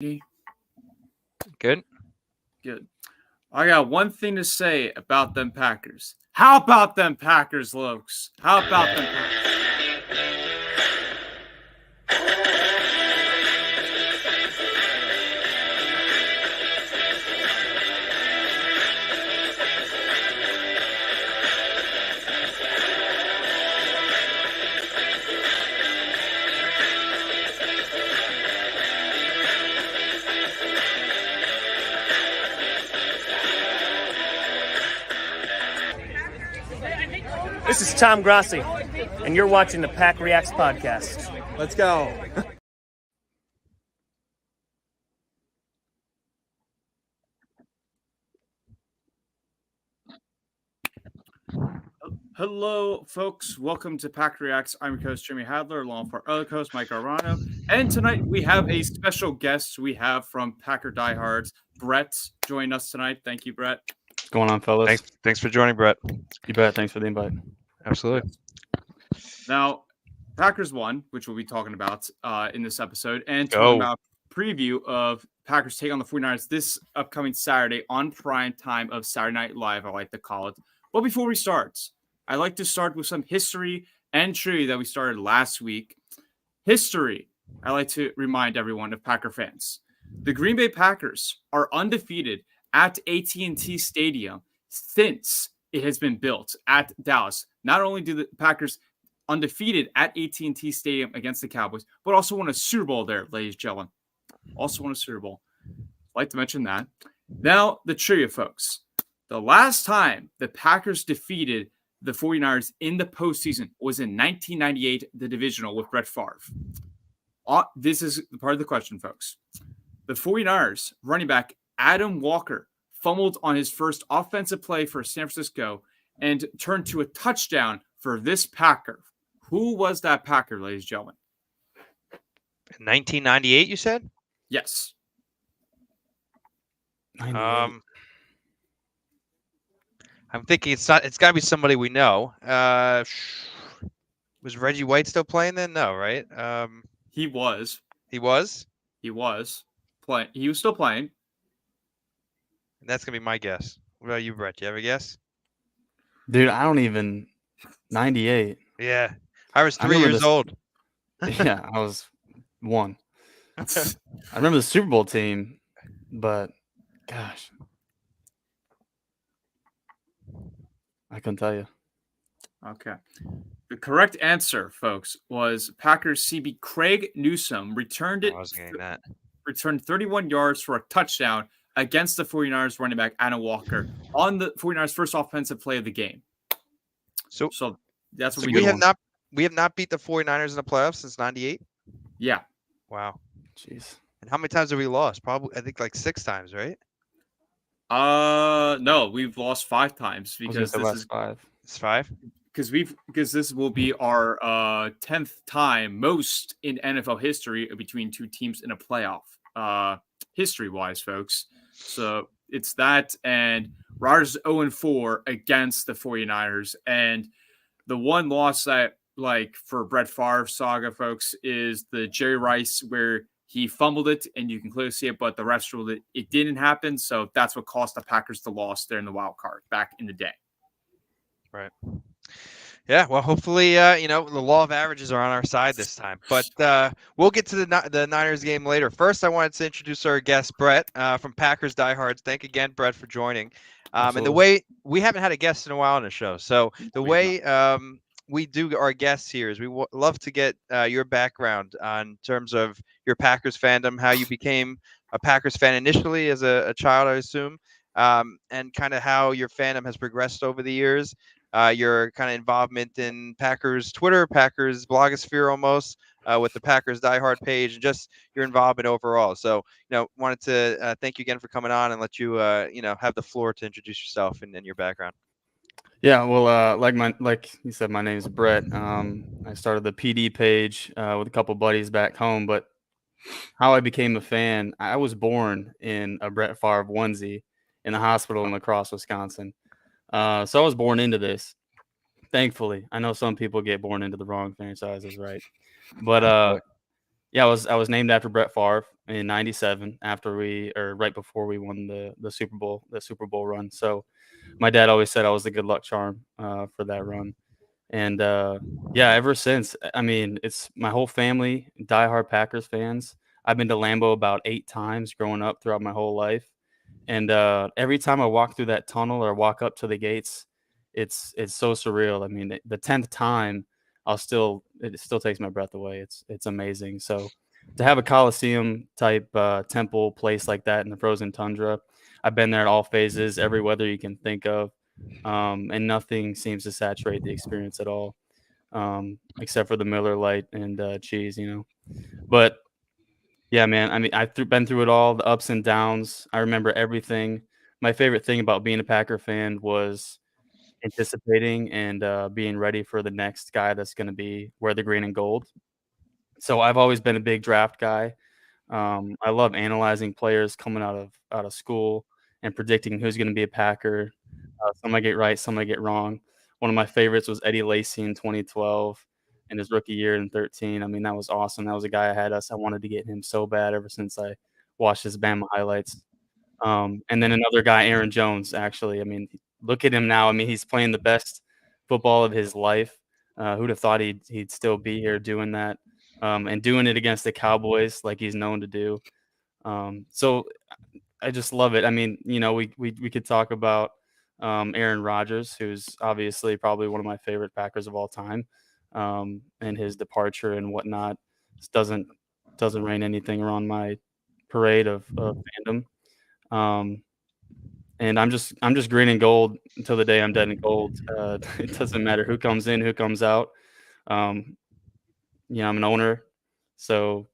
Good. Good. I got one thing to say about them Packers. How about them Packers, Lokes? How about them Packers? This is Tom Grossi, and you're watching the PackReacts podcast. Let's go. Hello, folks. Welcome to PackReacts. I'm your host, Jeremy Hadler, along with our other host, Mike Arvonio. And tonight we have a special guest we have from Packer Diehards, Brett, joining us tonight. Thank you, Brett. What's going on, fellas? Thanks for joining, Brett. You bet. Thanks for the invite. Absolutely. Now, Packers won, which we'll be talking about in this episode, and talking about preview of Packers take on the 49ers this upcoming Saturday on prime time of Saturday Night Live, I like to call it. But before we start, I'd like to start with some history and trivia that we started last week. History, I like to remind everyone of Packer fans. The Green Bay Packers are undefeated at AT&T Stadium since it has been built at Dallas. Not only do the Packers undefeated at AT&T Stadium against the Cowboys, but also won a Super Bowl there, ladies and gentlemen. Also won a Super Bowl. I'd like to mention that. Now, the trivia, folks. The last time the Packers defeated the 49ers in the postseason was in 1998, the divisional with Brett Favre. This is part of the question, folks. The 49ers running back Adam Walker fumbled on his first offensive play for San Francisco and turned to a touchdown for this Packer. Who was that Packer, ladies and gentlemen? 1998, you said? Yes. I'm thinking it's got to be somebody we know. Was Reggie White still playing then? No, right? He was. He was? He was playing. He was still playing. And that's going to be my guess. What about you, Brett? Do you have a guess? Dude, I don't even. 98. Yeah. I was 3 years old. Yeah, I was 1. I remember the Super Bowl team, but gosh. I couldn't tell you. Okay. The correct answer, folks, was Packers CB Craig Newsome returned 31 yards for a touchdown against the 49ers running back Adam Walker on the 49ers' first offensive play of the game. So that's what we have not beat the 49ers in the playoffs since 98? Yeah. Wow. Jeez. And how many times have we lost? Probably, I think, like 6 times, right? No, we've lost 5 times because this is 5. It's 5? Because this will be our 10th time most in NFL history between two teams in a playoff, history-wise, folks. So it's that, and Rodgers 0-4 against the 49ers. And the one loss that, like, for Brett Favre saga, folks, is the Jerry Rice where he fumbled it, and you can clearly see it, but the refs ruled it didn't happen. So that's what cost the Packers the loss there in the wild card back in the day. Right. Yeah, well, hopefully, the law of averages are on our side this time. But we'll get to the Niners game later. First, I wanted to introduce our guest, Brett, from Packers Diehards. Thank again, Brett, for joining. And the way we haven't had a guest in a while on the show, so the way we do our guests here is we love to get your background on terms of your Packers fandom, how you became a Packers fan initially as a child, I assume, and kind of how your fandom has progressed over the years. Your kind of involvement in Packers Twitter, Packers blogosphere almost, with the Packers Diehard page, and just your involvement overall. So, wanted to thank you again for coming on and let you, have the floor to introduce yourself and your background. Yeah, well, like you said, my name is Brett. I started the PD page with a couple buddies back home, but how I became a fan, I was born in a Brett Favre onesie in the hospital in La Crosse, Wisconsin. So I was born into this. Thankfully, I know some people get born into the wrong franchises, right? But yeah, I was named after Brett Favre. in '97 right before we won the Super Bowl run. So my dad always said I was the good luck charm for that run. And yeah, ever since, I mean, it's my whole family, diehard Packers fans. I've been to Lambeau about 8 times growing up throughout my whole life. And every time I walk through that tunnel or walk up to the gates, it's so surreal. I mean, the 10th time, it still takes my breath away. It's amazing. So to have a Coliseum type temple place like that in the frozen tundra, I've been there at all phases, every weather you can think of, and nothing seems to saturate the experience at all, except for the Miller Lite and cheese, But yeah, man. I mean, been through it all, the ups and downs. I remember everything. My favorite thing about being a Packer fan was anticipating and being ready for the next guy that's going to wear the green and gold. So I've always been a big draft guy. I love analyzing players coming out of school and predicting who's going to be a Packer. Some I get right, some I get wrong. One of my favorites was Eddie Lacy in 2012 and his rookie year in 13. I mean, that was awesome. That was a guy I wanted to get him so bad ever since I watched his Bama highlights. And then another guy, Aaron Jones, actually. I mean, look at him now. I mean, he's playing the best football of his life. Who'd have thought he'd still be here doing that, and doing it against the Cowboys like he's known to do. So I just love it. I mean, we could talk about Aaron Rodgers, who's obviously probably one of my favorite Packers of all time, and his departure and whatnot doesn't rain anything around my parade of fandom. And I'm just green and gold until the day I'm dead and gold. It doesn't matter who comes in, who comes out. I'm an owner, so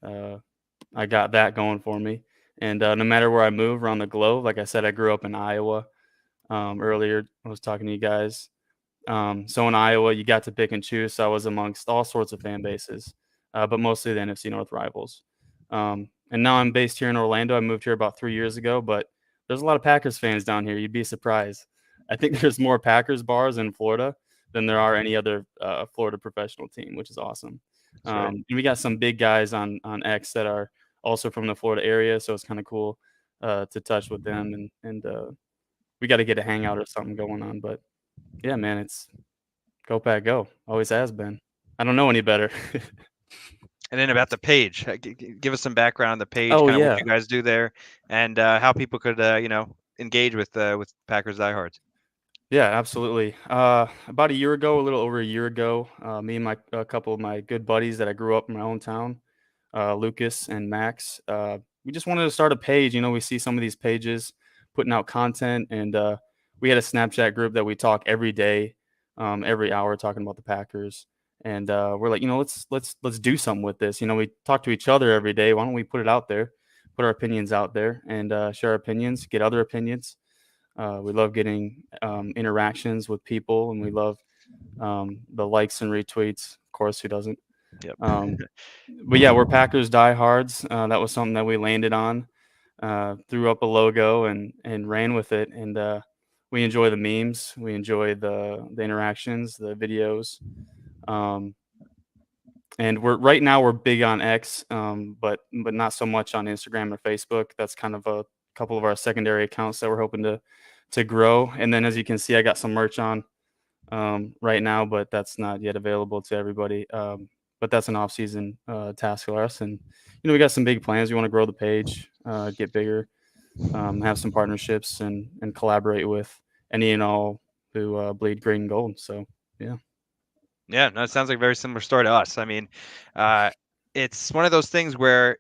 I got that going for me. And no matter where I move around the globe, like I said, I grew up in Iowa. Earlier, I was talking to you guys. So in Iowa, you got to pick and choose. So I was amongst all sorts of fan bases, but mostly the NFC North rivals. And now I'm based here in Orlando. I moved here about 3 years ago, but there's a lot of Packers fans down here. You'd be surprised. I think there's more Packers bars in Florida than there are any other Florida professional team, which is awesome. Right. And we got some big guys on X that are also from the Florida area, so it's kind of cool to touch with them, and we got to get a hangout or something going on. But yeah, man, it's go Pack go. Always has been. I don't know any better. And then about the page, give us some background on the page, Oh, kind of yeah. what you guys do there, and how people could engage with Packers diehards. Yeah, absolutely. About a year ago, a little over a year ago, me and a couple of my good buddies that I grew up in my own town, Lucas and Max, we just wanted to start a page. We see some of these pages putting out content, and we had a Snapchat group that we talk every day, every hour, talking about the Packers. And we're like, let's do something with this. We talk to each other every day. Why don't we put it out there, put our opinions out there, and share our opinions, get other opinions. We love getting interactions with people, and we love the likes and retweets. Of course, who doesn't? Yep. But yeah, we're Packers diehards. That was something that we landed on, threw up a logo and ran with it. And we enjoy the memes. We enjoy the interactions, the videos. And we're big on X, but not so much on Instagram or Facebook. That's kind of a couple of our secondary accounts that we're hoping to grow. And then, as you can see, I got some merch on right now, but that's not yet available to everybody. But that's an off-season task for us. And we got some big plans. We want to grow the page, get bigger, have some partnerships, and collaborate with any and all who bleed green and gold. So yeah. Yeah, no, it sounds like a very similar story to us. I mean, it's one of those things where,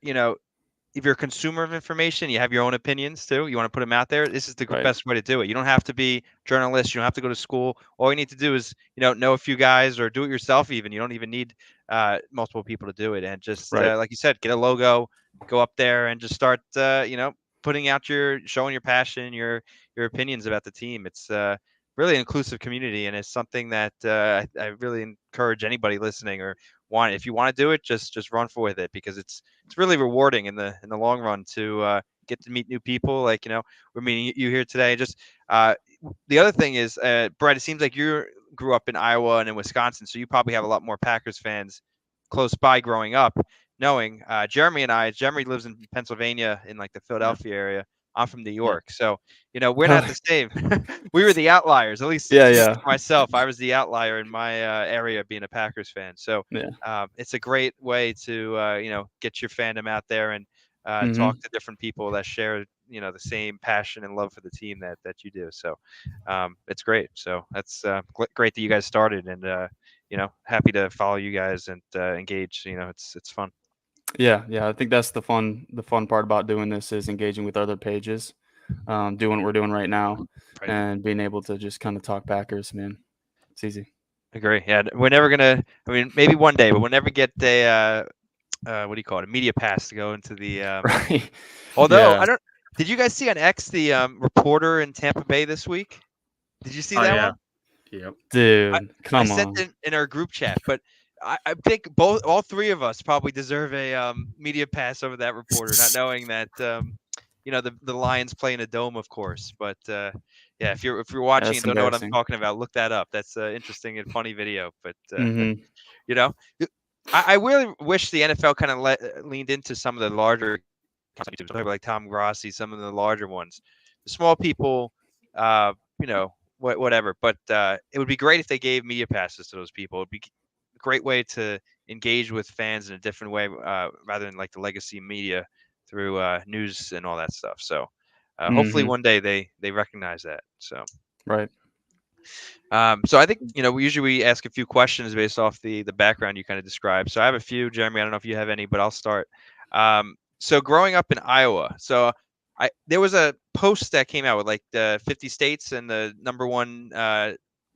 if you're a consumer of information, you have your own opinions too. You want to put them out there. This is the Right. best way to do it. You don't have to be a journalist. You don't have to go to school. All you need to do is, know a few guys or do it yourself even. You don't even need multiple people to do it. And just Right. like you said, get a logo, go up there and just start, putting out showing your passion, your opinions about the team. It's really an inclusive community, and it's something that I really encourage anybody listening or if you want to do it, just run for with it, because it's really rewarding in the long run to get to meet new people. Like, we're meeting you here today. Just the other thing is, Brett, it seems like you grew up in Iowa and in Wisconsin, so you probably have a lot more Packers fans close by growing up. knowing Jeremy lives in Pennsylvania in like the Philadelphia area. I'm from New York. So, we're not the same. We were the outliers, at least Yeah. for myself. I was the outlier in my area being a Packers fan. So it's a great way to, get your fandom out there and talk to different people that share, the same passion and love for the team that you do. So it's great. So that's great that you guys started and, happy to follow you guys and engage. It's fun. Yeah. I think that's the fun part about doing this is engaging with other pages, doing what we're doing right now, Right. and being able to just kind of talk Packers, man. It's easy. Agree. Yeah, we're never gonna. I mean, maybe one day, but we'll never get a what do you call it? A media pass to go into the. Right. Although Yeah. I don't. Did you guys see on X the reporter in Tampa Bay this week? Did you see that one? Yep. Dude, come I on. sent it in our group chat, but I think all three of us probably deserve a media pass over that reporter, not knowing that the Lions play in a dome, of course. But yeah, if you're watching That's and don't know what I'm embarrassing. talking about, look that up. That's an interesting and funny video. But Mhm. you know, I really wish the NFL kind of leaned into some of the larger YouTubers, like Tom Grossi, some of the larger ones. The small people, whatever. But it would be great if they gave media passes to those people. It'd be a great way to engage with fans in a different way, rather than like the legacy media through news and all that stuff. So hopefully Mhm. one day they recognize that. So. Right. So I think we usually ask a few questions based off the background you kind of described. So I have a few, Jeremy. I don't know if you have any, but I'll start. So growing up in Iowa, so there was a post that came out with like the 50 states and the number one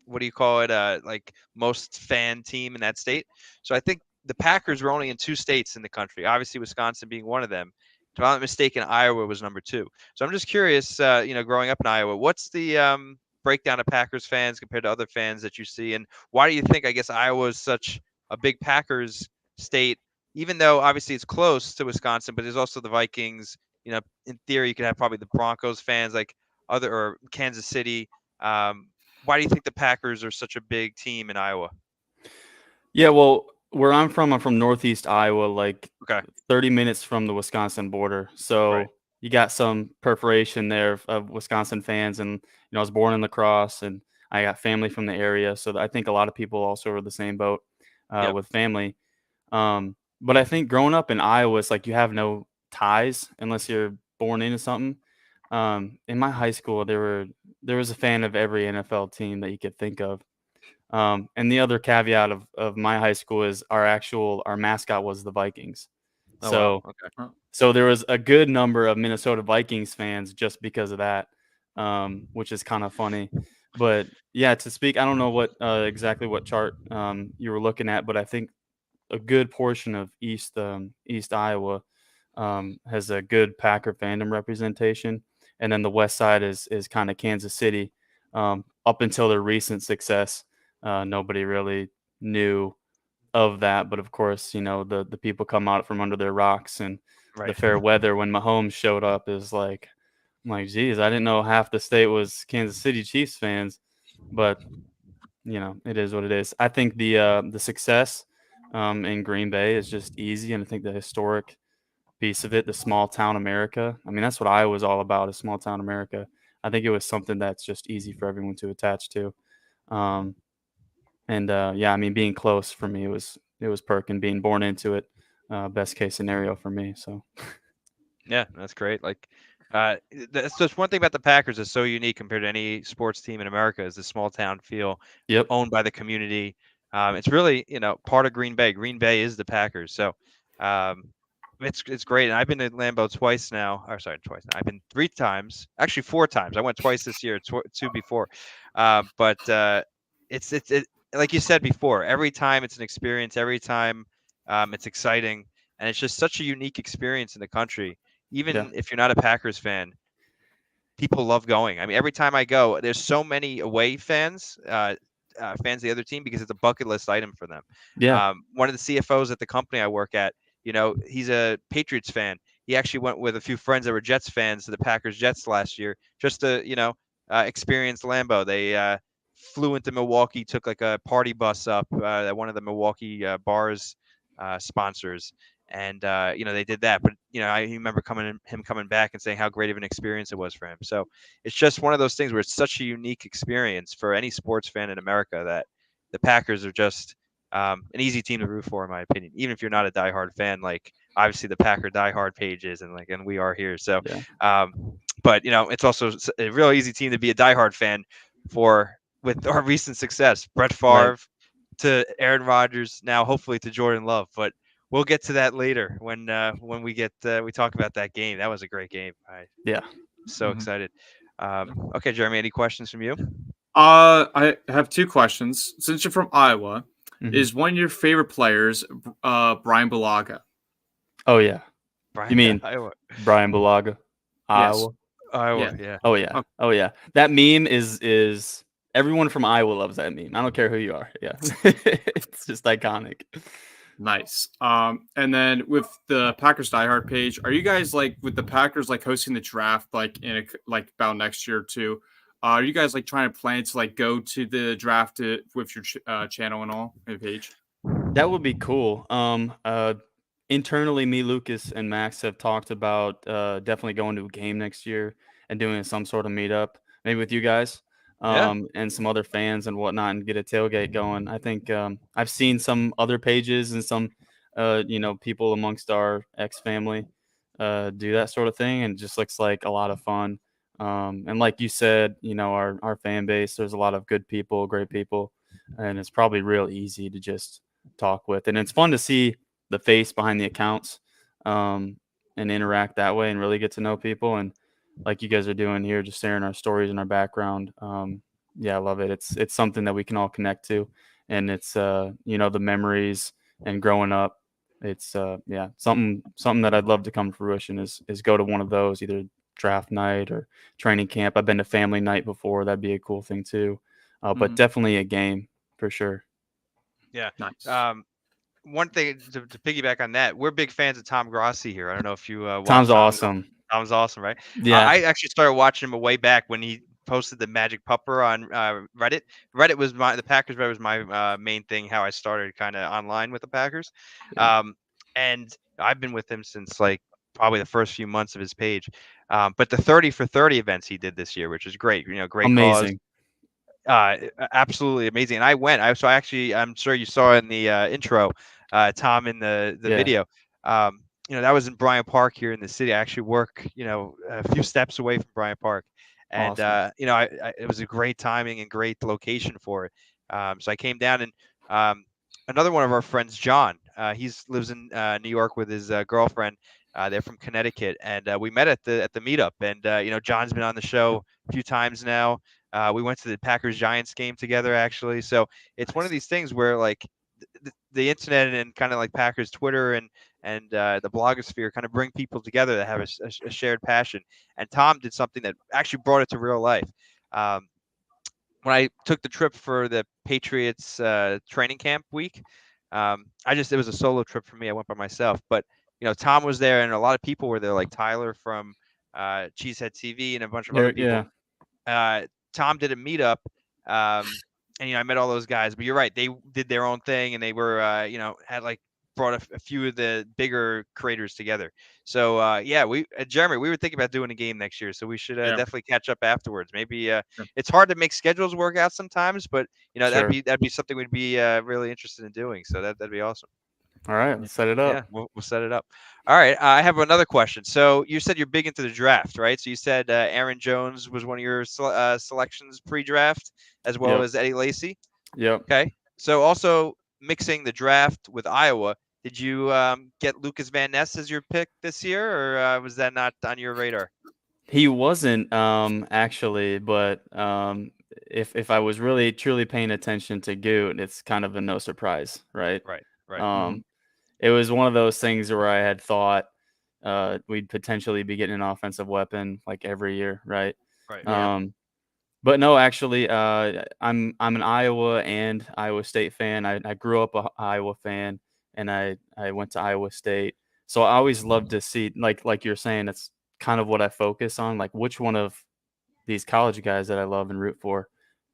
what do you call it like most fan team in that state. So I think the Packers were only in 2 states in the country. Obviously Wisconsin being one of them. If I'm not mistaken, Iowa was number 2. So I'm just curious, growing up in Iowa, what's the breakdown of Packers fans compared to other fans that you see, and why do you think, I guess, Iowa is such a big Packers state, even though obviously it's close to Wisconsin, but there's also the Vikings. In theory, you could have probably the Broncos fans, like or Kansas City. Why do you think the Packers are such a big team in Iowa? Yeah, well, where I'm from Northeast Iowa, like Okay. 30 minutes from the Wisconsin border. So Right. you got some perforation there of Wisconsin fans. And, I was born in La Crosse and I got family from the area. So I think a lot of people also are the same boat Yep. with family. But I think growing up in Iowa, it's like you have no ties unless you're born into something. In my high school, there was a fan of every NFL team that you could think of. And the other caveat of my high school is our mascot was the Vikings. Oh, So wow. Okay. so there was a good number of Minnesota Vikings fans just because of that, which is kind of funny. But yeah, to speak, I don't know what exactly what chart you were looking at, but I think a good portion of East Iowa has a good Packer fandom representation, and then the West Side is kind of Kansas City. Up until their recent success, nobody really knew of that, but of course, the people come out from under their rocks, and the Right. fair weather when Mahomes showed up is like, I'm like, geez, I didn't know half the state was Kansas City Chiefs fans, but it is what it is. I think the success in Green Bay is just easy, and I think the historic piece of it, the small town America. I mean, that's what I was all about, is small town America. I think it was something that's just easy for everyone to attach to. Yeah, I mean, being close for me, it was perking. Being born into it, best case scenario for me. So Yeah, that's great. Like, that's just one thing about the Packers that's so unique compared to any sports team in America is the small town feel, yep. owned by the community. It's really, part of Green Bay. Green Bay is the Packers. So, um, it's great. And I've been to Lambeau twice now. Or sorry, twice. I've been 3 times, actually 4 times. I went twice this year, 2 before. But it's like you said before. Every time it's an experience. Every time, it's exciting, and it's just such a unique experience in the country. Yeah. Even if you're not a Packers fan, people love going. I mean, every time I go, there's so many away fans, fans of the other team, because it's a bucket list item for them. Yeah. One of the CFOs at the company I work at, he's a Patriots fan. He actually went with a few friends that were Jets fans to the Packers Jets last year just to, experience Lambeau. They flew into Milwaukee, took like a party bus up that one of the Milwaukee bars sponsors, And they did that. But I remember him coming back and saying how great of an experience it was for him. So it's just one of those things where it's such a unique experience for any sports fan in America that the Packers are just an easy team to root for, in my opinion. Even if you're not a diehard fan, like obviously the Packer diehard pages and we are here. So, but it's also a real easy team to be a diehard fan for with our recent success. Brett Favre to Aaron Rodgers, now hopefully to Jordan Love, but we'll get to that later when we talk about that game. That was a great game. So excited. Okay, Jeremy, any questions from you? I have two questions. Since you're from Iowa, is one of your favorite players Brian Bulaga? Oh yeah. You mean Iowa. Brian Bulaga? Iowa. Yes. Iowa, yeah. Oh yeah. Oh yeah. That meme is everyone from Iowa loves that meme. I don't care who you are. Yeah. It's just iconic. Nice. And then with the Packers diehard page, are you guys like with the Packers like hosting the draft like in about next year or two? Are you guys like trying to plan to like go to the draft with your channel and all page? That would be cool. Internally, me, Lucas, and Max have talked about definitely going to a game next year and doing some sort of meetup, maybe with you guys and some other fans and whatnot, and get a tailgate going. I think I've seen some other pages and some people amongst our ex family do that sort of thing, and it just looks like a lot of fun. And like you said, our fan base, there's a lot of good people, great people, and it's probably real easy to just talk with. And it's fun to see the face behind the accounts and interact that way and really get to know people. And like you guys are doing here, just sharing our stories and our background. I love it. It's something that we can all connect to. And it's, the memories and growing up. It's something that I'd love to come to fruition is go to one of those, either draft night or training camp. I've been to family night before. That'd be a cool thing too. But definitely a game for sure. Yeah. Nice. One thing to piggyback on that, we're big fans of Tom Grossi here. I don't know if you Tom's awesome. Tom's awesome, right? Yeah. I actually started watching him way back when he posted the Magic Pupper on Reddit. Reddit was the Packers Reddit was my main thing, how I started kind of online with the Packers. Yeah. And I've been with him since like probably the first few months of his page. But the 30 for 30 events he did this year, which is great, great amazing cause. Absolutely amazing. And I went. I'm sure you saw in the intro, Tom, in the video. That was in Bryant Park here in the city. I actually work, a few steps away from Bryant Park, and awesome. it was a great timing and great location for it. So I came down, and another one of our friends, John, he lives in New York with his girlfriend. They're from Connecticut, and we met at the meetup. And John's been on the show a few times now. We went to the Packers Giants game together, actually. So it's one of these things where like the internet and kind of like Packers Twitter and the blogosphere kind of bring people together that have a shared passion. And Tom did something that actually brought it to real life. When I took the trip for the Patriots training camp week, it was a solo trip for me. I went by myself, but Tom was there, and a lot of people were there, like Tyler from Cheesehead TV and a bunch of other people. Yeah. Tom did a meetup, and I met all those guys. But you're right; they did their own thing, and they were, had like brought a few of the bigger creators together. So Jeremy, we were thinking about doing a game next year, so we should definitely catch up afterwards. Maybe it's hard to make schedules work out sometimes, but sure. that'd be something we'd be really interested in doing. So that'd be awesome. All right, let's set it up. Yeah, we'll set it up. All right, I have another question. So you said you're big into the draft, right? So you said Aaron Jones was one of your selections pre-draft, as well as Eddie Lacy. Yep. Okay. So also mixing the draft with Iowa, did you get Lucas Van Ness as your pick this year, or was that not on your radar? He wasn't actually, but if I was really truly paying attention to Goot, it's kind of a no surprise, right? Right. It was one of those things where I had thought we'd potentially be getting an offensive weapon like every year, right? Right. But no, actually, I'm an Iowa and Iowa State fan. I grew up an Iowa fan, and I went to Iowa State. So I always love to see, like you're saying, it's kind of what I focus on, like which one of these college guys that I love and root for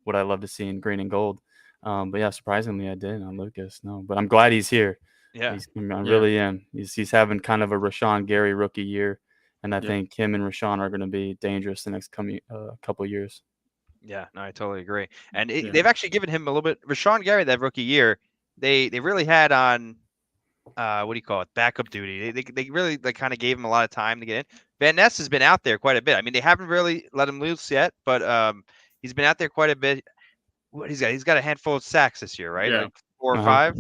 would I love to see in green and gold. But yeah, surprisingly, I didn't on Lucas. No, but I'm glad he's here. Yeah. I really am. He's having kind of a Rashawn Gary rookie year, and I think him and Rashawn are going to be dangerous the next couple of years. Yeah, no, I totally agree. And they've actually given him a little bit. Rashawn Gary, that rookie year, they really had on what do you call it, backup duty. They really kind of gave him a lot of time to get in. Van Ness has been out there quite a bit. I mean, they haven't really let him loose yet, but he's been out there quite a bit. What he's got a handful of sacks this year, right? Yeah. Like 4 or 5.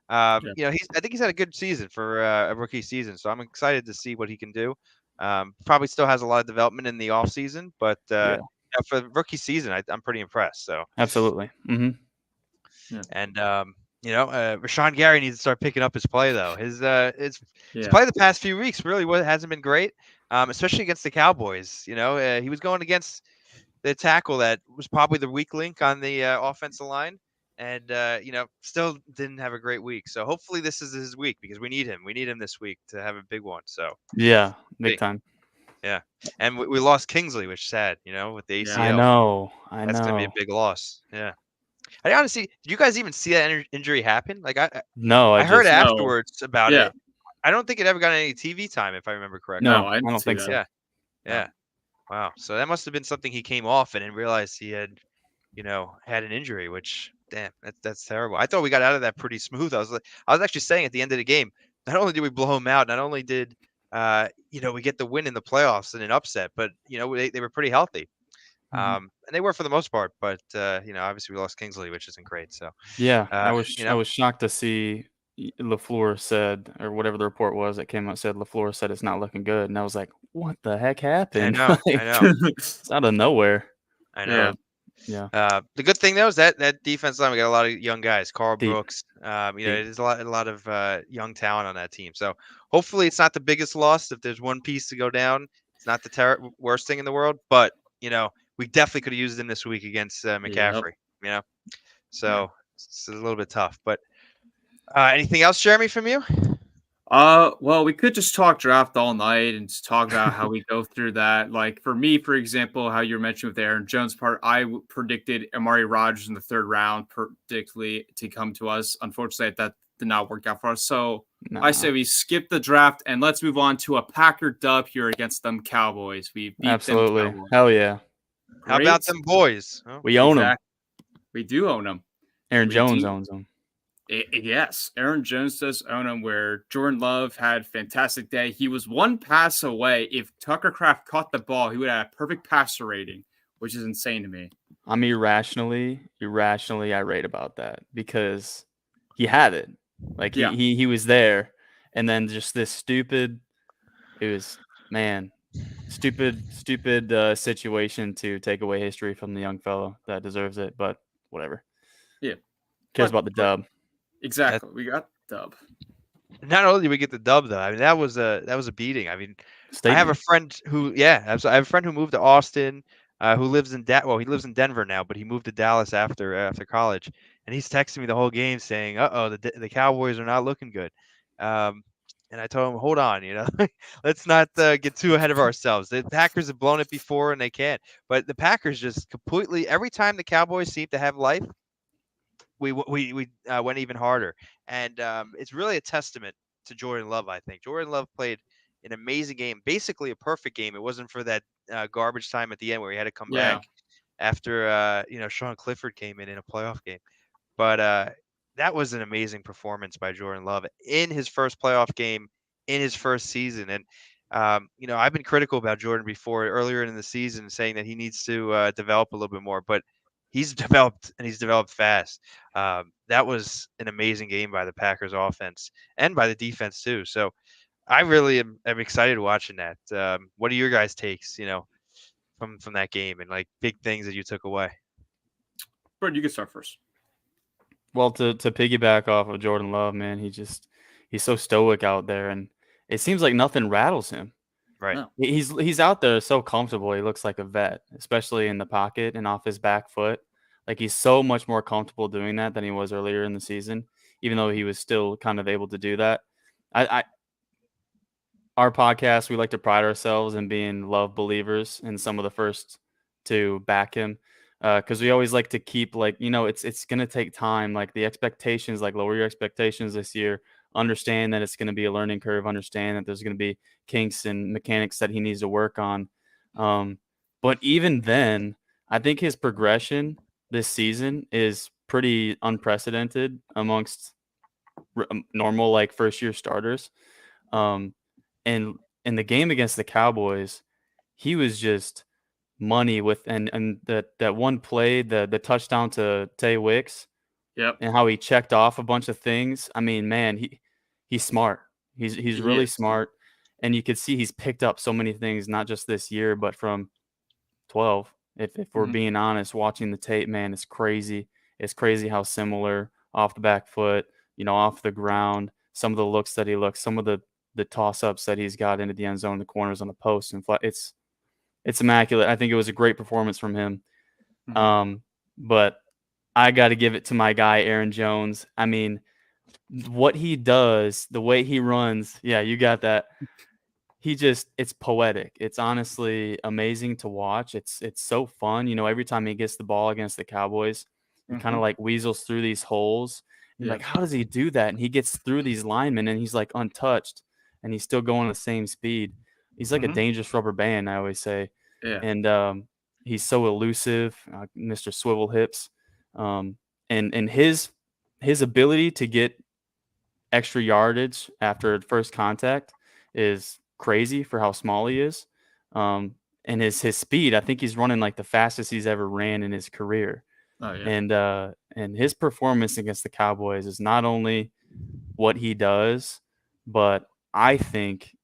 I think he's had a good season for a rookie season, so I'm excited to see what he can do. Probably still has a lot of development in the off season, but for the rookie season, I'm pretty impressed. So absolutely. And Rashawn Gary needs to start picking up his play though. His play the past few weeks really hasn't been great, especially against the Cowboys. He was going against the tackle that was probably the weak link on the offensive line, and still didn't have a great week. So hopefully this is his week because we need him. We need him this week to have a big one. So yeah, big time. Yeah, and we lost Kingsley, which is sad. With the ACL. I know. That's gonna be a big loss. Yeah. I honestly, did you guys even see that injury happen? Like I heard afterwards about it. I don't think it ever got any TV time, if I remember correctly. No, I don't think so. Yeah. Wow. So that must have been something he came off and realized he had, had an injury. Which, damn, that's terrible. I thought we got out of that pretty smooth. I was actually saying at the end of the game, not only did we blow him out, not only did we get the win in the playoffs and an upset, but they were pretty healthy. And they were for the most part, but obviously we lost Kingsley, which isn't great. So I was shocked to see LaFleur said, or whatever the report was that came out, said LaFleur said it's not looking good, and I was like, what the heck happened? I know. It's out of nowhere. I know. Yeah. The good thing though is that defense line, we got a lot of young guys. Carl Brooks. There's a lot of young talent on that team. So hopefully it's not the biggest loss. If there's one piece to go down, it's not the worst thing in the world. But we definitely could have used him this week against McCaffrey. So it's a little bit tough. But anything else, Jeremy, from you? Well, we could just talk draft all night and just talk about how we go through that. Like for me, for example, how you mentioned with Aaron Jones part, I predicted Amari Rodgers in the 3rd round predictably to come to us. Unfortunately, that did not work out for us. So I say we skip the draft and let's move on to a Packer dub here against them Cowboys. We beat absolutely them Cowboys. Hell yeah. How about them boys? Oh, we own them. We do own them. Aaron Jones owns them. Yes, Aaron Jones does own him, where Jordan Love had a fantastic day. He was one pass away. If Tucker Kraft caught the ball, he would have a perfect passer rating, which is insane to me. I'm irrationally irate about that because he had it. Like he was there, and then just this stupid situation to take away history from the young fellow that deserves it, but whatever. Yeah. Cares about the dub. Exactly. We got the dub. Not only did we get the dub though, I mean that was a beating. I mean, I have a friend who I have a friend who moved to Austin, who lives in he lives in Denver now, but he moved to Dallas after college, and he's texting me the whole game saying, the Cowboys are not looking good. And I told him, hold on, let's not get too ahead of ourselves. The Packers have blown it before and they can't, but the Packers just completely, every time the Cowboys seem to have life, we went even harder. And it's really a testament to Jordan Love, I think. Jordan Love played an amazing game, basically a perfect game. It wasn't for that garbage time at the end where he had to come back after, Sean Clifford came in a playoff game. But that was an amazing performance by Jordan Love in his first playoff game, in his first season. And, I've been critical about Jordan before earlier in the season, saying that he needs to develop a little bit more. But he's developed, and he's developed fast. That was an amazing game by the Packers offense and by the defense too. So I really am excited watching that. What are your guys' takes, from that game and like big things that you took away? Brett, you can start first. Well, to piggyback off of Jordan Love, man, he's so stoic out there, and it seems like nothing rattles him. Right. No. He's out there so comfortable. He looks like a vet, especially in the pocket and off his back foot. Like he's so much more comfortable doing that than he was earlier in the season, even though he was still kind of able to do that. Our podcast, we like to pride ourselves in being Love believers and some of the first to back him. Because we always like to keep it's going to take time. Like the expectations, like lower your expectations this year understand that it's going to be a learning curve, understand that there's going to be kinks and mechanics that he needs to work on. But even then, I think his progression this season is pretty unprecedented amongst normal like first year starters. And in the game against the Cowboys, he was just money with and that one play, the touchdown to Tay Wicks, and how he checked off a bunch of things. I mean, man, he's smart. He's really smart, and you could see he's picked up so many things, not just this year, but from 12. If we're being honest, watching the tape, man, it's crazy. It's crazy how similar off the back foot, off the ground, some of the looks that he looks, some of the toss-ups that he's got into the end zone, the corners on the post, and it's immaculate. I think it was a great performance from him. But I got to give it to my guy, Aaron Jones. I mean, what he does, the way he runs, yeah, you got that. It's poetic. It's honestly amazing to watch. It's so fun. Every time he gets the ball against the Cowboys, he kind of like weasels through these holes. You're like, how does he do that? And he gets through these linemen and he's like untouched and he's still going the same speed. He's like a dangerous rubber band, I always say. Yeah. And he's so elusive, Mr. Swivel Hips. And his ability to get extra yardage after first contact is crazy for how small he is. And his speed, I think he's running like the fastest he's ever ran in his career. Oh, yeah. And his performance against the Cowboys is not only what he does, but I think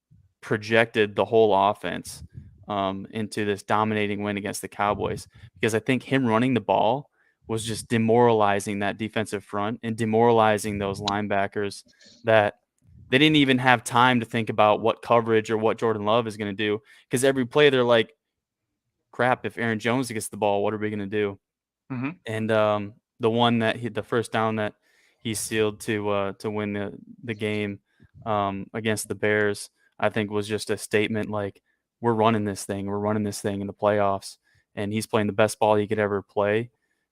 projected the whole offense into this dominating win against the Cowboys, because I think him running the ball was just demoralizing that defensive front and demoralizing those linebackers that they didn't even have time to think about what coverage or what Jordan Love is going to do, because every play they're like, crap, if Aaron Jones gets the ball, what are we going to do? And the one that the first down that he sealed to win the game against the Bears, I think was just a statement like, we're running this thing in the playoffs, and he's playing the best ball he could ever play.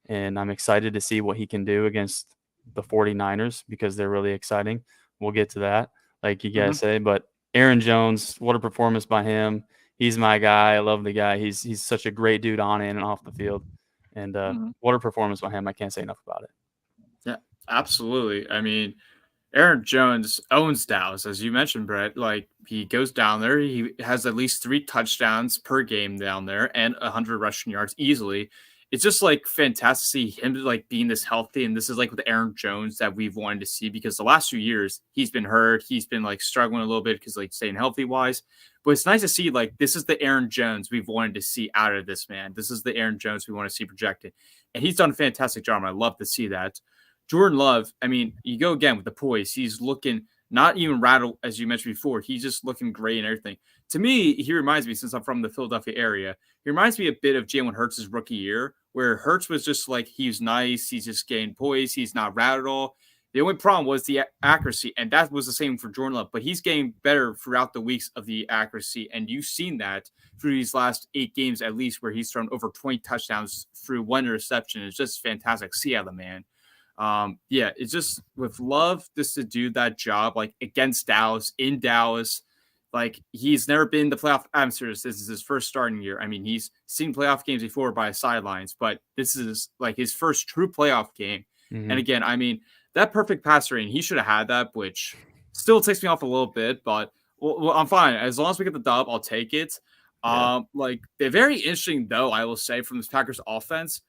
And I'm excited to see what he can do against the 49ers, because they're really exciting. We'll get to that, like you guys say. But Aaron Jones, what a performance by him. He's my guy. I love the guy. He's such a great dude on in and off the field. And what a performance by him. I can't say enough about it. Yeah, absolutely. I mean, Aaron Jones owns Dallas, as you mentioned, Brett. Like, he goes down there. He has at least 3 touchdowns per game down there and 100 rushing yards easily. It's just like fantastic to see him like being this healthy. And this is like with Aaron Jones that we've wanted to see, because the last few years he's been hurt. He's been like struggling a little bit because like staying healthy wise. But it's nice to see like this is the Aaron Jones we've wanted to see out of this man. This is the Aaron Jones we want to see projected. And he's done a fantastic job. And I love to see that. Jordan Love, I mean, you go again with the poise. He's looking not even rattled, as you mentioned before. He's just looking great and everything. To me, he reminds me, since I'm from the Philadelphia area, he reminds me a bit of Jalen Hurts' rookie year, where Hurts was just like, he's nice, he's just getting poise, he's not rattled at all. The only problem was the accuracy, and that was the same for Jordan Love. But he's getting better throughout the weeks of the accuracy, and you've seen that through these last 8 games at least, where he's thrown over 20 touchdowns through 1 interception. It's just fantastic. See how the man. Yeah, it's just with Love just to do that job, like against Dallas, in Dallas. Like, he's never been in the playoff atmosphere. This is his first starting year. I mean, he's seen playoff games before by sidelines, but this is like his first true playoff game. And again, I mean, that perfect pass rating, he should have had that, which still takes me off a little bit, but well, I'm fine. As long as we get the dub, I'll take it. Like, the very interesting, though, I will say, from this Packers offense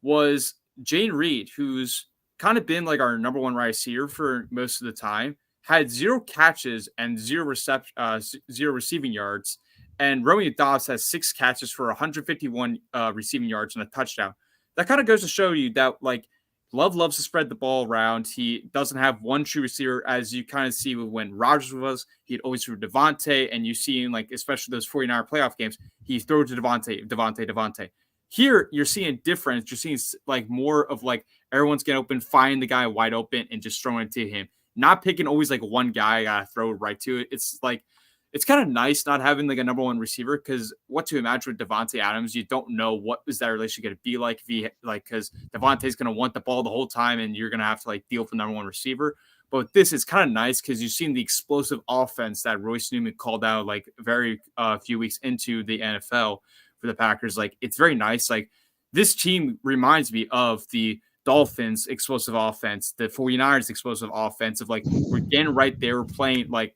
was Jane Reed, who's kind of been like our number 1 wide receiver for most of the time, had 0 catches and 0 receiving yards. And Romeo Dobbs has 6 catches for 151 receiving yards and a touchdown. That kind of goes to show you that, like, Love loves to spread the ball around. He doesn't have one true receiver, as you kind of see when Rodgers was. He'd always throw Devontae, and you see him, like, especially those 49er playoff games, he throws to Devontae. Here, you're seeing difference. You're seeing, like, more of, like, everyone's getting open, find the guy wide open, and just throwing it to him. Not picking always, like, one guy, I got to throw right to it. It's, like, it's kind of nice not having, like, a number 1 receiver, because what to imagine with Devontae Adams, you don't know what is that relationship going to be like, if he, like, because Devontae's going to want the ball the whole time, and you're going to have to, like, deal with the number 1 receiver. But with this, it's kind of nice because you've seen the explosive offense that Royce Newman called out like very few weeks into the NFL for the Packers. Like, it's very nice. Like, this team reminds me of the Dolphins explosive offense, the 49ers explosive offense of like, we're getting right there. We're playing like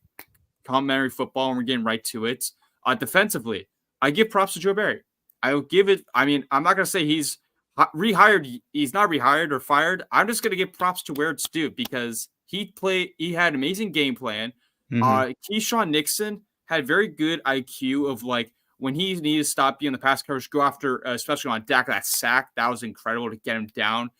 complimentary football and we're getting right to it. Defensively, I give props to Joe Barry. I'll give it. I mean, I'm not going to say he's rehired. He's not rehired or fired. I'm just going to give props to where it's due because he had an amazing game plan. Keyshawn Nixon had very good IQ of like, when he needed to stop being the pass coverage, go after, especially on Dak, that sack. That was incredible to get him down.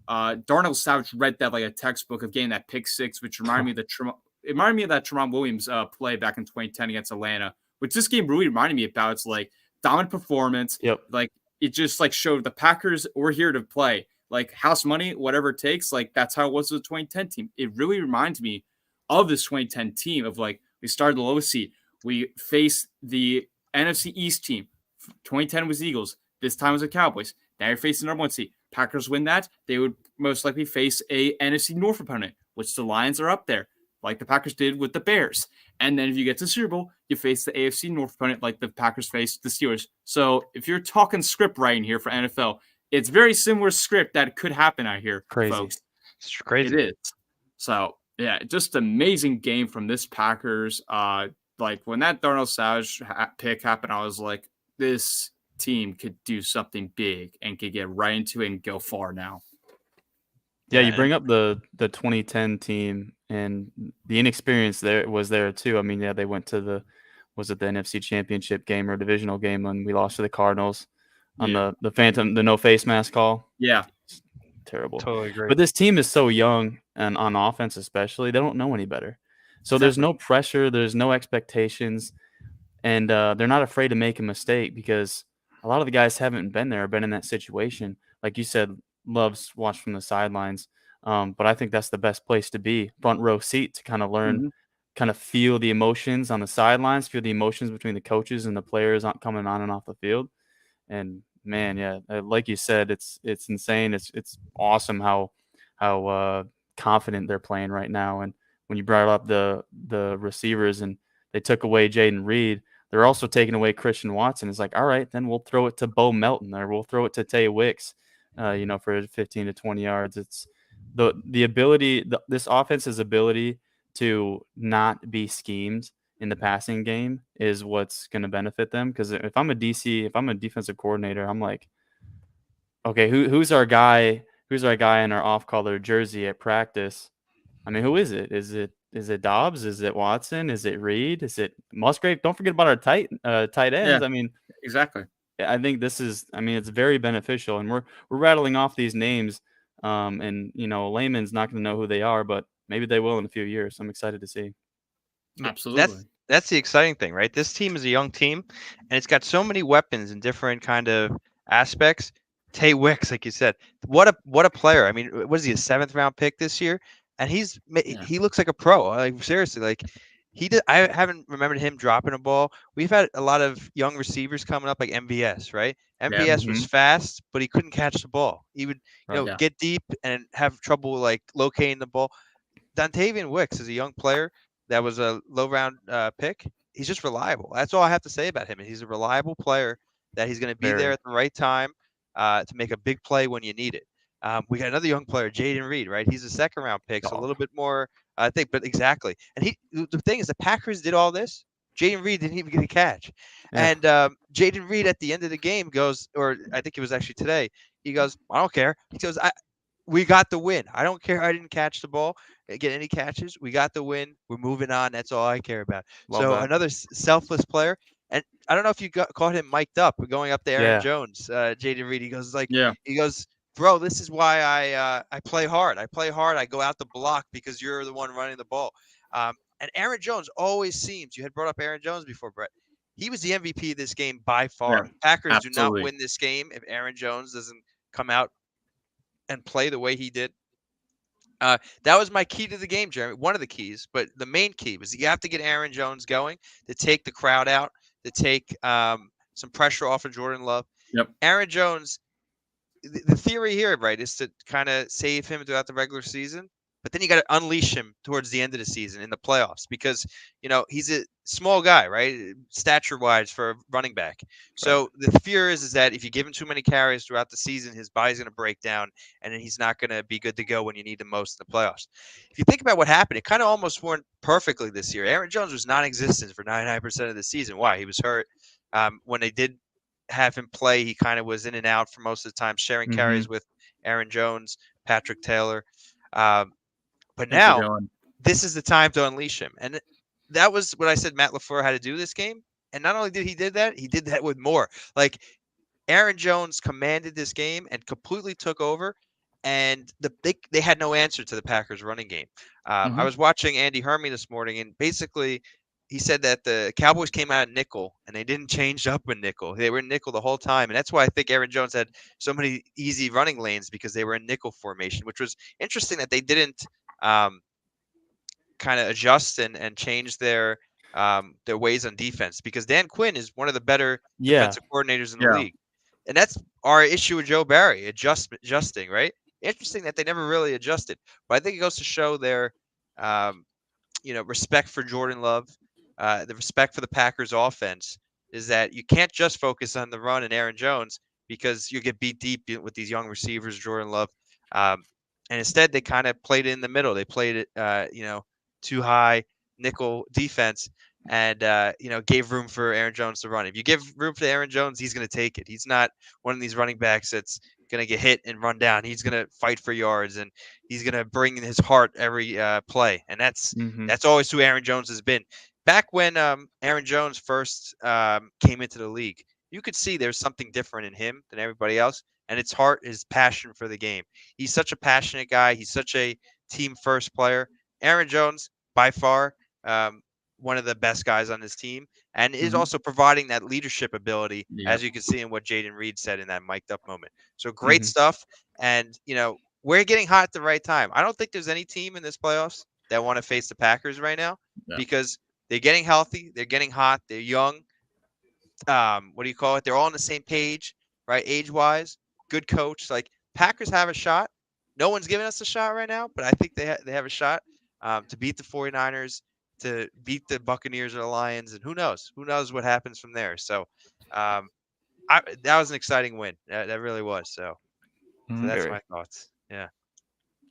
Darnell Savage read that like a textbook of getting that pick six, which reminded me of that Tramon Williams play back in 2010 against Atlanta, which this game really reminded me about. It's like dominant performance. Yep. Like, it just like showed the Packers were here to play. Like, house money, whatever it takes. Like, that's how it was with the 2010 team. It really reminds me of this 2010 team of like, we started the lowest seed. We faced the NFC East team. 2010 was Eagles. This time was the Cowboys. Now you're facing the number one seed. Packers win that, they would most likely face a NFC North opponent, which the Lions are up there, like the Packers did with the Bears. And then if you get to the Super Bowl, you face the AFC North opponent, like the Packers faced the Steelers. So if you're talking script writing here for NFL, it's very similar script that could happen out here, Crazy. folks. It's crazy. It is. So yeah, just amazing game from this Packers. Like, when that Darnell Savage pick happened, I was like, this team could do something big and could get right into it and go far now. Yeah, you bring up the 2010 team and the inexperience there too. I mean, yeah, they went to the NFC Championship game or divisional game when we lost to the Cardinals on the Phantom, the no face mask call. Yeah. It's terrible. Totally agree. But this team is so young, and on offense especially, they don't know any better. So There's no pressure, there's no expectations, and they're not afraid to make a mistake because a lot of the guys haven't been there or been in that situation. Like you said, loves watch from the sidelines, but I think that's the best place to be, front row seat, to kind of learn, kind of feel the emotions on the sidelines, feel the emotions between the coaches and the players coming on and off the field. And man, yeah, like you said, it's insane. It's awesome how confident they're playing right now. And when you brought up the receivers and they took away Jaden Reed, they're also taking away Christian Watson. It's like, all right, then we'll throw it to Bo Melton or we'll throw it to Tay Wicks, for 15 to 20 yards. It's the ability, this offense's ability to not be schemed in the passing game is what's going to benefit them. Because if I'm a defensive coordinator, I'm like, okay, who's our guy in our off-color jersey at practice? I mean, who is it? Is it Dobbs? Is it Watson? Is it Reed? Is it Musgrave? Don't forget about our tight ends. Yeah, I mean, exactly. I think it's very beneficial, and we're rattling off these names, and layman's not going to know who they are, but maybe they will in a few years. I'm excited to see. Absolutely. That's the exciting thing, right? This team is a young team, and it's got so many weapons in different kind of aspects. Tay Wicks, like you said, what a player. I mean, was he a 7th round pick this year? And he looks like a pro. Like, seriously, like I haven't remembered him dropping a ball. We've had a lot of young receivers coming up, like MVS, right? MVS was fast, but he couldn't catch the ball. He would, get deep and have trouble like locating the ball. Dontavian Wicks is a young player that was a low round pick. He's just reliable. That's all I have to say about him. He's a reliable player that he's going to be there at the right time to make a big play when you need it. We got another young player, Jaden Reed, right? He's a 2nd round pick, so a little bit more, I think, but exactly. And the thing is, the Packers did all this. Jaden Reed didn't even get a catch. Yeah. And Jaden Reed at the end of the game goes, or I think it was actually today, he goes, I don't care. He goes, we got the win. I don't care. I didn't catch the ball, get any catches. We got the win. We're moving on. That's all I care about. Love that. Another selfless player. And I don't know if you caught him mic'd up going up to Aaron Jones, Jaden Reed. He goes he goes, bro, this is why I play hard. I go out the block because you're the one running the ball. And Aaron Jones always seems, you had brought up Aaron Jones before, Brett. He was the MVP of this game by far. Yeah, Packers absolutely do not win this game if Aaron Jones doesn't come out and play the way he did. That was my key to the game, Jeremy. One of the keys, but the main key was you have to get Aaron Jones going to take the crowd out, to take some pressure off of Jordan Love. Yep. Aaron Jones, the theory here, right, is to kind of save him throughout the regular season. but then you got to unleash him towards the end of the season in the playoffs because, he's a small guy, right? Stature-wise for a running back. So the fear is that if you give him too many carries throughout the season, his body's going to break down, and then he's not going to be good to go when you need him most in the playoffs. If you think about what happened, it kind of almost went perfectly this year. Aaron Jones was non-existent for 99% of the season. Why? He was hurt. When they did have him play, he kind of was in and out for most of the time, sharing carries with Aaron Jones, Patrick Taylor. But now this is the time to unleash him. And that was what I said Matt LaFleur had to do this game. And not only did he did that with more. Like Aaron Jones commanded this game and completely took over. And they had no answer to the Packers running game. I was watching Andy Hermy this morning, and basically he said that the Cowboys came out in nickel and they didn't change up in nickel. They were in nickel the whole time. And that's why I think Aaron Jones had so many easy running lanes, because they were in nickel formation, which was interesting that they didn't kind of adjust and change their ways on defense, because Dan Quinn is one of the better defensive coordinators in the league. And that's our issue with Joe Barry, adjusting, right? Interesting that they never really adjusted. But I think it goes to show their respect for Jordan Love, the respect for the Packers offense, is that you can't just focus on the run and Aaron Jones, because you get beat deep with these young receivers, Jordan Love. And instead, they kind of played it in the middle. They played it, too high nickel defense, and gave room for Aaron Jones to run. If you give room for Aaron Jones, he's going to take it. He's not one of these running backs that's going to get hit and run down. He's going to fight for yards, and he's going to bring in his heart every play. And that's always who Aaron Jones has been. Back when Aaron Jones first came into the league, you could see there's something different in him than everybody else, and it's heart, his passion for the game. He's such a passionate guy. He's such a team-first player. Aaron Jones, by far, one of the best guys on this team, and is also providing that leadership ability, as you can see in what Jaden Reed said in that mic'd up moment. So great stuff. And, we're getting hot at the right time. I don't think there's any team in this playoffs that want to face the Packers right now, because they're getting healthy. They're getting hot. They're young. What do you call it? They're all on the same page, right? Age-wise, good coach. Like, Packers have a shot. No one's giving us a shot right now, but I think they have a shot to beat the 49ers, to beat the Buccaneers or the Lions, and who knows? Who knows what happens from there? So that was an exciting win. That really was. So that's my thoughts. Yeah.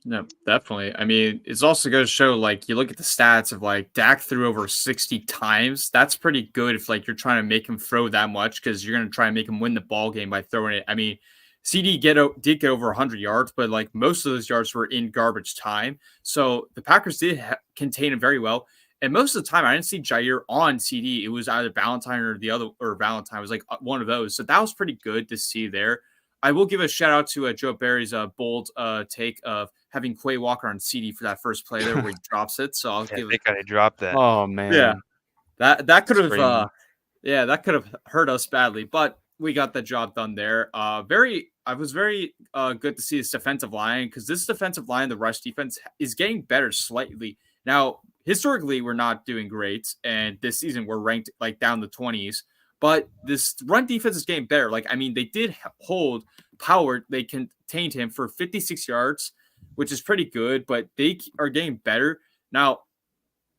No, definitely. I mean, it's also going to show, like, you look at the stats of, like, Dak threw over 60 times. That's pretty good if, like, you're trying to make him throw that much, because you're going to try and make him win the ball game by throwing it. I mean, CD did get over 100 yards, but, like, most of those yards were in garbage time. So the Packers did contain him very well. And most of the time, I didn't see Jair on CD. It was either Valentine or Valentine. It was like one of those. So that was pretty good to see there. I will give a shout out to Joe Barry's bold take of having Quay Walker on CD for that first play there where he drops it. So I'll give it. I dropped that. Oh man, yeah, that could have that could have hurt us badly, but we got the job done there. I was very good to see this defensive line, because this defensive line, the rush defense, is getting better slightly now. Historically, we're not doing great, and this season we're ranked like down the 20s. But this run defense is getting better. Like, I mean, they did hold Power. They contained him for 56 yards, which is pretty good, but they are getting better. Now,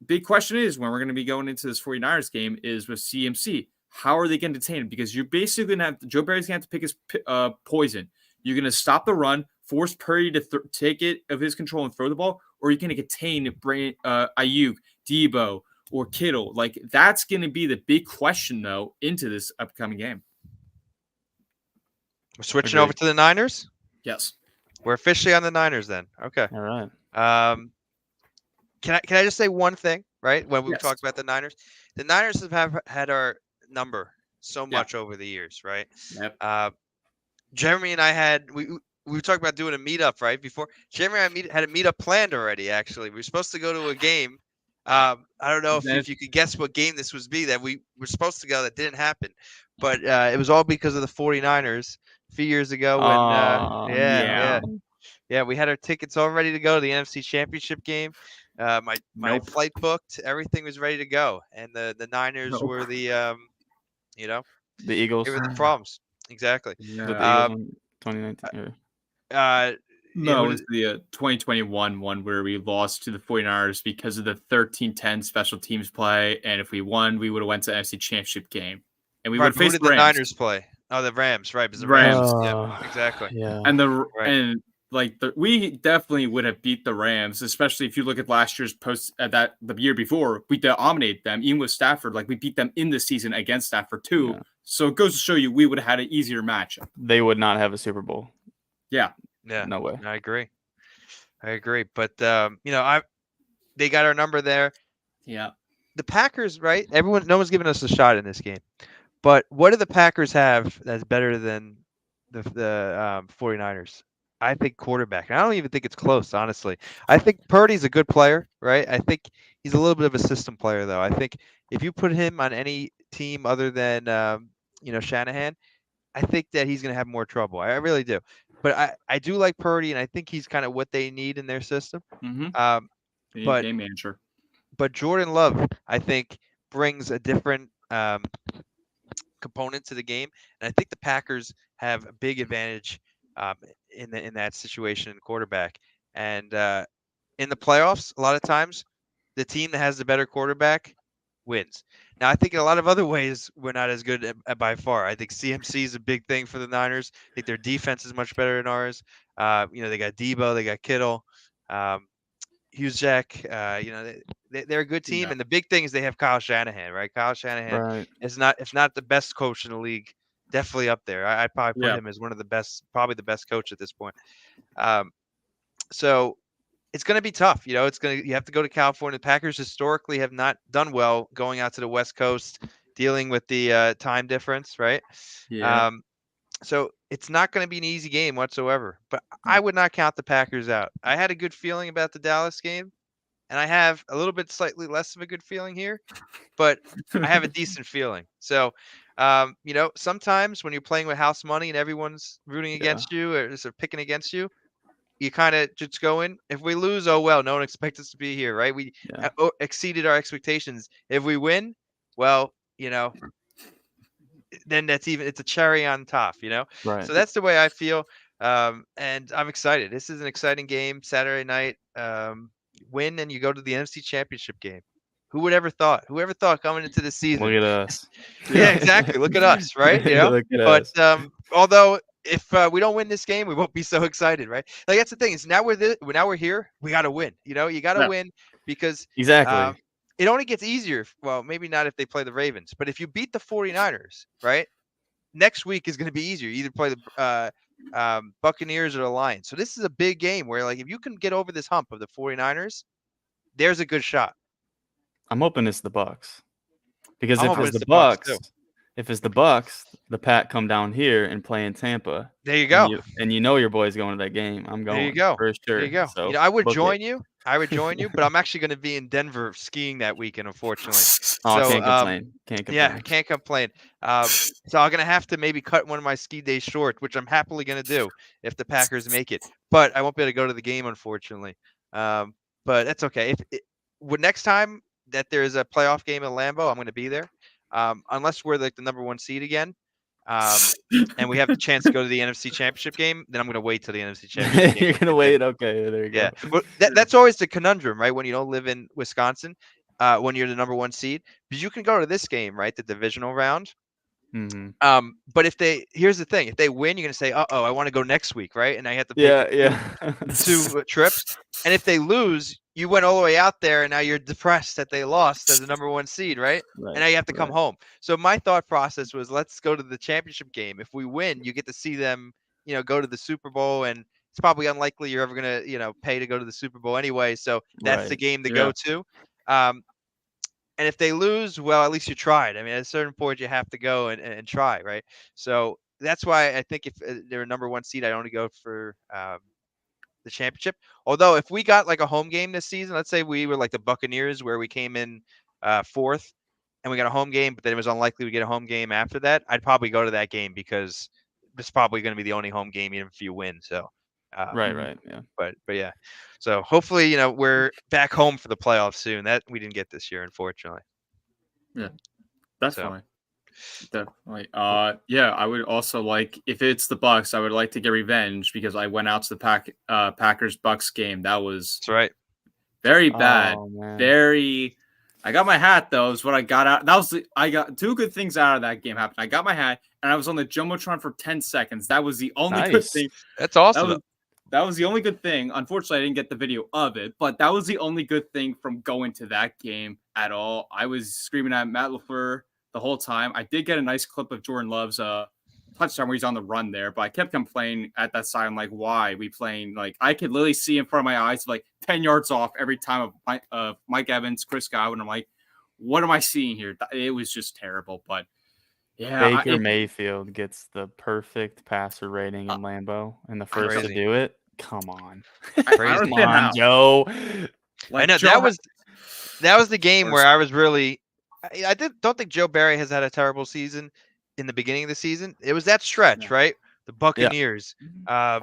big question is, when we're going to be going into this 49ers game, is with CMC. How are they going to detain him? Because you're basically going to have Joe Barry's going to have to pick his poison. You're going to stop the run, force Purdy to take it of his control and throw the ball, or you're going to contain Ayuk, Debo, or Kittle. Like, that's going to be the big question, though, into this upcoming game. We're switching over to the Niners? Yes. We're officially on the Niners then. Okay. All right. Can I just say one thing, right? When we talked about the Niners have had our number so much over the years, right? Yep. Jeremy and I we were talking about doing a meetup, right? Before Jeremy and I had a meetup planned already, actually. We were supposed to go to a game. I don't know if you could guess what game this would be that we were supposed to go that didn't happen. But it was all because of the 49ers a few years ago when we had our tickets all ready to go to the NFC Championship game. My flight booked, everything was ready to go, and the Niners were the the Eagles. They were the problems. Exactly. Yeah. The Eagles in 2019. No, it was the 2021 one where we lost to the 49ers because of the 13-10 special teams play. And if we won, we would have went to the NFC Championship game. And we would have Who faced did the the Rams. Niners play? Oh, the Rams, right? Because the Rams. Yeah, exactly. Yeah. And we definitely would have beat the Rams, especially if you look at last year's the year before, we dominated them, even with Stafford. Like we beat them in the season against Stafford too. Yeah. So it goes to show you we would have had an easier matchup. They would not have a Super Bowl. Yeah. Yeah. No way. I agree. But they got our number there. Yeah. The Packers, right? No one's giving us a shot in this game. But what do the Packers have that's better than the 49ers? I think quarterback. And I don't even think it's close, honestly. I think Purdy's a good player, right? I think he's a little bit of a system player, though. I think if you put him on any team other than Shanahan, I think that he's going to have more trouble. I really do. But I do like Purdy, and I think he's kind of what they need in their system. Mm-hmm. But game manager. But Jordan Love, I think, brings a different component to the game, and I think the Packers have a big advantage in that situation in quarterback. And in the playoffs, a lot of times, the team that has the better quarterback wins. Now, I think in a lot of other ways, we're not as good by far. I think CMC is a big thing for the Niners. I think their defense is much better than ours. They got Debo, they got Kittle, Hughes Jack. They're a good team, and the big thing is they have Kyle Shanahan, right? Kyle Shanahan is not, if not the best coach in the league, definitely up there. I'd probably put him as one of the best, probably the best coach at this point. So it's going to be tough. You have to go to California. The Packers historically have not done well going out to the West Coast, dealing with the time difference, right? Yeah. So it's not going to be an easy game whatsoever. But I would not count the Packers out. I had a good feeling about the Dallas game, and I have a little bit slightly less of a good feeling here, but I have a decent feeling. So, sometimes when you're playing with house money and everyone's rooting against you or picking against you, you kind of just go in. If we lose, oh well, no one expects us to be here, right? We exceeded our expectations. If we win, well, then it's a cherry on top, Right. So that's the way I feel, and I'm excited. This is an exciting game, Saturday night. Win and you go to the NFC Championship game. Who would ever thought? Whoever thought coming into the season? Look at us. Yeah, exactly. Look at us, right? Look at us. Although if we don't win this game, we won't be so excited, right? Like that's the thing. Is now we're here. We got to win. You got to win because exactly. It only gets easier. Well, maybe not if they play the Ravens, but if you beat the 49ers, right? Next week is going to be easier. You either play the Buccaneers or the Lions. So this is a big game where, like, if you can get over this hump of the 49ers, there's a good shot. I'm hoping it's the Bucks, because if it's the Bucks, the Pack come down here and play in Tampa. There you go. And your boy's going to that game. I'm going. There you go. For sure. There you go. So I would join you. I would join you, but I'm actually going to be in Denver skiing that weekend, unfortunately. Can't complain. Can't complain. Yeah, can't complain. So I'm going to have to maybe cut one of my ski days short, which I'm happily going to do if the Packers make it. But I won't be able to go to the game, unfortunately. But that's okay. Next time that there's a playoff game in Lambeau, I'm going to be there. Unless we're like the number 1 seed again. And we have the chance to go to the NFC Championship game, then I'm going to wait till the NFC Championship game. You're going to wait? Okay, there you go. Yeah, well, that's always the conundrum, right? When you don't live in Wisconsin, when you're the number 1 seed, because you can go to this game, right? The divisional round. Mm-hmm. But here's the thing: if they win, you're going to say, "Uh-oh, I want to go next week," right? And I have to pick 2 trips. And if they lose, you went all the way out there, and now you're depressed that they lost as the number 1 seed, right? And now you have to come home. So my thought process was, let's go to the championship game. If we win, you get to see them, go to the Super Bowl, and it's probably unlikely you're ever going to, pay to go to the Super Bowl anyway. So that's the game to go to. And if they lose, well, at least you tried. I mean, at a certain point, you have to go and try, right? So that's why I think if they're a number 1 seed, I'd only go for the championship. Although if we got like a home game this season, let's say we were like the Buccaneers where we came in 4th and we got a home game, but then it was unlikely we get a home game after that, I'd probably go to that game because it's probably going to be the only home game even if you win. So right. Yeah. But yeah. So hopefully, we're back home for the playoffs soon. That we didn't get this year, unfortunately. Yeah. That's fine. Definitely. Yeah, I would also like, if it's the Bucks, I would like to get revenge because I went out to the Packers Bucks game. That was That's right. very bad. Oh, man. Very. I got my hat though. Is what I got out. I got two good things out of that game happened. I got my hat and I was on the jumbotron for 10 seconds. That was the only good Nice. thing. That's awesome. That was the only good thing. Unfortunately, I didn't get the video of it, but that was the only good thing from going to that game at all. I was screaming at Matt LaFleur the whole time. I did get a nice clip of Jordan Love's touchdown where he's on the run there, but I kept complaining at that side. I'm like, why we playing? Like, I could literally see in front of my eyes, like 10 yards off every time of Mike Evans, Chris Godwin. I'm like, what am I seeing here? It was just terrible. But yeah, Baker Mayfield gets the perfect passer rating in Lambeau and the first crazy. to do it. Come on. Crazy. Come on, Joe. like I know that was the game where I was really. I don't think Joe Barry has had a terrible season in the beginning of the season. It was that stretch, right? The Buccaneers, the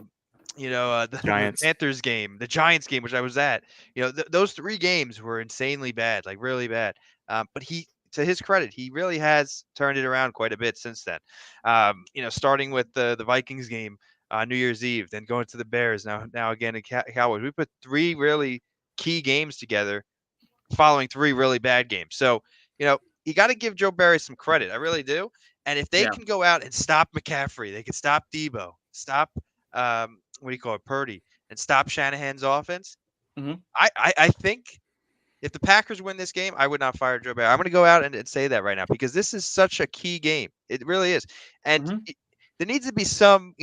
Giants. Panthers game, the Giants game, which I was at. Those 3 games were insanely bad, like really bad. But to his credit, he really has turned it around quite a bit since then. Starting with the Vikings game New Year's Eve, then going to the Bears, now again in Cowboys. We put 3 really key games together following 3 really bad games. So, you got to give Joe Barry some credit. I really do. And if they can go out and stop McCaffrey, they can stop Debo, stop Purdy, and stop Shanahan's offense. Mm-hmm. I think if the Packers win this game, I would not fire Joe Barry. I'm going to go out and say that right now because this is such a key game. It really is. And there needs to be some,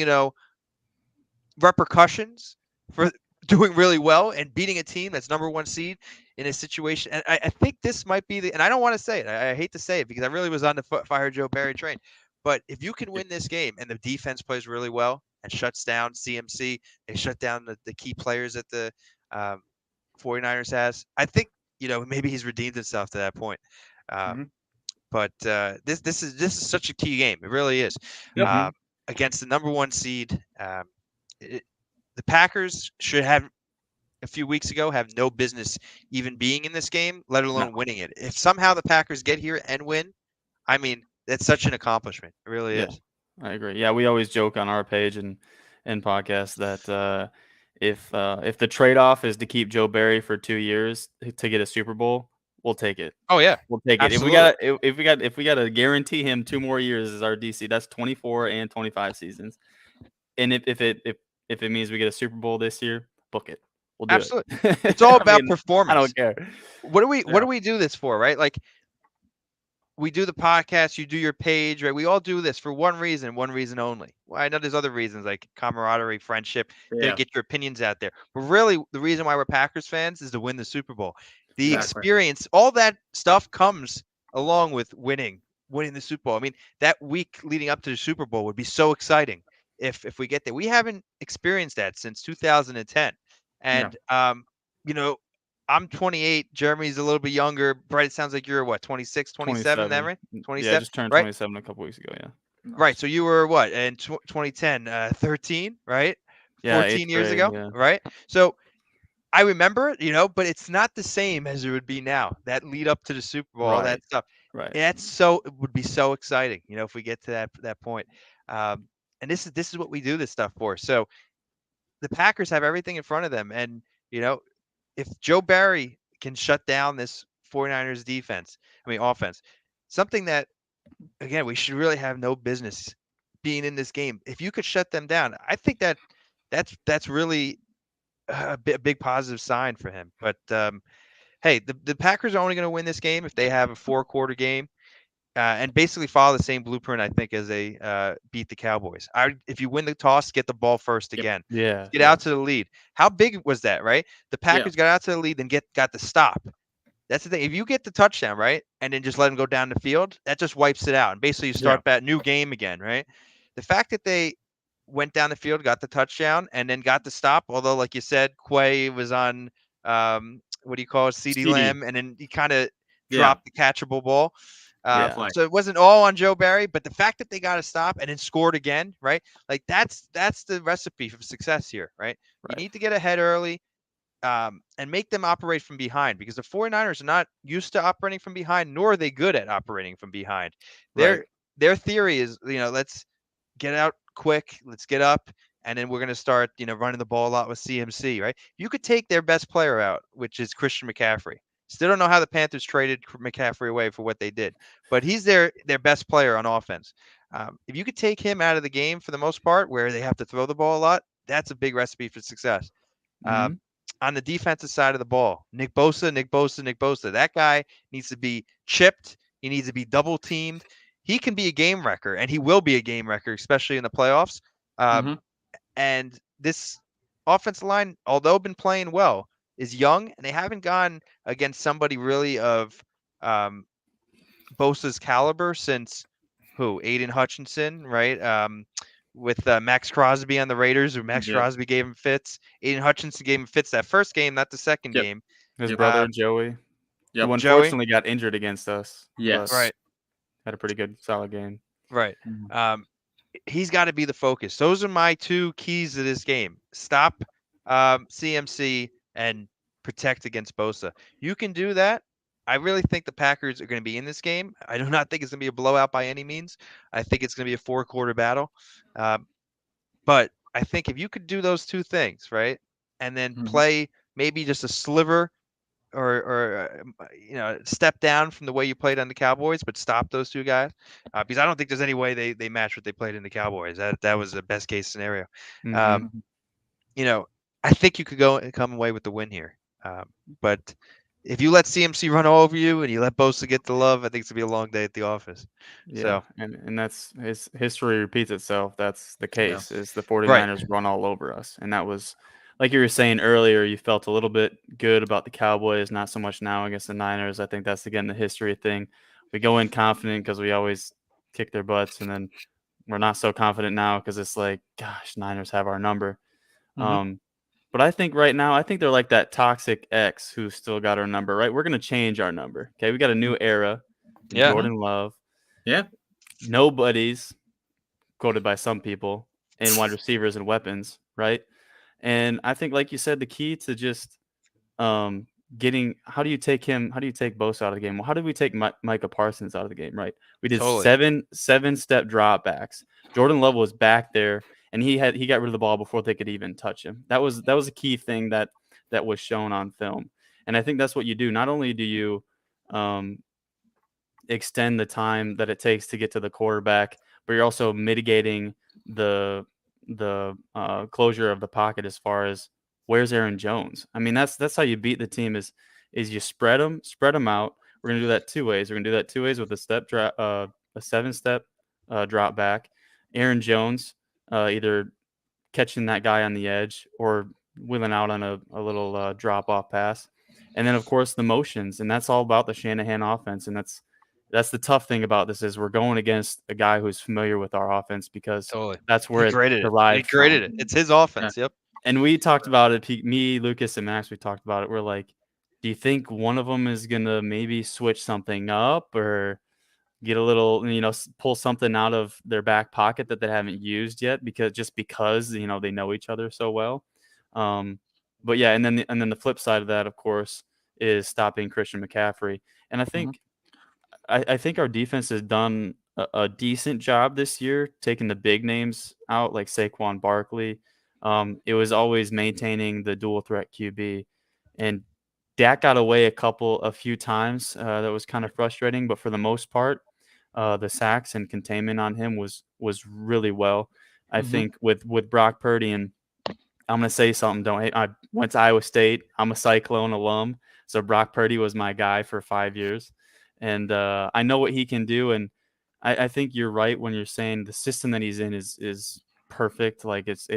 repercussions for doing really well and beating a team that's number 1 seed in a situation. And I think this might be and I don't want to say it. I hate to say it because I really was on the fire Joe Barry train. But if you can win this game and the defense plays really well and shuts down CMC, they shut down the key players that the 49ers has, I think, maybe he's redeemed himself to that point. But this is such a key game. It really is. Against the number 1 seed. The Packers should have a few weeks ago have no business even being in this game, let alone winning it. If somehow the Packers get here and win, I mean, that's such an accomplishment. It really is. I agree. Yeah, we always joke on our page and podcasts that if the trade-off is to keep Joe Barry for 2 years to get a Super Bowl, we'll take it. Oh yeah, we'll take Absolutely. it. If we got to guarantee him 2 more years as our DC, that's 24 and 25 seasons. And if it means we get a Super Bowl this year, book it. We'll do Absolutely. it. It's all about performance. I don't care. What do we do this for, right? Like we do the podcast, you do your page, right? We all do this for one reason only. Well, I know there's other reasons like camaraderie, friendship, to get your opinions out there. But really, the reason why we're Packers fans is to win the Super Bowl. The experience, all that stuff comes along with winning the Super Bowl. I mean, that week leading up to the Super Bowl would be so exciting if we get there. We haven't experienced that since 2010. And I'm 28. Jeremy's a little bit younger. Brett, it sounds like you're what, 26, 27, then, right? 27. Yeah, I just turned 27 a couple weeks ago. Yeah. Right. So you were what in 2010? 13, right? Yeah, 14 years ago, yeah. right? So I remember it, but it's not the same as it would be now. That lead up to the Super Bowl, all that stuff. Right. It would be so exciting, if we get to that point. And this is what we do this stuff for. So the Packers have everything in front of them, and if Joe Barry can shut down this 49ers offense, something that, again, we should really have no business being in this game. If you could shut them down, I think that's really a big positive sign for him. But hey, the Packers are only going to win this game if they have a 4-quarter game and basically follow the same blueprint, I think, as they beat the Cowboys. If you win the toss, get the ball first again. Yeah. Get out to the lead. How big was that, right? The Packers got out to the lead and got the stop. That's the thing. If you get the touchdown, right, and then just let them go down the field, that just wipes it out. And basically you start that new game again, right? The fact that they went down the field, got the touchdown, and then got the stop, although, like you said, Quay was on, CeeDee Lamb, and then he kind of dropped the catchable ball. So it wasn't all on Joe Barry, but the fact that they got to stop and then scored again, right? Like that's the recipe for success here, right? You need to get ahead early and make them operate from behind because the 49ers are not used to operating from behind, nor are they good at operating from behind. their theory is, let's get out quick, let's get up, and then we're going to start, running the ball a lot with CMC, right? You could take their best player out, which is Christian McCaffrey. Still don't know how the Panthers traded McCaffrey away for what they did, but he's their best player on offense. If you could take him out of the game for the most part, where they have to throw the ball a lot, that's a big recipe for success. On the defensive side of the ball, Nick Bosa. That guy needs to be chipped. He needs to be double teamed. He can be a game wrecker, and he will be a game wrecker, especially in the playoffs. And this offensive line, although been playing well, is young, and they haven't gone against somebody really of Bosa's caliber since Aiden Hutchinson, right? With Max Crosby on the Raiders, where Max Crosby gave him fits. Aiden Hutchinson gave him fits that first game, not the second game. His brother Joey, who unfortunately got injured against us. Yes, right. Had a pretty good, solid game. Right. He's got to be the focus. Those are my two keys to this game. Stop CMC and protect against Bosa. You can do that. I really think the Packers are going to be in this game. I do not think it's going to be a blowout by any means. I think it's going to be a 4-quarter battle. But I think if you could do those two things, right, and then play maybe just a sliver or step down from the way you played on the Cowboys, but stop those two guys, because I don't think there's any way they match what they played in the Cowboys. That was the best case scenario. I think you could come away with the win here. But if you let CMC run all over you and you let Bosa get the love, I think it's gonna be a long day at the office. Yeah, so, and that's his history repeats itself. That's the case. Is the 49ers run all over us, and that was, like you were saying earlier, you felt a little bit good about the Cowboys, not so much now against the Niners. I think that's again the history thing. We go in confident because we always kick their butts, and then we're not so confident now because it's like, gosh, Niners have our number. But I think right now, they're like that toxic ex who still got our number, right? We're going to change our number. Okay. We got a new era. Jordan Love. Yeah. Nobody's quoted by some people in wide receivers and weapons, right? And I think, like you said, the key to just how do you take Bosa out of the game? Well, how did we take Micah Parsons out of the game, right? We did seven-step dropbacks. Jordan Love was back there, and he got rid of the ball before they could even touch him. That was a key thing that was shown on film. And I think that's what you do. Not only do you extend the time that it takes to get to the quarterback, but you're also mitigating the closure of the pocket as far as where's Aaron Jones. I mean, that's how you beat the team is you spread them out. We're gonna do that two ways. We're gonna do that two ways with a 7-step drop back. Aaron Jones either catching that guy on the edge or wheeling out on a little drop off pass, and then of course the motions, and that's all about the Shanahan offense. And that's the tough thing about this is we're going against a guy who's familiar with our offense because that's where it derived. He created it. It's his offense. Yep. And we talked about it. Me, Lucas, and Max. We talked about it. We're like, do you think one of them is gonna maybe switch something up or get a little, pull something out of their back pocket that they haven't used yet because they know each other so well. But yeah, and then the flip side of that, of course, is stopping Christian McCaffrey. And I think I think our defense has done a decent job this year, taking the big names out like Saquon Barkley. It was always maintaining the dual threat QB, and Dak got away a few times. That was kind of frustrating, but for the most part, the sacks and containment on him was really well. I think with Brock Purdy, and I'm going to say something. I went to Iowa State. I'm a Cyclone alum. So Brock Purdy was my guy for 5 years. And I know what he can do. And I think you're right when you're saying the system that he's in is perfect. Like it's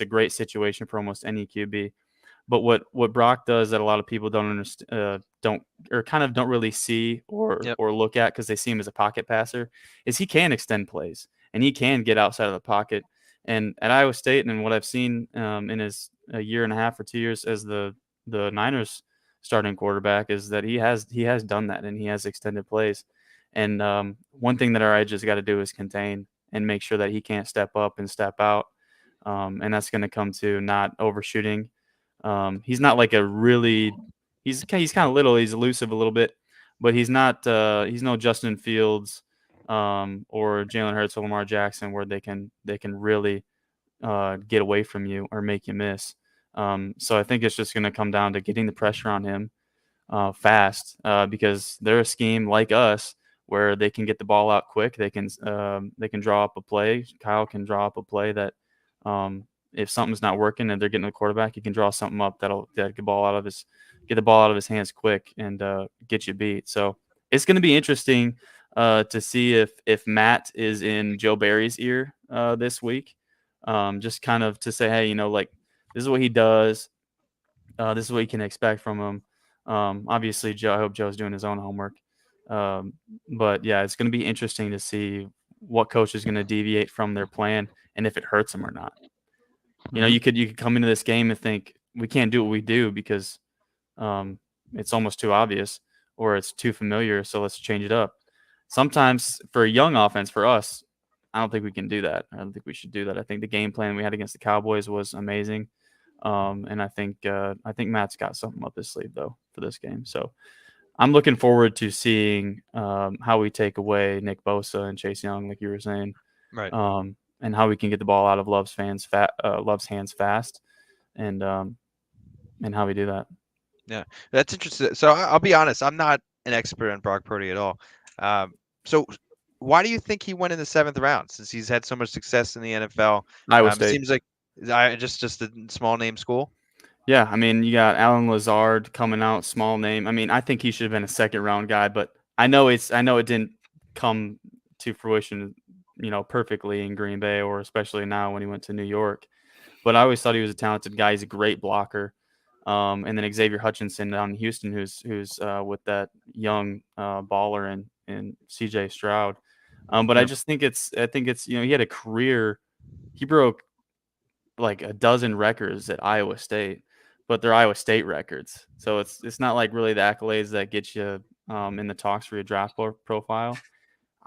a great situation for almost any QB. But what Brock does that a lot of people don't understand, don't really see or look at because they see him as a pocket passer is he can extend plays and he can get outside of the pocket. And at Iowa State and what I've seen in his a year and a half or 2 years as the Niners starting quarterback is that he has done that and he has extended plays. And one thing that our edges got to do is contain and make sure that he can't step up and step out. And that's going to come to not overshooting. He's not like he's kind of little. He's elusive a little bit, but he's not. He's no Justin Fields or Jalen Hurts or Lamar Jackson, where they can really get away from you or make you miss. So I think it's just going to come down to getting the pressure on him fast, because they're a scheme like us where they can get the ball out quick. They can draw up a play. Kyle can draw up a play that if something's not working and they're getting the quarterback, he can draw something up that'll get the ball out of his hands quick and get you beat. So it's going to be interesting to see if Matt is in Joe Barry's ear this week, just kind of to say, hey, like, this is what he does. This is what you can expect from him. Obviously, Joe, I hope Joe's doing his own homework. But yeah, it's going to be interesting to see what coach is going to deviate from their plan and if it hurts them or not. You could come into this game and think we can't do what we do because it's almost too obvious or it's too familiar. So let's change it up. Sometimes for a young offense, for us, I don't think we can do that. I don't think we should do that. I think the game plan we had against the Cowboys was amazing. And I think Matt's got something up his sleeve though for this game. So I'm looking forward to seeing how we take away Nick Bosa and Chase Young, like you were saying, right? And how we can get the ball out of Love's hands fast, and how we do that. Yeah, that's interesting. So I'll be honest, I'm not an expert on Brock Purdy at all. So why do you think he went in the 7th round since he's had so much success in the NFL? Iowa State. It seems like just a small name school. Yeah, I mean, you got Alan Lazard coming out, small name. I mean, I think he should have been a 2nd round guy, but I know it didn't come to fruition, perfectly in Green Bay, or especially now when he went to New York. But I always thought he was a talented guy. He's a great blocker. And then Xavier Hutchinson down in Houston, who's with that young baller and CJ Stroud. But I think it's he had a career. He broke like a dozen records at Iowa State, but they're Iowa State records. So it's not like really the accolades that get you in the talks for your draft profile.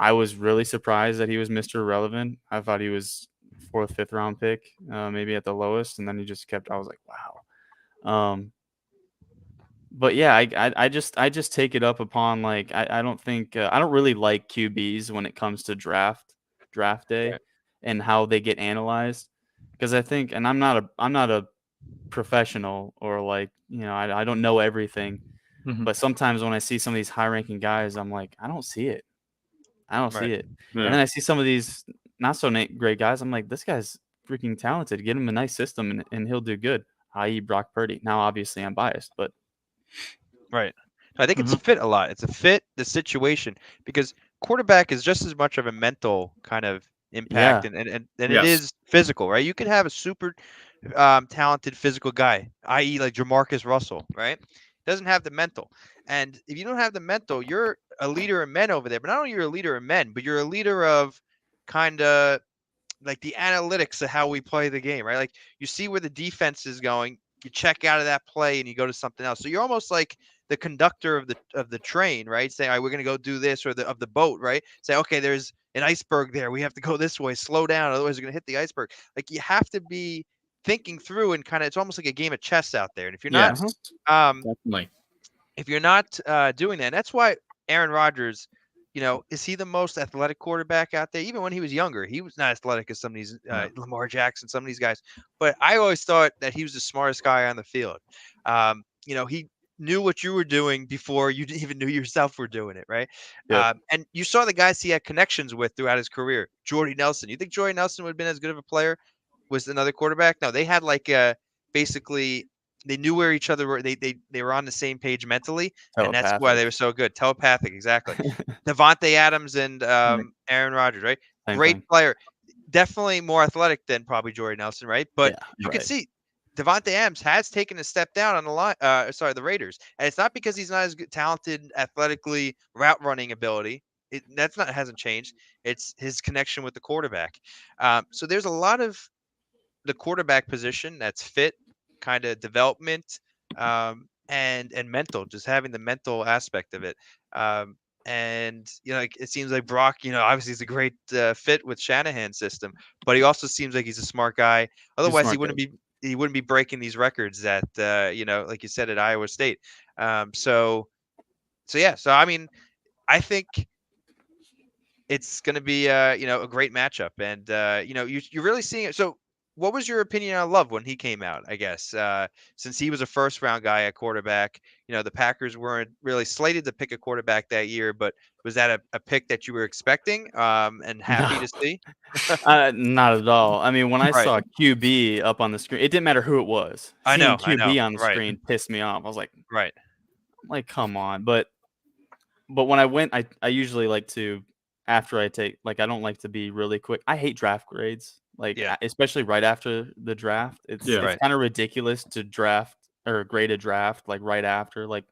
I was really surprised that he was Mr. Irrelevant. I thought he was 4th, 5th round pick, maybe at the lowest, and then he just kept. I was like, wow. But yeah, I just take it up upon, like, I don't think I don't really like QBs when it comes to draft day and how they get analyzed, because I think, and I'm not a professional, or like, I don't know everything, but sometimes when I see some of these high ranking guys, I'm like, I don't see it. See it. Yeah. And then I see some of these not so great guys. I'm like, this guy's freaking talented. Get him a nice system and he'll do good, i.e. Brock Purdy. Now, obviously, I'm biased, but. Right. I think it's fit a lot. It's a fit, the situation, because quarterback is just as much of a mental kind of impact and it is physical, right? You could have a super talented physical guy, i.e. like Jamarcus Russell, right? Doesn't have the mental. And if you don't have the mental, you're a leader of men over there. But not only you're a leader of men, but you're a leader of kind of like the analytics of how we play the game, right? Like you see where the defense is going, you check out of that play and you go to something else. So you're almost like the conductor of the train, right? Say, all right, we're gonna go do this, or of the boat, right? Say, okay, there's an iceberg there. We have to go this way, slow down, otherwise we're gonna hit the iceberg. Like you have to be thinking through and kind of, it's almost like a game of chess out there. And if you're not definitely. If you're not doing that, and that's why Aaron Rodgers, is he the most athletic quarterback out there? Even when he was younger, he was not athletic as some of these Lamar Jackson, some of these guys. But I always thought that he was the smartest guy on the field. He knew what you were doing before you even knew yourself were doing it, right? Yep. And you saw the guys he had connections with throughout his career. Jordy Nelson. You think Jordy Nelson would have been as good of a player was another quarterback? No, they had like basically they knew where each other were. They were on the same page mentally, and that's why they were so good. Telepathic, exactly. Devontae Adams and Aaron Rodgers, right? Great player. Definitely more athletic than probably Jordy Nelson, right? But you can see Devontae Adams has taken a step down on the line. The Raiders, and it's not because he's not as good, talented, athletically, route running ability. Hasn't changed. It's his connection with the quarterback. So there's a lot of the quarterback position that's fit, kind of development, and mental, just having the mental aspect of it. And it seems like Brock, obviously he's a great fit with Shanahan's system, but he also seems like he's a smart guy. Otherwise, he wouldn't be breaking these records at like you said, at Iowa State. So I mean, I think it's going to be a great matchup, and you're really seeing it. So, what was your opinion on Love when he came out? I guess since he was a first round guy at quarterback, the Packers weren't really slated to pick a quarterback that year, but was that a pick that you were expecting and happy No. to see? Not at all. I mean, when I Right. saw QB up on the screen, it didn't matter who it was. I Seeing know. QB on the Right. screen pissed me off. I was Right. like, come on. But when I went, I usually like to, after I take, like, I don't like to be really quick. I hate draft grades, like, Yeah. especially right after the draft. It's Right. kind of ridiculous to draft or grade a draft like right after. Like,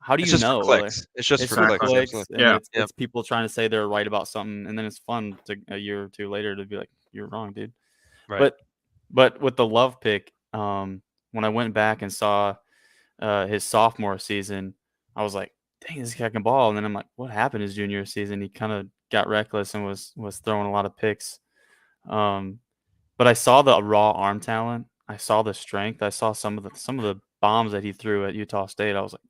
how do It's you just for know? clicks. It's just It's for for clicks. clicks, Absolutely. and Yeah. it's people trying to say they're right about something, and then it's fun to a year or two later to be like, you're wrong, dude. Right. But with the Love pick, when I went back and saw his sophomore season, I was like, dang, this guy can ball. And then I'm like, what happened his junior season? He kind of got reckless and was throwing a lot of picks. But I saw the raw arm talent. I saw the strength. I saw some of the bombs that he threw at Utah State. I was like,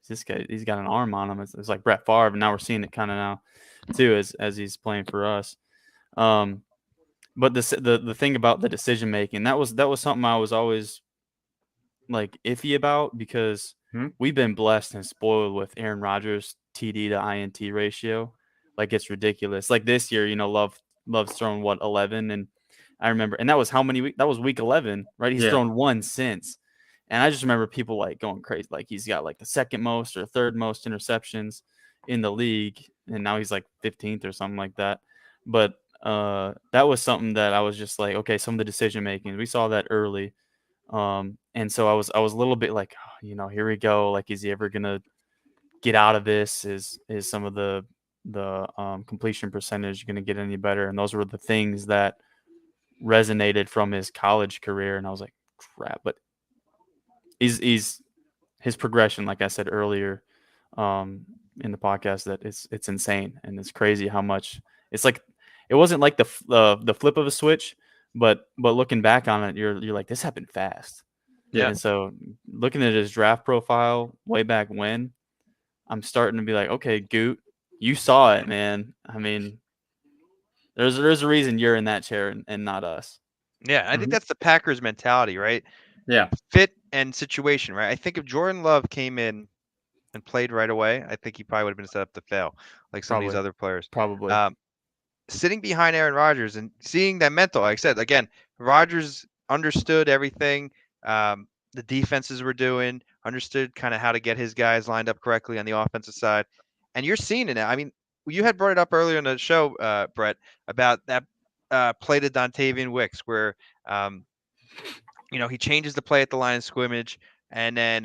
this guy, he's got an arm on him. It's like Brett Favre, and now we're seeing it kind of now too as he's playing for us. But the thing about the decision making, that was something I was always like iffy about, because we've been blessed and spoiled with Aaron Rodgers' TD to INT ratio. Like, it's ridiculous. Like this year, Love's thrown 11, and I remember, and that was how many weeks? That was week 11, right? He's thrown one since. And I just remember people like going crazy. Like, he's got like the second most or third most interceptions in the league. And now he's like 15th or something like that. But that was something that I was just like, okay, some of the decision making, we saw that early. And so I was a little bit like, here we go. Like, is he ever going to get out of this? Is some of the completion percentage going to get any better? And those were the things that resonated from his college career. And I was like, crap, but he's his progression, like I said earlier in the podcast, that it's insane, and it's crazy how much it's like. It wasn't like the flip of a switch, but looking back on it, you're like, this happened fast. Yeah. And so looking at his draft profile way back when, I'm starting to be like, okay, Goot, you saw it, man. I mean, there's a reason you're in that chair and not us. Yeah, I think that's the Packers mentality, right? Yeah. Fit and situation, right? I think if Jordan Love came in and played right away, I think he probably would have been set up to fail, like some of these other players. Probably. Sitting behind Aaron Rodgers and seeing that mental, like I said, again, Rodgers understood everything the defenses were doing, understood kind of how to get his guys lined up correctly on the offensive side. And you're seeing it now. I mean, you had brought it up earlier in the show, Brett, about that play to Dontavian Wicks where, he changes the play at the line of scrimmage and then,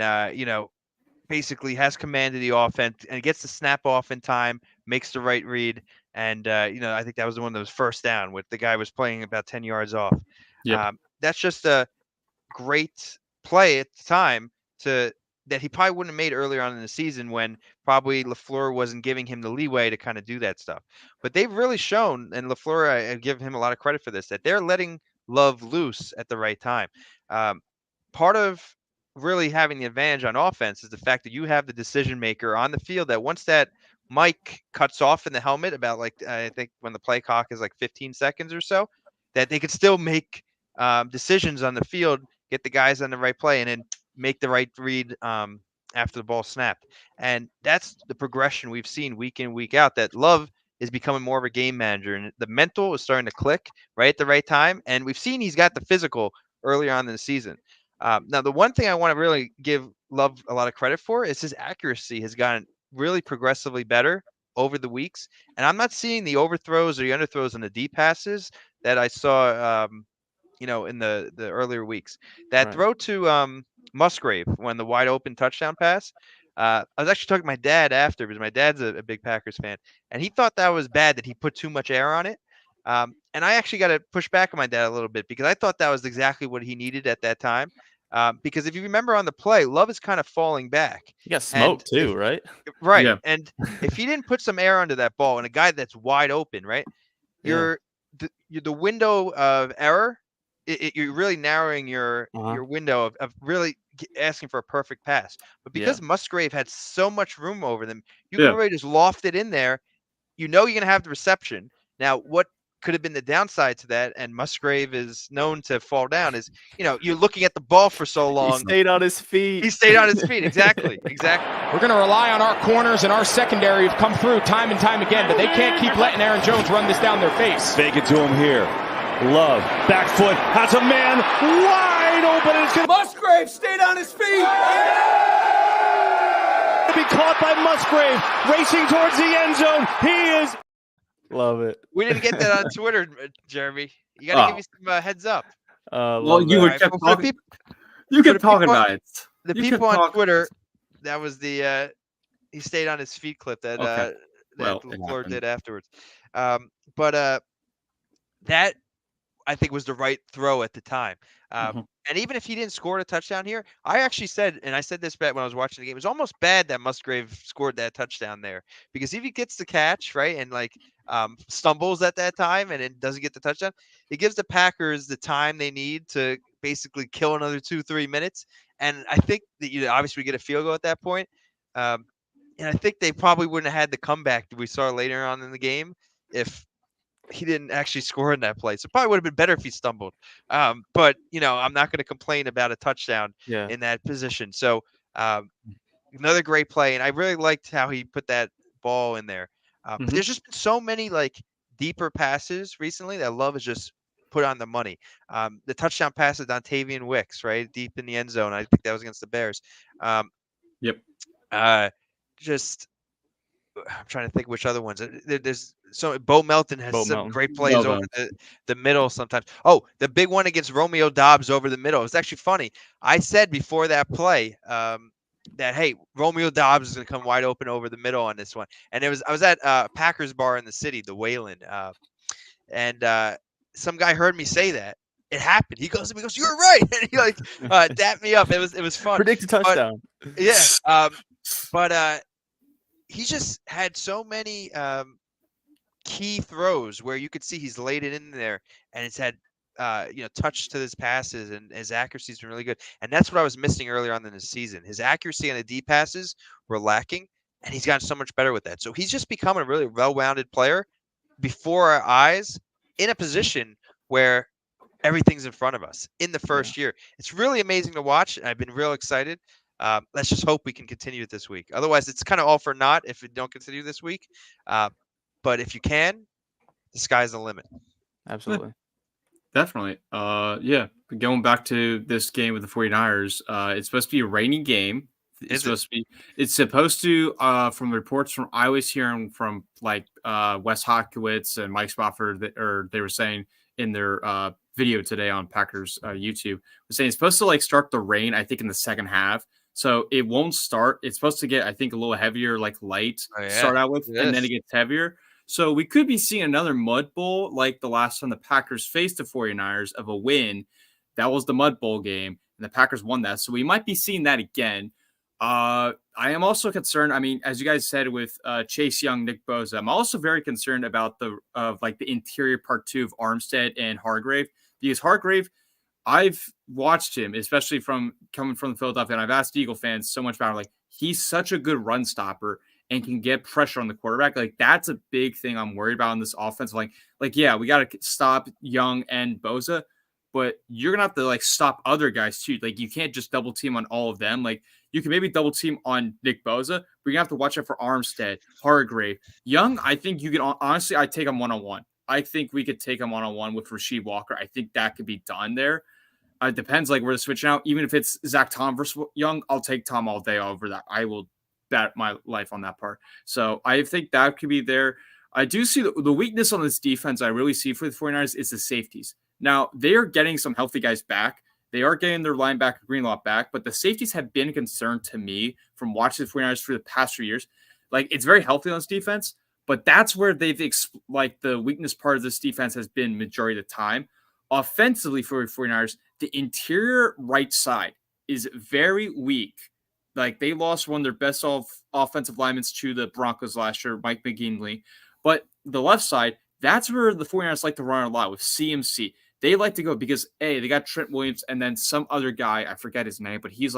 basically has command of the offense and gets the snap off in time, makes the right read. And, I think that was the one that was first down with the guy was playing about 10 yards off. Yeah. That's just a great play at the time that he probably wouldn't have made earlier on in the season when probably LaFleur wasn't giving him the leeway to kind of do that stuff. But they've really shown, and LaFleur, I give him a lot of credit for this, that they're letting Love loose at the right time. Part of really having the advantage on offense is the fact that you have the decision maker on the field that once that mic cuts off in the helmet about I think when the play clock is like 15 seconds or so, that they could still make decisions on the field, get the guys on the right play, and then make the right read after the ball snapped. And that's the progression we've seen week in, week out, that Love is becoming more of a game manager, and the mental is starting to click right at the right time. And we've seen he's got the physical earlier on in the season. Now, the one thing I want to really give Love a lot of credit for is his accuracy has gotten really progressively better over the weeks. And I'm not seeing the overthrows or the underthrows and the deep passes that I saw, in the earlier weeks. That throw to Musgrave when the wide open touchdown pass. I was actually talking to my dad after, because my dad's a big Packers fan, and he thought that was bad that he put too much air on it. And I actually got to push back on my dad a little bit, because I thought that was exactly what he needed at that time. Because if you remember on the play, Love is kind of falling back. He got smoked too, right? Right. Yeah. And if he didn't put some air under that ball and a guy that's wide open, right, the window of error, you're really narrowing your window of really asking for a perfect pass. But because Musgrave had so much room over them, you could really just loft it in there, you're going to have the reception. Now, what could have been the downside to that, and Musgrave is known to fall down, is, you're looking at the ball for so long. He stayed on his feet. Exactly. We're going to rely on our corners and our secondary have come through time and time again, but they can't keep letting Aaron Jones run this down their face. Fake it to him here. Love, back foot, has a man wide open. And it's gonna... Musgrave stayed on his feet. Be caught by Musgrave, racing towards the end zone. He is. Love it. We didn't get that on Twitter, Jeremy. You got to give me some heads up. Well, you kept talking. You kept talking about it. The people on Twitter, that was the he stayed on his feet clip that LaFleur did afterwards. But that, I think, was the right throw at the time. And even if he didn't score a touchdown here, I actually said, and I said this bet when I was watching the game, it was almost bad that Musgrave scored that touchdown there, because if he gets the catch, right, and stumbles at that time and it doesn't get the touchdown, it gives the Packers the time they need to basically kill another 2-3 minutes. And I think that obviously we get a field goal at that point. And I think they probably wouldn't have had the comeback that we saw later on in the game if he didn't actually score in that play. So it probably would have been better if he stumbled. But I'm not going to complain about a touchdown in that position. So another great play. And I really liked how he put that ball in there. But there's just been so many deeper passes recently that Love has just put on the money. The touchdown pass to Dontavian Wicks, right, deep in the end zone. I think that was against the Bears. Yep. I'm trying to think which other ones. There's Bo Melton has some great plays over the middle sometimes. Oh, the big one against Romeo Doubs over the middle. It's actually funny. I said before that play that, hey, Romeo Doubs is going to come wide open over the middle on this one. And I was at Packers bar in the city, the Wayland, and some guy heard me say that. It happened. He goes, "You're right," and he dapped me up. It was fun. Predict a touchdown. But he just had so many key throws where you could see he's laid it in there, and it's had touch to his passes, and his accuracy's been really good. And that's what I was missing earlier on in the season. His accuracy on the deep passes were lacking, and he's gotten so much better with that. So he's just become a really well-rounded player before our eyes in a position where everything's in front of us in the first year. It's really amazing to watch, and I've been real excited. Let's just hope we can continue it this week. Otherwise, it's kind of all for naught if we don't continue this week. But if you can, the sky's the limit. Absolutely. Definitely. Going back to this game with the 49ers, it's supposed to be a rainy game. It's supposed to, from reports from I was hearing from Wes Hockowitz and Mike Spofford, they were saying in their video today on Packers YouTube, was saying it's supposed to start the rain, I think, in the second half. So it won't start. It's supposed to get, I think, a little heavier, light start out with, and then it gets heavier. So we could be seeing another mud bowl like the last time the Packers faced the 49ers of a win. That was the mud bowl game, and the Packers won that. So we might be seeing that again. I am also concerned. I mean, as you guys said with Chase Young, Nick Bosa, I'm also very concerned about the interior part two of Armstead and Hargrave, because Hargrave, I've watched him, especially coming from Philadelphia, and I've asked Eagle fans so much about it. He's such a good run stopper and can get pressure on the quarterback. That's a big thing I'm worried about in this offense. We got to stop Young and Bosa, but you're going to have to stop other guys too. You can't just double team on all of them. You can maybe double team on Nick Bosa, but you're going to have to watch out for Armstead, Hargrave. Young, I think you can honestly, I take him one-on-one. I think we could take him one-on-one with Rasheed Walker. I think that could be done there. It depends where they're switching out. Even if it's Zach Tom versus Young, I'll take Tom all day over that. I will bet my life on that part. So I think that could be there. I do see the weakness on this defense I really see for the 49ers is the safeties. Now, they are getting some healthy guys back. They are getting their linebacker Greenlaw back, but the safeties have been a concern to me from watching the 49ers for the past few years. It's very healthy on this defense, but that's where they've the weakness part of this defense has been majority of the time. Offensively for the 49ers, the interior right side is very weak. They lost one of their best offensive linemen to the Broncos last year, Mike McGinley. But the left side, that's where the 49ers like to run a lot with CMC. They like to go because, they got Trent Williams and then some other guy, I forget his name, but he's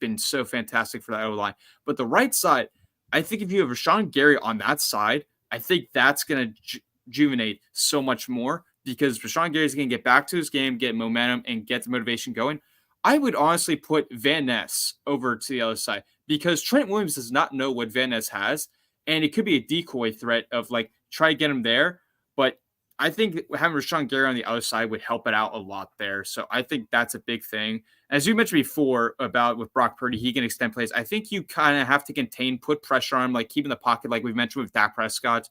been so fantastic for that O-line. But the right side, I think if you have Rashawn Gary on that side, I think that's going to rejuvenate so much more because Rashawn Gary's going to get back to his game, get momentum, and get the motivation going. I would honestly put Van Ness over to the other side because Trent Williams does not know what Van Ness has, and it could be a decoy threat of like try to get him there. But I think having Rashawn Gary on the other side would help it out a lot there. So I think that's a big thing. As you mentioned before about with Brock Purdy, he can extend plays. I think you kind of have to contain, put pressure on him, like keep in the pocket, like we've mentioned with Dak Prescott.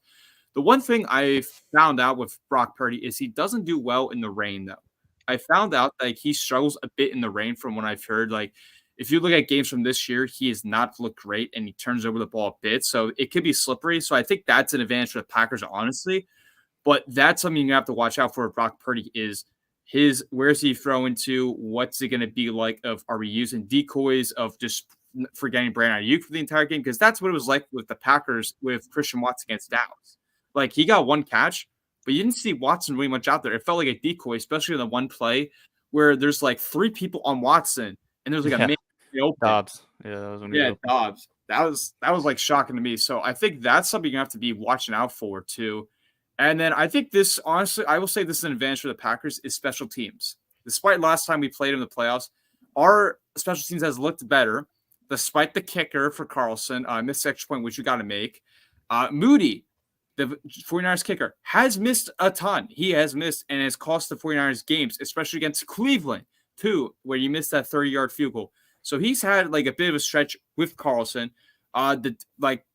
The one thing I found out with Brock Purdy is he doesn't do well in the rain, though. I found out like he struggles a bit in the rain from what I've heard. Like if you look at games from this year, he has not looked great and he turns over the ball a bit. So it could be slippery. So I think that's an advantage for the Packers, honestly. But that's something you have to watch out for. Brock Purdy is where's he throwing to? What's it going to be like? Are we using decoys of just forgetting Brandon Ayuk for the entire game? Because that's what it was like with the Packers with Christian Watson against Dallas. Like he got one catch, but you didn't see Watson really much out there. It felt like a decoy, especially in the one play where there's like 3 people on Watson and there's like a man open. Dobbs. Yeah, that was when Dobbs. That was like shocking to me. So I think that's something you have to be watching out for too. And then I think this, honestly, I will say this is an advantage for the Packers is special teams. Despite last time we played in the playoffs, our special teams has looked better, despite the kicker for Carlson, missed extra point, which you got to make. Moody, the 49ers kicker, has missed a ton. He has missed and has cost the 49ers games, especially against Cleveland, too, where you missed that 30-yard field goal. So he's had like a bit of a stretch with Carlson. The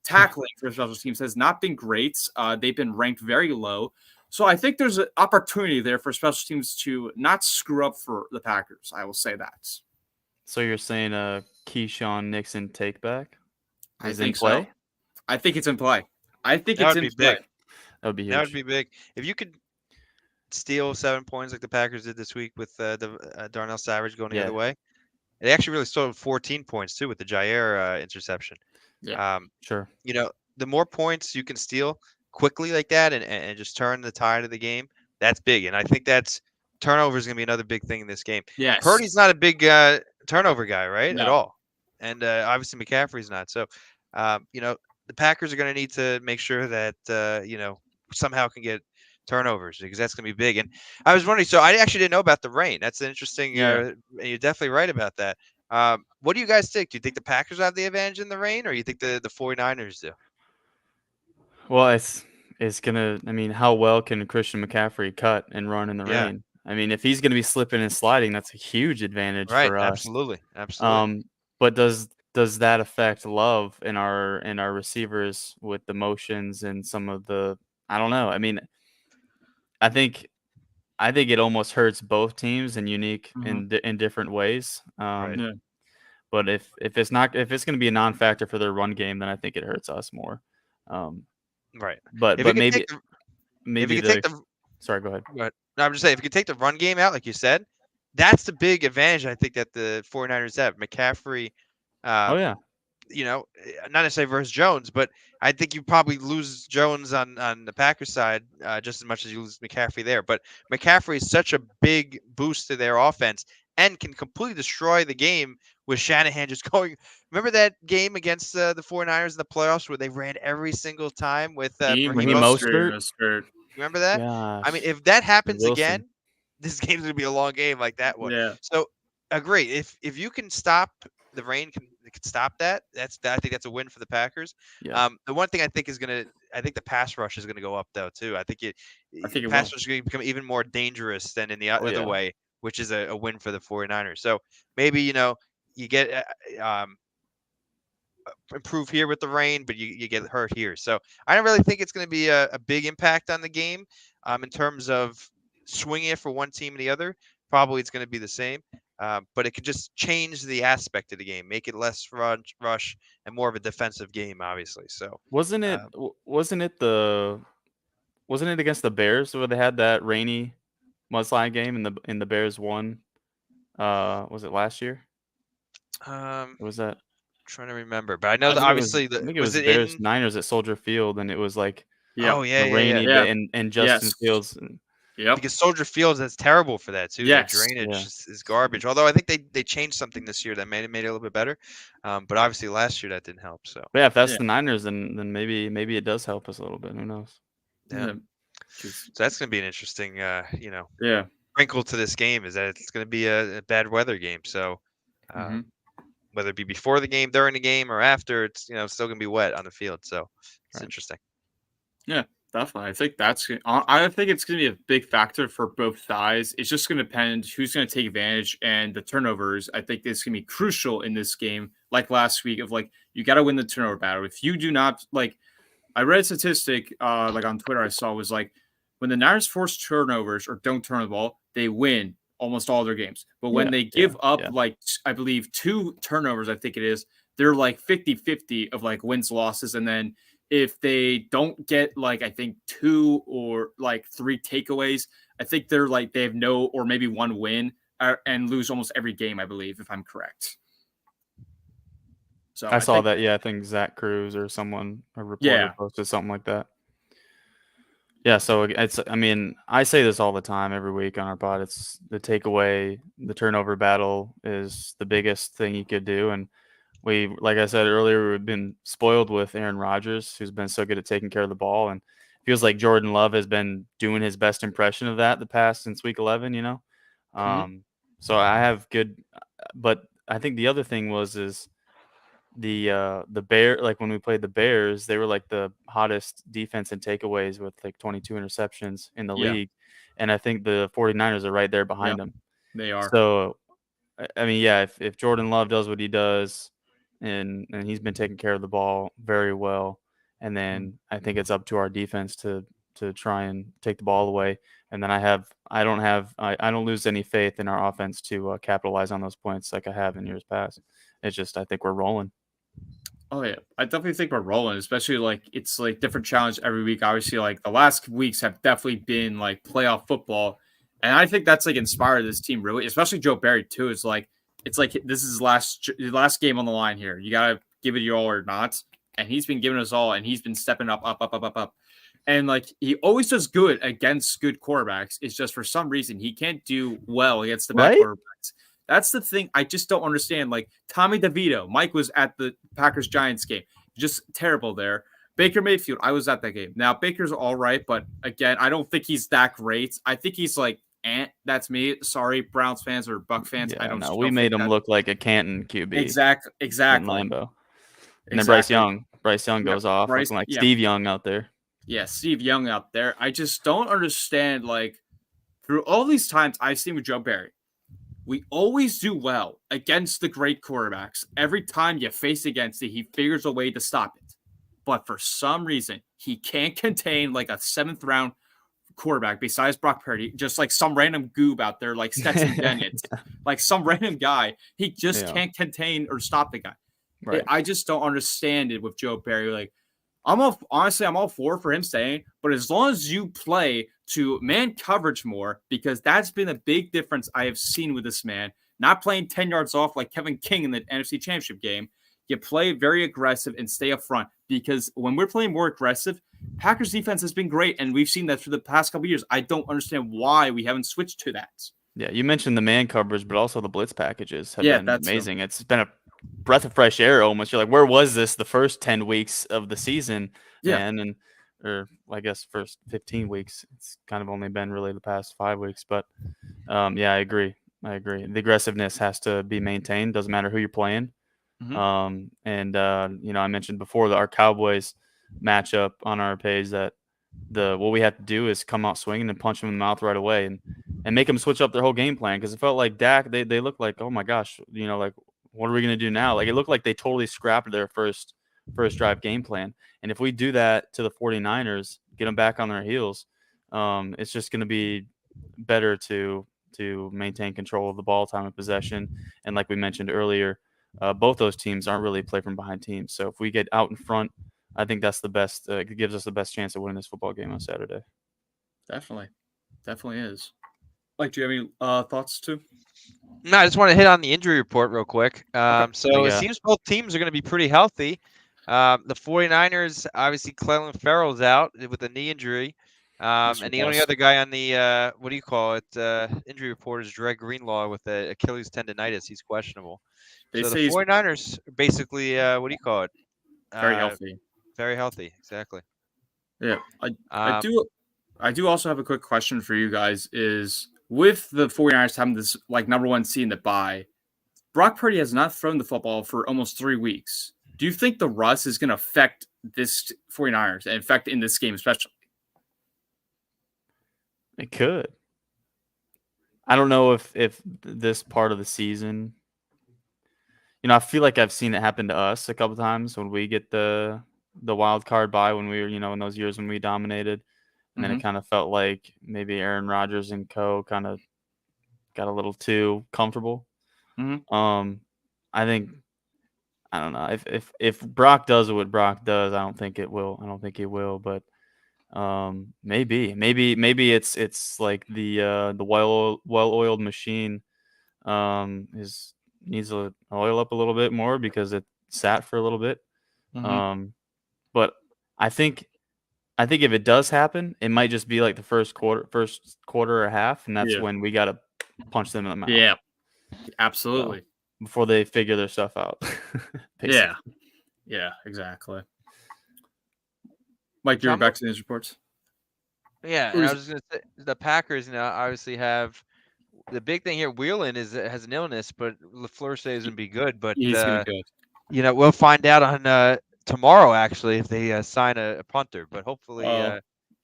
tackling for special teams has not been great. They've been ranked very low. So I think there's an opportunity there for special teams to not screw up for the Packers. I will say that. So you're saying Keyshawn Nixon take back? I think so. I think it's in play. I think that it's would in be play. big. That would be huge. That would be big. If you could steal 7 points like the Packers did this week with Darnell Savage going the other way, they actually really stole 14 points too with the Jair interception. Yeah, sure. You know, the more points you can steal quickly like that and just turn the tide of the game, that's big. And I think turnover is going to be another big thing in this game. Yes. Purdy's not a big turnover guy, right? No. At all. And obviously McCaffrey's not. So, the Packers are going to need to make sure that, somehow can get turnovers because that's going to be big. And I was wondering, so I actually didn't know about the rain. That's interesting. You're definitely right about that. What do you guys think? Do you think the Packers have the advantage in the rain, or you think the 49ers do? Well, it's gonna. I mean, how well can Christian McCaffrey cut and run in the rain? I mean, if he's gonna be slipping and sliding, that's a huge advantage for us. Absolutely. But does that affect Love in our receivers with the motions and some of the? I don't know. I mean, I think it almost hurts both teams in unique in different ways. But if it's going to be a non-factor for their run game, then I think it hurts us more. Right. But maybe sorry, go ahead. No, I'm just saying if you could take the run game out, like you said, that's the big advantage I think that the 49ers have. McCaffrey. Not necessarily versus Jones, but I think you probably lose Jones on the Packers side just as much as you lose McCaffrey there. But McCaffrey is such a big boost to their offense and can completely destroy the game with Shanahan just going. Remember that game against the 49ers in the playoffs where they ran every single time with Raheem Mostert? Remember that? Gosh. I mean, if that happens again, this game's going to be a long game like that one. Yeah. So, agree. If you can stop the rain, can stop that. I think that's a win for the Packers. Yeah. The one thing I think I think the pass rush is going to go up though too. I think the pass rush is going to become even more dangerous than in the other way, which is a win for the 49ers. So maybe you get improve here with the rain, but you get hurt here. So I don't really think it's going to be a big impact on the game in terms of swinging it for one team and the other. Probably it's going to be the same. But it could just change the aspect of the game, make it less rush and more of a defensive game, obviously. So wasn't it against the Bears where they had that rainy mudslide game and the Bears won? Was it last year? Was that? I'm trying to remember, but I know that obviously I think it was the Bears Niners at Soldier Field, and it was like rainy and Justin Fields. Yep. Because Soldier Field is terrible for that too. Yes. The drainage is garbage. Although I think they changed something this year that made it a little bit better. But obviously last year that didn't help. So But yeah, if that's the Niners, then maybe it does help us a little bit. Who knows? yeah. So that's going to be an interesting, wrinkle to this game is that it's going to be a bad weather game. So whether it be before the game, during the game, or after, it's still going to be wet on the field. So it's interesting. Yeah, definitely. I think I think it's going to be a big factor for both sides. It's just going to depend who's going to take advantage, and the turnovers. I think it's going to be crucial in this game. Like last week, of you got to win the turnover battle. If you do not I read a statistic on Twitter I saw was when the Niners force turnovers or don't turn the ball, they win almost all their games. But when they give up I believe 2 turnovers, I think it is, they're 50-50 of wins, losses. And then if they don't get I think 2 or 3 takeaways, I think they're they have no or maybe 1 win and lose almost every game, I believe, if I'm correct. So I saw that. Yeah, I think Zach Cruz or someone, a reporter, posted something like that. Yeah, so I say this all the time, every week on our pod. It's the takeaway, the turnover battle is the biggest thing you could do. And we, like I said earlier, we've been spoiled with Aaron Rodgers, who's been so good at taking care of the ball. And it feels like Jordan Love has been doing his best impression of that since week 11, So I have good, but I think the other thing is the Bear, when we played the Bears, they were the hottest defense in takeaways with 22 interceptions in the league, and I think the 49ers are right there behind them. They are. So if Jordan Love does what he does, and he's been taking care of the ball very well, and then I think it's up to our defense to try and take the ball away, and then I don't lose any faith in our offense to capitalize on those points like I have in years past. It's just I think we're rolling. Oh yeah, I definitely think we're rolling, especially it's different challenge every week. Obviously, the last weeks have definitely been playoff football, and I think that's inspired this team really, especially Joe Barry too. It's this is his last game on the line here. You gotta give it your all or not, and he's been giving us all, and he's been stepping up, and he always does good against good quarterbacks. It's just for some reason he can't do well against the bad quarterbacks. That's the thing I just don't understand. Tommy DeVito, Mike was at the Packers-Giants game. Just terrible there. Baker Mayfield, I was at that game. Now, Baker's all right, but again, I don't think he's that great. I think he's that's me. Sorry, Browns fans or Buck fans. Yeah, I don't know. We made him look like a Canton QB. Exactly. In Lambeau. And then Bryce Young. Bryce Young goes off. Looking like Steve Young out there. Yeah, Steve Young out there. I just don't understand, through all these times I've seen with Joe Barry, we always do well against the great quarterbacks. Every time you face against it, he figures a way to stop it. But for some reason, he can't contain a 7th round quarterback besides Brock Purdy, just some random goob out there like Stetson Bennett, some random guy. He just can't contain or stop the guy. Right. I just don't understand it with Joe Barry. I'm all for him staying, but as long as you play to man coverage more, because that's been a big difference I have seen with this man, not playing 10 yards off like Kevin King in the NFC Championship game. You play very aggressive and stay up front, because when we're playing more aggressive, Packers defense has been great, and we've seen that for the past couple of years. I don't understand why we haven't switched to that. Yeah, you mentioned the man coverage, but also the blitz packages have been amazing. It's been a breath of fresh air almost. You're where was this the first 10 weeks of the season? Or I guess first 15 weeks. It's kind of only been really the past 5 weeks. But I agree. The aggressiveness has to be maintained. Doesn't matter who you're playing. Mm-hmm. I mentioned before our Cowboys matchup on our page that what we have to do is come out swinging and punch them in the mouth right away and make them switch up their whole game plan, because it felt like Dak, they looked like, oh my gosh, what are we going to do now? It looked like they totally scrapped their first drive game plan. And if we do that to the 49ers, get them back on their heels, it's just going to be better to maintain control of the ball, time of possession. And like we mentioned earlier, both those teams aren't really play from behind teams. So if we get out in front, I think that's the best. It gives us the best chance of winning this football game on Saturday. Definitely is. Do you have any thoughts too? No, I just want to hit on the injury report real quick. It seems both teams are going to be pretty healthy. The 49ers, obviously, Clelin Ferrell's out with a knee injury. And the only other guy on the what do you call it? Injury report is Dre Greenlaw with the Achilles tendonitis. He's questionable. They So the say he's 49ers are basically what do you call it? very healthy. Very healthy, exactly. Yeah, I do also have a quick question for you guys. Is with the 49ers having this like number 1 seed in the bye, Brock Purdy has not thrown the football for almost 3 weeks. Do you think the rust is going to affect this 49ers and affect in this game especially? It could. I don't know if this part of the season, I feel like I've seen it happen to us a couple times when we get the wild card bye when we were, in those years when we dominated. And then it kind of felt like maybe Aaron Rodgers and co kind of got a little too comfortable. I don't know if Brock does what Brock does, I don't think it will. I don't think he will, but maybe it's like the well-oiled machine needs to oil up a little bit more because it sat for a little bit. But I think if it does happen, it might just be like the first quarter or half, and that's when we got to punch them in the mouth. Yeah, absolutely. So, before they figure their stuff out. Yeah, exactly. Mike, you're back to news reports. Yeah, and I was just gonna say the Packers obviously have the big thing here. Whelan has an illness, but LaFleur says he'll be good. But he's gonna be good. We'll find out on tomorrow actually if they sign a punter. But hopefully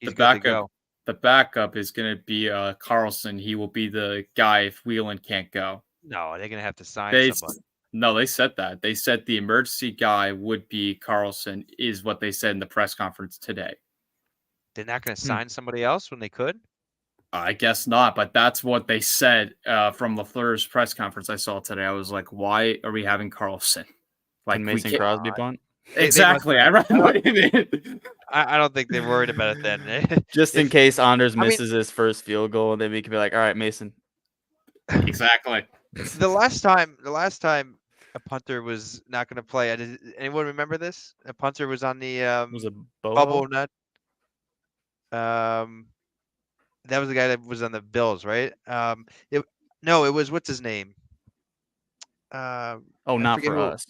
he's good to go. The backup is gonna be Carlson. He will be the guy if Whelan can't go. No, they're gonna have to sign somebody. No, they said that. They said the emergency guy would be Carlson, is what they said in the press conference today. They're not going to sign somebody else when they could? I guess not, but that's what they said from LaFleur's press conference I saw today. I was like, why are we having Carlson? Like Mason Crosby punt? Exactly. I read what you mean. I don't think they're worried about it then. Just in case Anders misses his first field goal, then we could be like, all right, Mason. Exactly. The last time a punter was not going to play, anyone remember this? A punter was on the was a bubble nut. That was the guy that was on the Bills, right? It was what's his name? Not for us.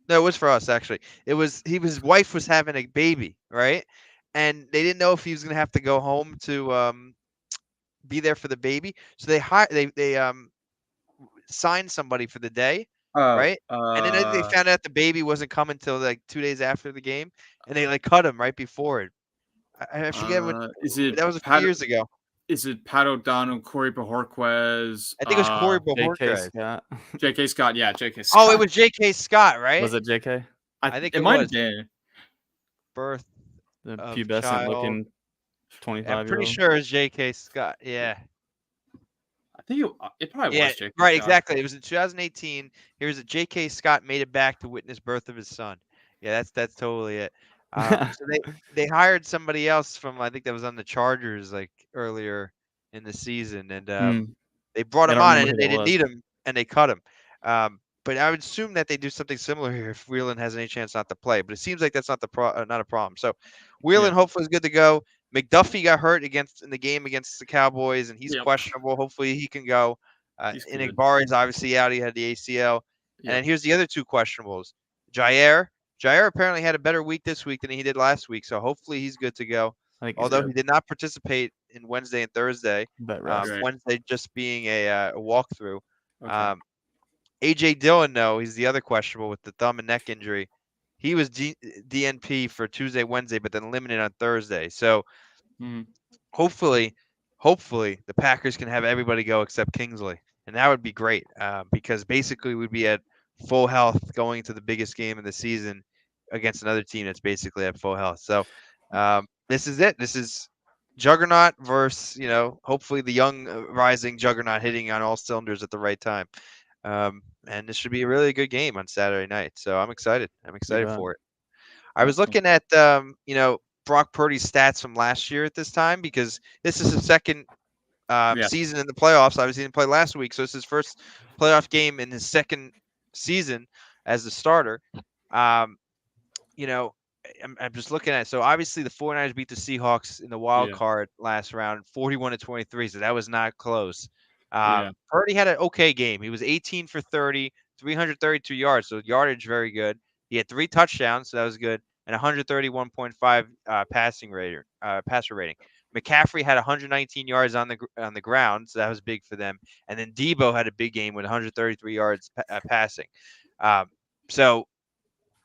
No, it was for us actually. His wife was having a baby, right? And they didn't know if he was going to have to go home to be there for the baby, so they signed somebody for the day, right? And then they found out the baby wasn't coming till like 2 days after the game, and they like cut him right before it. I forget what that was a few years ago. Is it Pat O'Donnell, Corey Bojorquez? I think it was Corey Bojorquez. J.K. Scott. Yeah, J.K. Scott. Oh, it was J.K. Scott, right? Was it J.K.? I think it might have been. Birth. The pubescent looking 25-year-old. I'm pretty sure it's J.K. Scott. Yeah. I think it probably was J.K. Right, Scott. exactly. It was in 2018. Here's a J.K. Scott made it back to witness birth of his son. Yeah, that's totally it. So they hired somebody else from, I think that was on the Chargers like earlier in the season, and they brought him on and they didn't need him and they cut him. But I would assume that they do something similar here if Whelan has any chance not to play. But it seems like that's not not a problem. So Whelan hopefully is good to go. McDuffie got hurt in the game against the Cowboys, and he's questionable. Hopefully he can go. Igbari is obviously out. He had the ACL. And then here's the other two questionables. Jair apparently had a better week this week than he did last week, so hopefully he's good to go. Although he did not participate in Wednesday and Thursday, Wednesday just being a walkthrough. Okay. A.J. Dillon, though, he's the other questionable with the thumb and neck injury. He was DNP for Tuesday, Wednesday, but then limited on Thursday. So hopefully the Packers can have everybody go except Kingsley, and that would be great because basically we'd be at full health going into the biggest game of the season against another team that's basically at full health. So this is it. This is Juggernaut versus, hopefully the young rising Juggernaut hitting on all cylinders at the right time. And this should be a really good game on Saturday night. So I'm excited. For it. I was looking at, Brock Purdy's stats from last year at this time because this is his second season in the playoffs. Obviously, he didn't play last week. So it's his first playoff game in his second season as the starter. I'm just looking at it. So obviously the 49ers beat the Seahawks in the wild card last round, 41-23. So that was not close. Purdy had an okay game. He was 18 for 30, 332 yards. So yardage very good. He had 3 touchdowns, so that was good, and 131.5 passer rating. McCaffrey had 119 yards on the ground, so that was big for them. And then Debo had a big game with 133 yards passing. So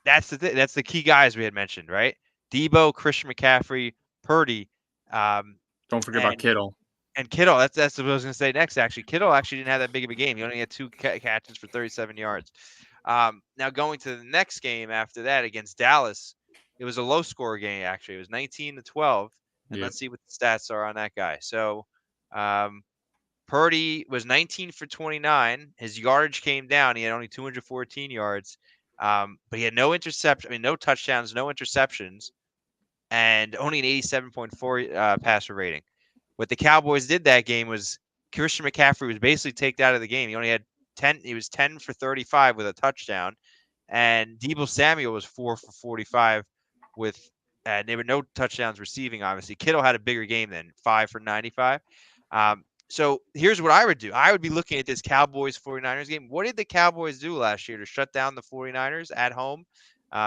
that's the key guys we had mentioned, right? Debo, Christian McCaffrey, Purdy. Don't forget about Kittle. And Kittle, that's what I was going to say next, actually. Kittle actually didn't have that big of a game. He only had 2 catches for 37 yards. Now going to the next game after that against Dallas, it was a low-score game, actually. It was 19-12. And let's see what the stats are on that guy. So Purdy was 19 for 29. His yardage came down. He had only 214 yards. But he had no touchdowns, no interceptions, and only an 87.4 passer rating. What the Cowboys did that game was Christian McCaffrey was basically taken out of the game. He only had 10. He was 10 for 35 with a touchdown, and Deebo Samuel was 4 for 45 with. There were no touchdowns receiving. Obviously, Kittle had a bigger game than 5 for 95. So here's what I would do. I would be looking at this Cowboys-49ers game. What did the Cowboys do last year to shut down the 49ers at home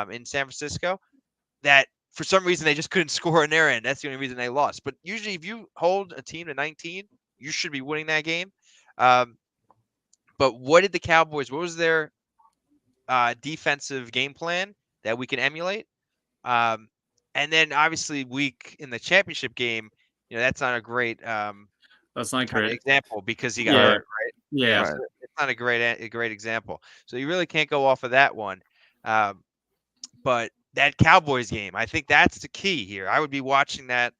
in San Francisco? That for some reason they just couldn't score on their end. That's the only reason they lost. But usually if you hold a team to 19, you should be winning that game. But what did the Cowboys, what was their defensive game plan that we can emulate? And then obviously week in the championship game, that's not a great that's not great example because he got hurt, right? Yeah. So it's not a great example. So you really can't go off of that one. But that Cowboys game, I think that's the key here. I would be watching that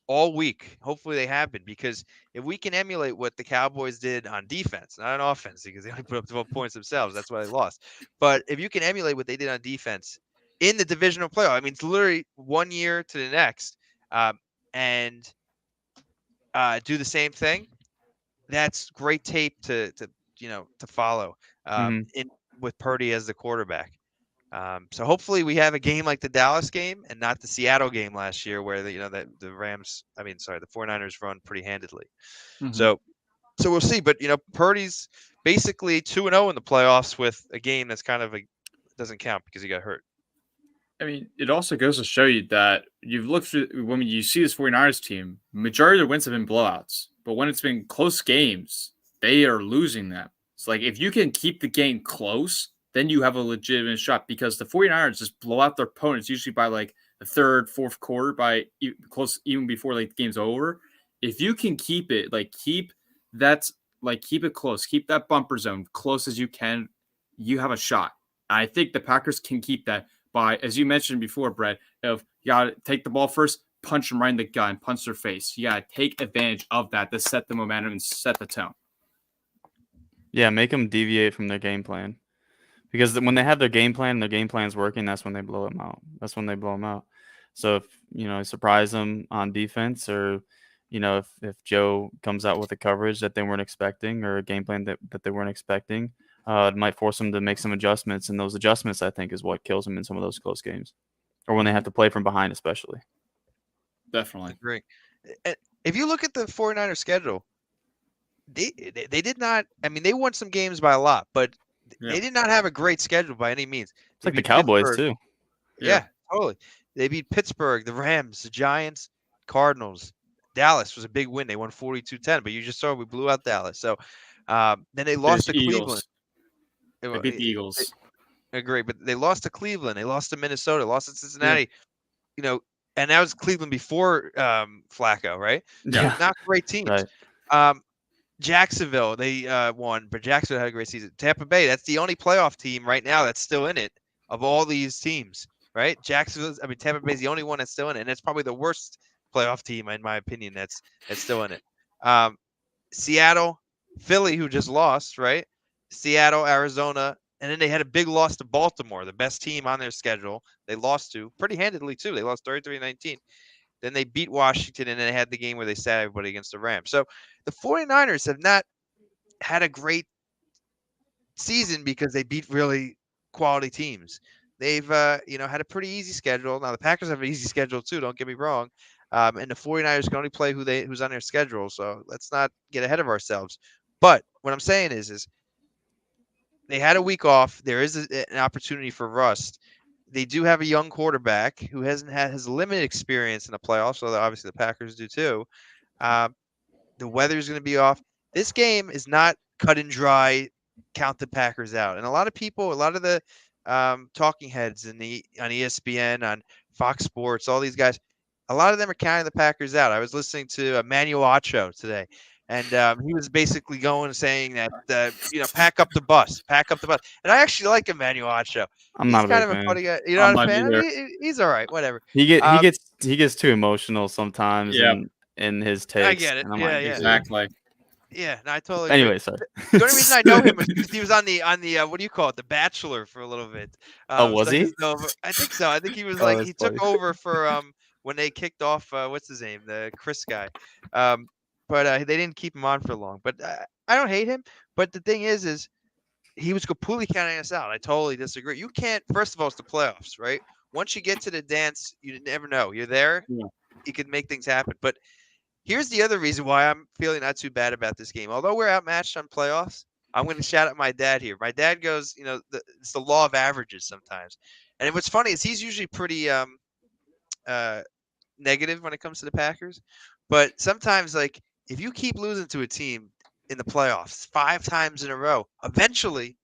all week. Hopefully they have been, because if we can emulate what the Cowboys did on defense, not on offense, because they only put up 12 points themselves. That's why they lost. But if you can emulate what they did on defense in the divisional playoff, I mean, it's literally 1 year to the next, and do the same thing. That's great tape to follow with Purdy as the quarterback. So hopefully we have a game like the Dallas game and not the Seattle game last year where the 49ers run pretty handedly. So we'll see. But Purdy's basically 2-0 in the playoffs with a game that's kind of doesn't count because he got hurt. I mean, it also goes to show you that you've looked through when you see this 49ers team, majority of their wins have been blowouts. But when it's been close games, they are losing them. It's like if you can keep the game close, then you have a legitimate shot, because the 49ers just blow out their opponents usually by like the third, fourth quarter, by close even before like the game's over. If you can keep it, keep it close, keep that bumper zone close as you can, you have a shot. I think the Packers can keep that by, as you mentioned before, Brett, of you got to take the ball first, punch them right in the gut and punch their face. You got to take advantage of that to set the momentum and set the tone. Yeah, make them deviate from their game plan. Because when they have their game plan and their game plan's working, that's when they blow them out. So if, surprise them on defense, or, if Joe comes out with a coverage that they weren't expecting, or a game plan that they weren't expecting, it might force them to make some adjustments. And those adjustments, I think, is what kills them in some of those close games, or when they have to play from behind, especially. Definitely. Agree. If you look at the 49ers schedule, they did not, they won some games by a lot, but they did not have a great schedule by any means. It's like the Cowboys too. Yeah, totally. They beat Pittsburgh, the Rams, the Giants, Cardinals. Dallas was a big win. They won 42-10, but you just saw we blew out Dallas. So then they lost to Cleveland. They beat the Eagles. Agree, but they lost to Cleveland. They lost to Minnesota. Lost to Cincinnati. And that was Cleveland before Flacco, right? Yeah. Not great teams. Right. Jacksonville, they won, but Jacksonville had a great season. Tampa Bay, that's the only playoff team right now that's still in it of all these teams, right? Tampa Bay's the only one that's still in it, and it's probably the worst playoff team, in my opinion, that's still in it. Seattle, Philly, who just lost, right? Seattle, Arizona, and then they had a big loss to Baltimore, the best team on their schedule. They lost to pretty handedly, too. They lost 33-19. Then they beat Washington, and then they had the game where they sat everybody against the Rams. So the 49ers have not had a great season because they beat really quality teams. they've had a pretty easy schedule. Now the Packers have an easy schedule too. Don't get me wrong. And the 49ers can only play who's on their schedule. So let's not get ahead of ourselves. But what I'm saying is they had a week off. There is an opportunity for rust. They do have a young quarterback who has limited experience in the playoffs, so obviously the Packers do too. The weather is going to be off. This game is not cut and dry. Count the Packers out, and a lot of the talking heads on ESPN, on Fox Sports, all these guys, a lot of them are counting the Packers out. I was listening to Emmanuel Acho today, and he was basically saying that pack up the bus, and I actually like Emmanuel Acho. I'm He's not a kind big of a fan. funny guy. You're not a fan? He's all right. Whatever. He gets too emotional sometimes in his takes. I get it. And I'm Yeah, like, yeah. Exactly. Yeah, no, I totally Anyway, agree. sorry. The only reason I know him is because he was on the what do you call it, The Bachelor for a little bit. Was he? I think so. I think he was he that's took funny. over for when they kicked off what's his name, the Chris guy. But they didn't keep him on for long. But I don't hate him. But the thing is he was completely counting us out. I totally disagree. You can't. First of all, it's the playoffs, right? Once you get to the dance, you never know. You're there. Yeah. You can make things happen. But here's the other reason why I'm feeling not too bad about this game. Although we're outmatched on playoffs, I'm going to shout out my dad here. My dad goes, it's the law of averages sometimes. And what's funny is he's usually pretty negative when it comes to the Packers. But sometimes, like, if you keep losing to a team in the playoffs 5 times in a row, eventually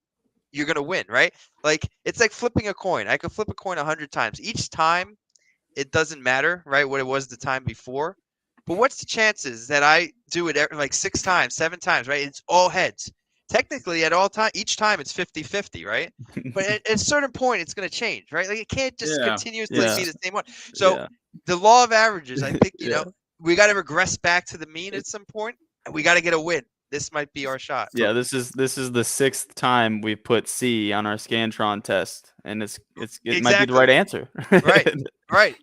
you're going to win, right? Like, it's like flipping a coin. I could flip a coin 100 times. Each time, it doesn't matter, right, what it was the time before. But what's the chances that I do it like 6 times, 7 times, right? It's all heads. Technically, each time it's 50-50, right? But at a certain point, it's going to change, right? Like, it can't just continuously be the same one. So the law of averages, I think, we got to regress back to the mean at some point, and we got to get a win. This might be our shot. Yeah, this is the 6th time we put C on our Scantron test, and it might be the right answer. Right.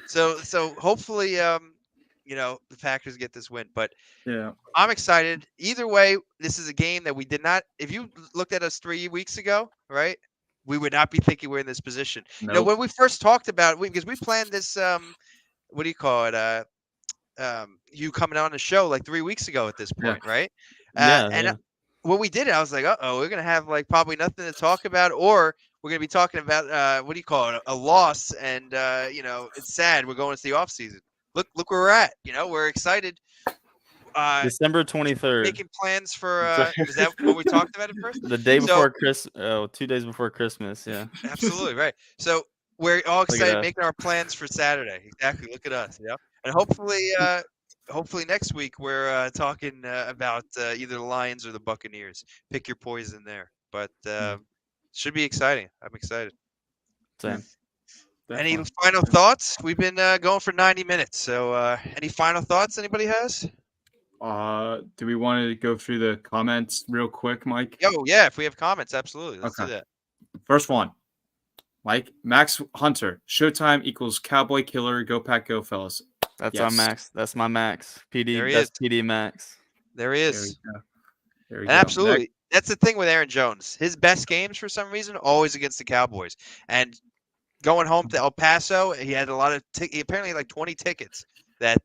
So hopefully, the Packers get this win. But yeah, I'm excited. Either way, this is a game that we did not. If you looked at us 3 weeks ago, right, we would not be thinking we're in this position. Nope. When we first talked about it, because we planned this, what do you call it? You coming on the show like 3 weeks ago at this point, right? When we did it, I was like, we're gonna have like probably nothing to talk about, or we're gonna be talking about what do you call it, a loss, and it's sad. We're going into the off season. Look where we're at. We're excited. December 23rd. Making plans for. Is that what we talked about at first? The day before Christmas. 2 days before Christmas. Yeah. Absolutely right. So we're all excited making our plans for Saturday. Exactly. Look at us. And hopefully next week we're talking about either the Lions or the Buccaneers. Pick your poison there. But should be exciting. I'm excited. Same. Any final thoughts? We've been going for 90 minutes. So any final thoughts anybody has? Do we want to go through the comments real quick, Mike? Oh, yeah. If we have comments, absolutely. Let's do that. First one. Mike, Max Hunter. Showtime equals Cowboy Killer. Go Pack, go, fellas. That's our Max. That's my Max. PD. That's PD Max. There he is. There we go. Absolutely. That's the thing with Aaron Jones. His best games, for some reason, always against the Cowboys. And going home to El Paso, he had a lot of apparently like 20 tickets that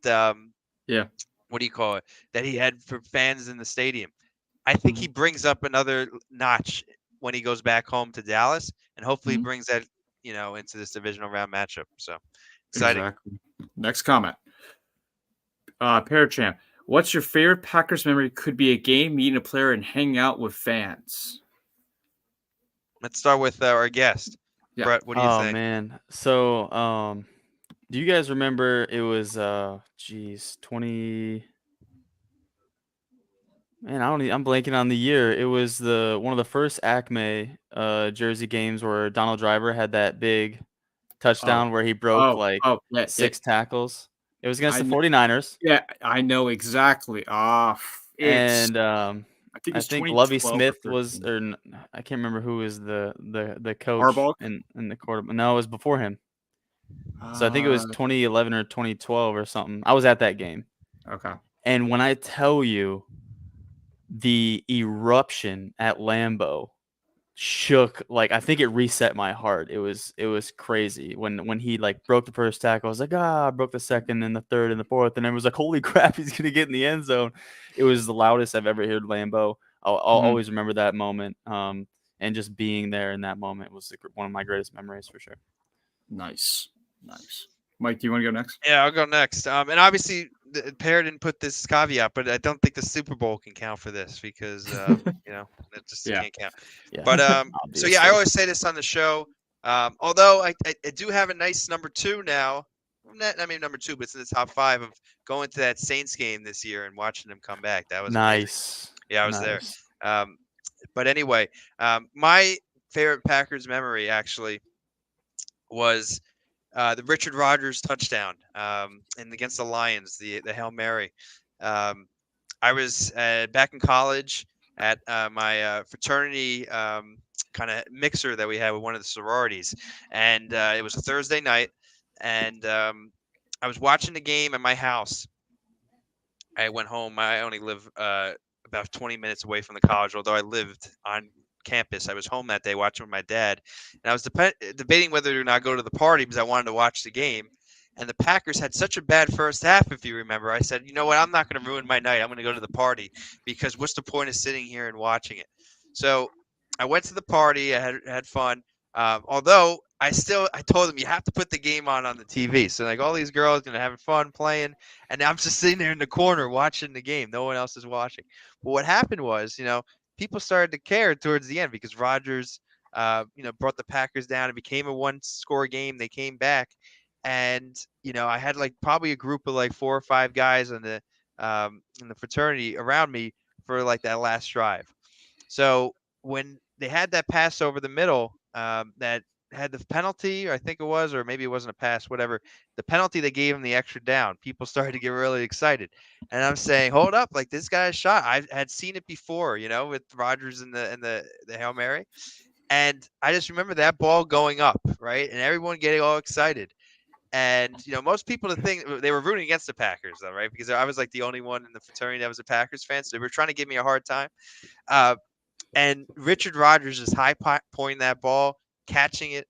what do you call it, that he had for fans in the stadium. I think he brings up another notch when he goes back home to Dallas, and hopefully he brings that into this divisional round matchup. So exciting. Exactly. Next comment. Parachamp, what's your favorite Packers memory? Could be a game, meeting a player, and hanging out with fans. Let's start with our guest. Yeah. Brett, what do you think? Oh man. So do you guys remember it was 20 Man, I'm blanking on the year. It was one of the first Acme jersey games where Donald Driver had that big touchdown where he broke 6 tackles. It was against the 49ers. Yeah, I know exactly. I think Lovie Smith was, or I can't remember who was the coach Harbaugh? in the quarterback. No, it was before him. So I think it was 2011 or 2012 or something. I was at that game. Okay. And when I tell you the eruption at Lambeau shook. Like, I think it reset my heart. It was crazy when he like broke the first tackle. I was like, broke the second and the third and the fourth, and it was like, holy crap, he's gonna get in the end zone. It was the loudest I've ever heard Lambeau. I'll always remember that moment. And just being there in that moment was one of my greatest memories for sure. Nice. Mike, do you want to go next? Yeah, I'll go next. And obviously, Pear didn't put this caveat, but I don't think the Super Bowl can count for this because it just can't count. Yeah. But so yeah, I always say this on the show. Although I do have a nice number 2 now. Not number 2, but it's in the top 5 of going to that Saints game this year and watching them come back. That was nice. Amazing. Yeah, I was there. But anyway, my favorite Packers memory actually was the Richard Rodgers touchdown and against the Lions, the Hail Mary. I was back in college at my fraternity kind of mixer that we had with one of the sororities, and it was a Thursday night, and I was watching the game at my house. I went home. I only live about 20 minutes away from the college, although I lived on campus. I was home that day watching with my dad, and I was debating whether or not go to the party because I wanted to watch the game. And the Packers had such a bad first half, if you remember. I said, you know what, I'm not going to ruin my night. I'm going to go to the party because what's the point of sitting here and watching it? So I went to the party. I had fun. Although I told them you have to put the game on the TV. So like all these girls having fun playing, and I'm just sitting there in the corner watching the game. No one else is watching. But what happened was, people started to care towards the end because Rodgers, brought the Packers down. It became a 1-score game. They came back, and I had like probably a group of like 4 or 5 guys in the fraternity around me for like that last drive. So when they had that pass over the middle, that had the penalty, I think it was, or maybe it wasn't a pass, whatever. The penalty they gave him the extra down. People started to get really excited, and I'm saying, hold up, like this guy's shot. I had seen it before, with Rodgers and the Hail Mary, and I just remember that ball going up, right, and everyone getting all excited. And most people think they were rooting against the Packers, though, right? Because I was like the only one in the fraternity that was a Packers fan, so they were trying to give me a hard time. And Richard Rodgers is high pointing that ball, catching it,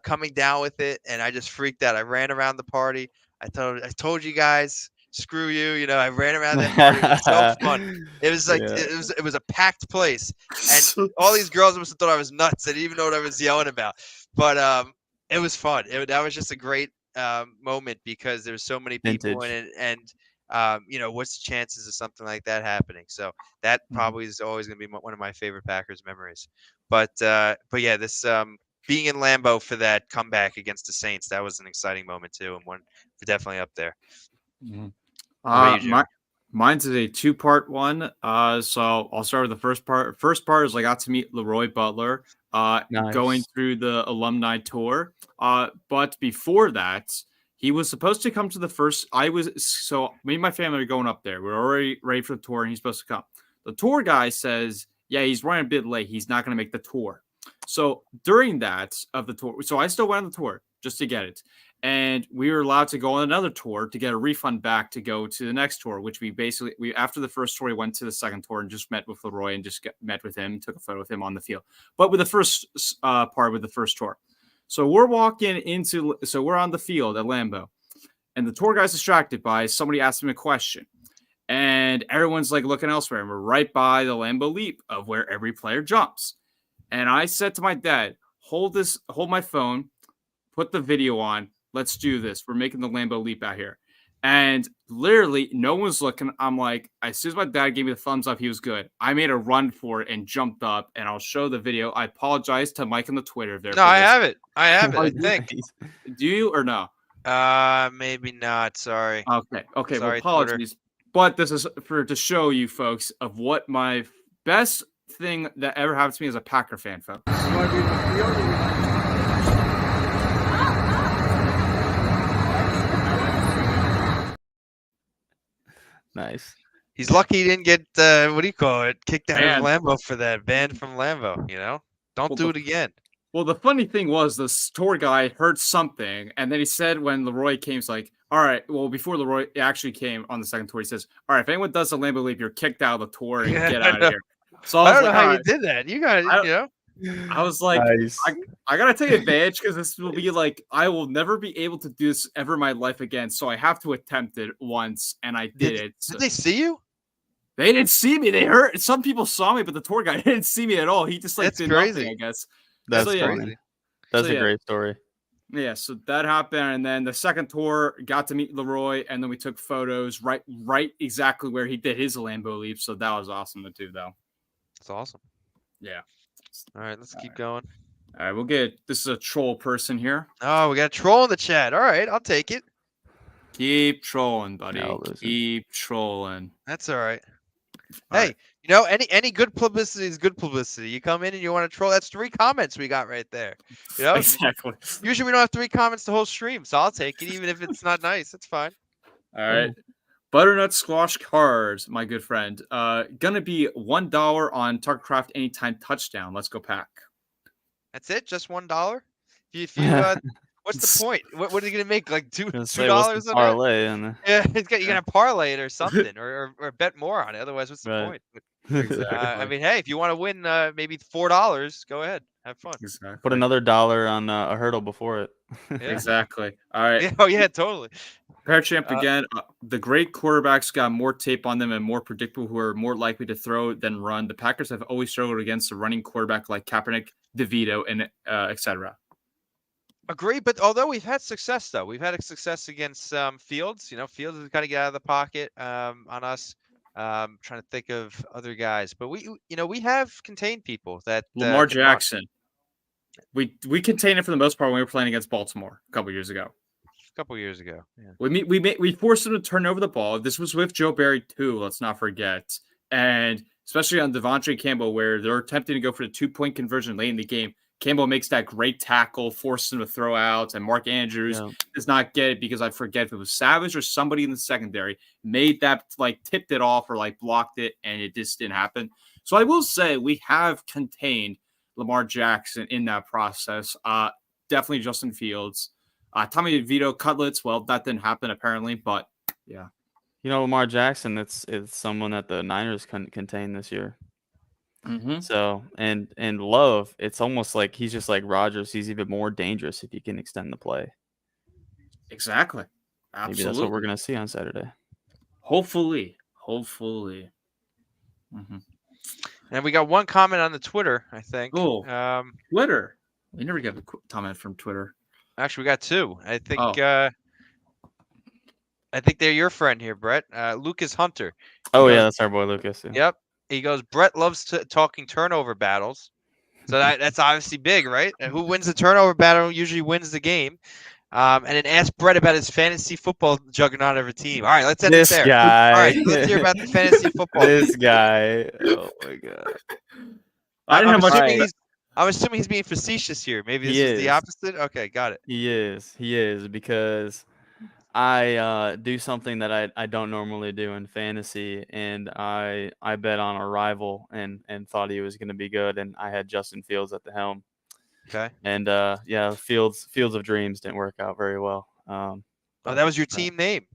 coming down with it, and I just freaked out. I ran around the party. I told you guys, screw you. I ran around that party. It was so fun. It was like it was a packed place, and all these girls must have thought I was nuts. They didn't even know what I was yelling about. But it was fun. That was just a great moment because there's so many people in it, and what's the chances of something like that happening? So that probably is always going to be one of my favorite Packers memories. But yeah, this being in Lambeau for that comeback against the Saints, that was an exciting moment too, and one definitely up there. Mine's is a 2-part one. So I'll start with the first part. First part is I got to meet Leroy Butler going through the alumni tour. But before that, he was supposed to come to the first. Me and my family are going up there. We're already ready for the tour, and he's supposed to come. The tour guy says, yeah, he's running a bit late. He's not going to make the tour. So during that of the tour, so I still went on the tour just to get it. And we were allowed to go on another tour to get a refund back to go to the next tour, which we after the first tour, we went to the second tour and just met with Leroy and just met with him, took a photo with him on the field. But with the first part with the first tour. So we're we're on the field at Lambeau, and the tour guy's distracted by somebody asking him a question. And everyone's like looking elsewhere, and we're right by the Lambeau Leap of where every player jumps. And I said to my dad, hold my phone, put the video on. Let's do this. We're making the Lambeau Leap out here. And literally, no one's looking. I'm like, as soon as my dad gave me the thumbs up, he was good. I made a run for it and jumped up, and I'll show the video. I apologize to Mike on the Twitter there. No, I have it. I think. Do you or no? Maybe not. Sorry. Okay. Sorry, well, apologies. Twitter. But this is to show you folks of what my best thing that ever happened to me as a Packer fan, folks. Nice. He's lucky he didn't get kicked out of Lambeau for that, banned from Lambeau. Don't do it again. Well, the funny thing was the tour guy heard something, and then he said when Leroy came, he's like, all right, well, before Leroy actually came on the second tour, he says, all right, if anyone does the Lambeau Leap, you're kicked out of the tour and get out of here. So I don't know how you did that. You got it, I was like, Nice. I gotta take advantage because this will be like I will never be able to do this ever in my life again. So I have to attempt it once, and I did it. Did they see you? They didn't see me. They heard. Some people saw me, but the tour guide didn't see me at all. He just like That's did crazy. nothing, I guess. That's So, yeah. funny. That's So, a yeah. great story. Yeah, so that happened, and then the second tour got to meet Leroy, and then we took photos right exactly where he did his Lambeau leap. So that was awesome to do, though. That's awesome. Yeah. All right, let's keep going. All right, we'll get. This is a troll person here. Oh, we got a troll in the chat. All right, I'll take it. Keep trolling, buddy. No, listen. Keep trolling. That's all right. All Hey, right. you know, any good publicity is good publicity. You come in and you want to troll. That's 3 comments we got right there. You know, Exactly. usually we don't have 3 comments the whole stream, so I'll take it, even if it's not nice. It's fine. All right. Butternut squash cards, my good friend. Gonna be $1 on Tuckercraft anytime touchdown. Let's go Pack. That's it. Just $1. If you what's the point? What are you gonna make? Like $2 What's on the it? parlay and Yeah, you're gonna parlay it or something, or bet more on it. Otherwise, what's the Right. point? But, Exactly. I mean, hey, if you want to win, maybe $4, go ahead, have fun. Exactly. put another $1 on a hurdle before it. Yeah. Exactly. All right. Yeah, oh yeah, totally. Pair champ again. The great quarterbacks got more tape on them and more predictable, who are more likely to throw than run. The Packers have always struggled against a running quarterback like Kaepernick, DeVito, and etc. Agree, but although we've had success, though, we've had a success against Fields. You know, Fields has got to get out of the pocket on us. Trying to think of other guys, but we have contained people that Lamar can run. Jackson. We contained it for the most part when we were playing against Baltimore a couple years ago. A couple years ago. Yeah. We forced him to turn over the ball. This was with Joe Barry too. Let's not forget, and especially on Devontae Campbell, where they're attempting to go for the 2-point conversion late in the game. Campbell makes that great tackle, forces him to throw out, and Mark Andrews does not get it because I forget if it was Savage or somebody in the secondary made that, like, tipped it off or like blocked it, and it just didn't happen. So I will say we have contained Lamar Jackson in that process. Definitely Justin Fields. Tommy DeVito cutlets. Well, that didn't happen apparently, but yeah. You know, Lamar Jackson, it's someone that the Niners couldn't contain this year. Mm-hmm. So, and Love, it's almost like he's just like Rodgers. He's even more dangerous if you can extend the play. Exactly. Absolutely. Maybe that's what we're going to see on Saturday. Hopefully. Mm-hmm. And we got one comment on the Twitter, I think. Oh, Twitter. We never get a comment from Twitter. Actually, we got 2. I think. I think they're your friend here, Brett. Lucas Hunter. Oh yeah, that's our boy Lucas. Yeah. Yep. He goes, Brett loves talking turnover battles. So that's obviously big, right? And who wins the turnover battle usually wins the game. And then ask Brett about his fantasy football juggernaut of a team. All right, let's end it there. Guy. All right, let's hear about the fantasy football. This guy. Oh my god. I'm assuming he's being facetious here. Maybe this is the opposite. Okay, got it. He is because I do something that I don't normally do in fantasy, and I bet on a rival and thought he was going to be good, and I had Justin Fields at the helm. Okay. And Fields of Dreams didn't work out very well. Oh, that was your team name.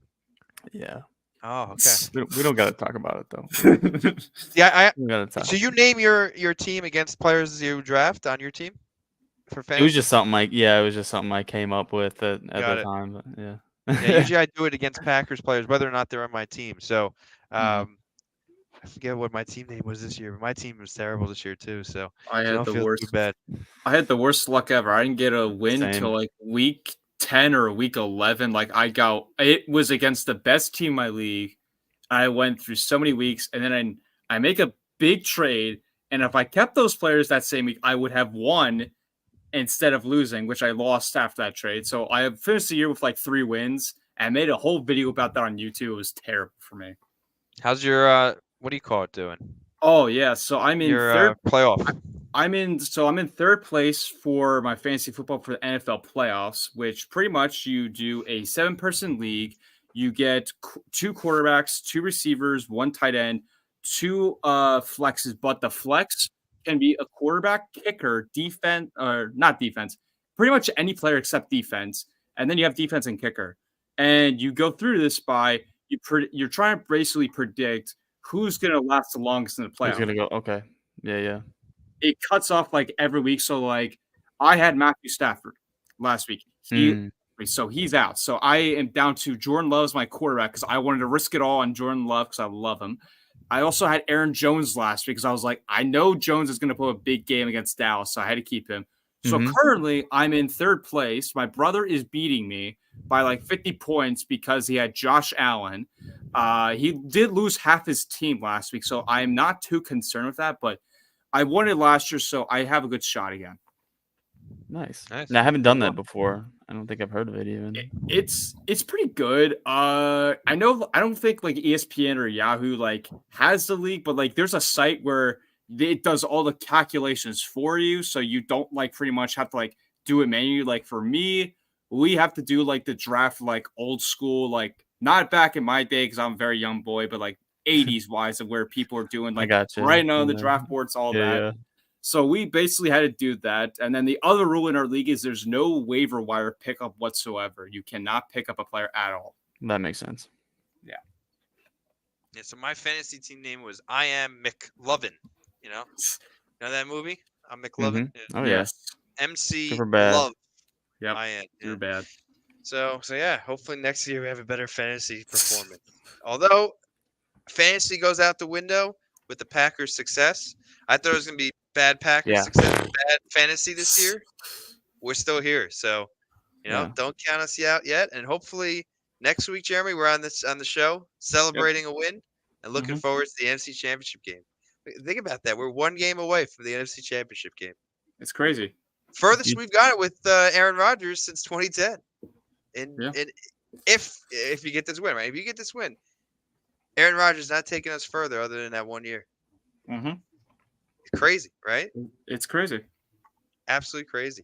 Yeah. Oh, okay. We don't got to talk about it though. Yeah, we gotta talk. So you name your team against players you draft on your team for fantasy? It was just something I came up with at the time. But yeah. Yeah, usually I do it against Packers players, whether or not they're on my team. So I forget what my team name was this year, but my team was terrible this year too. So I had the worst. Too bad. I had the worst luck ever. I didn't get a win till like week 10 or week 11. Like it was against the best team in my league. I went through so many weeks, and then I make a big trade, and if I kept those players that same week, I would have won instead of losing, which I lost after that trade. So I finished the year with like 3 wins. I made a whole video about that on YouTube. It was terrible for me. How's your what do you call it doing? Oh yeah, so I'm in your third playoff. I'm in third place for my fantasy football for the NFL playoffs, which pretty much you do a 7-person league. You get 2 quarterbacks, 2 receivers, 1 tight end, 2 flexes, but the flex can be a quarterback, kicker, defense, or not defense, pretty much any player except defense. And then you have defense and kicker. And you go through this by you're trying to basically predict who's going to last the longest in the playoffs. Who's going to go? Okay. Yeah. it cuts off like every week. So like I had Matthew Stafford last week. So he's out. So I am down to Jordan Love's my quarterback because I wanted to risk it all on Jordan Love because I love him. I also had Aaron Jones last week because I was like, I know Jones is going to put a big game against Dallas, so I had to keep him. So currently, I'm in third place. My brother is beating me by like 50 points because he had Josh Allen. He did lose half his team last week, so I'm not too concerned with that. But I won it last year, so I have a good shot again. Nice. Now, I haven't done that before. I don't think I've heard of it even. It's pretty good. I don't think like ESPN or Yahoo like has the league, but like there's a site where it does all the calculations for you, so you don't like pretty much have to like do it manually. Like for me, we have to do like the draft like old school, like not back in my day because I'm a very young boy, but like 80s wise of where people are doing like right now the draft boards, all that. Yeah. So we basically had to do that. And then the other rule in our league is there's no waiver wire pickup whatsoever. You cannot pick up a player at all. That makes sense. Yeah. Yeah. So my fantasy team name was I Am McLovin. You know that movie? I'm McLovin. Oh yes. MC Super bad. Love. Yep. I am. You're bad. So yeah. Hopefully next year we have a better fantasy performance. Although fantasy goes out the window with the Packers' success, I thought it was gonna be bad Packers success, bad fantasy this year. We're still here, so don't count us out yet. And hopefully next week, Jeremy, we're on the show celebrating a win and looking forward to the NFC Championship game. Think about that. We're one game away from the NFC Championship game. It's crazy. Furthest we've got it with Aaron Rodgers since 2010. And if you get this win, right? If you get this win, Aaron Rodgers not taking us further other than that 1 year. Crazy, right? It's crazy. Absolutely crazy.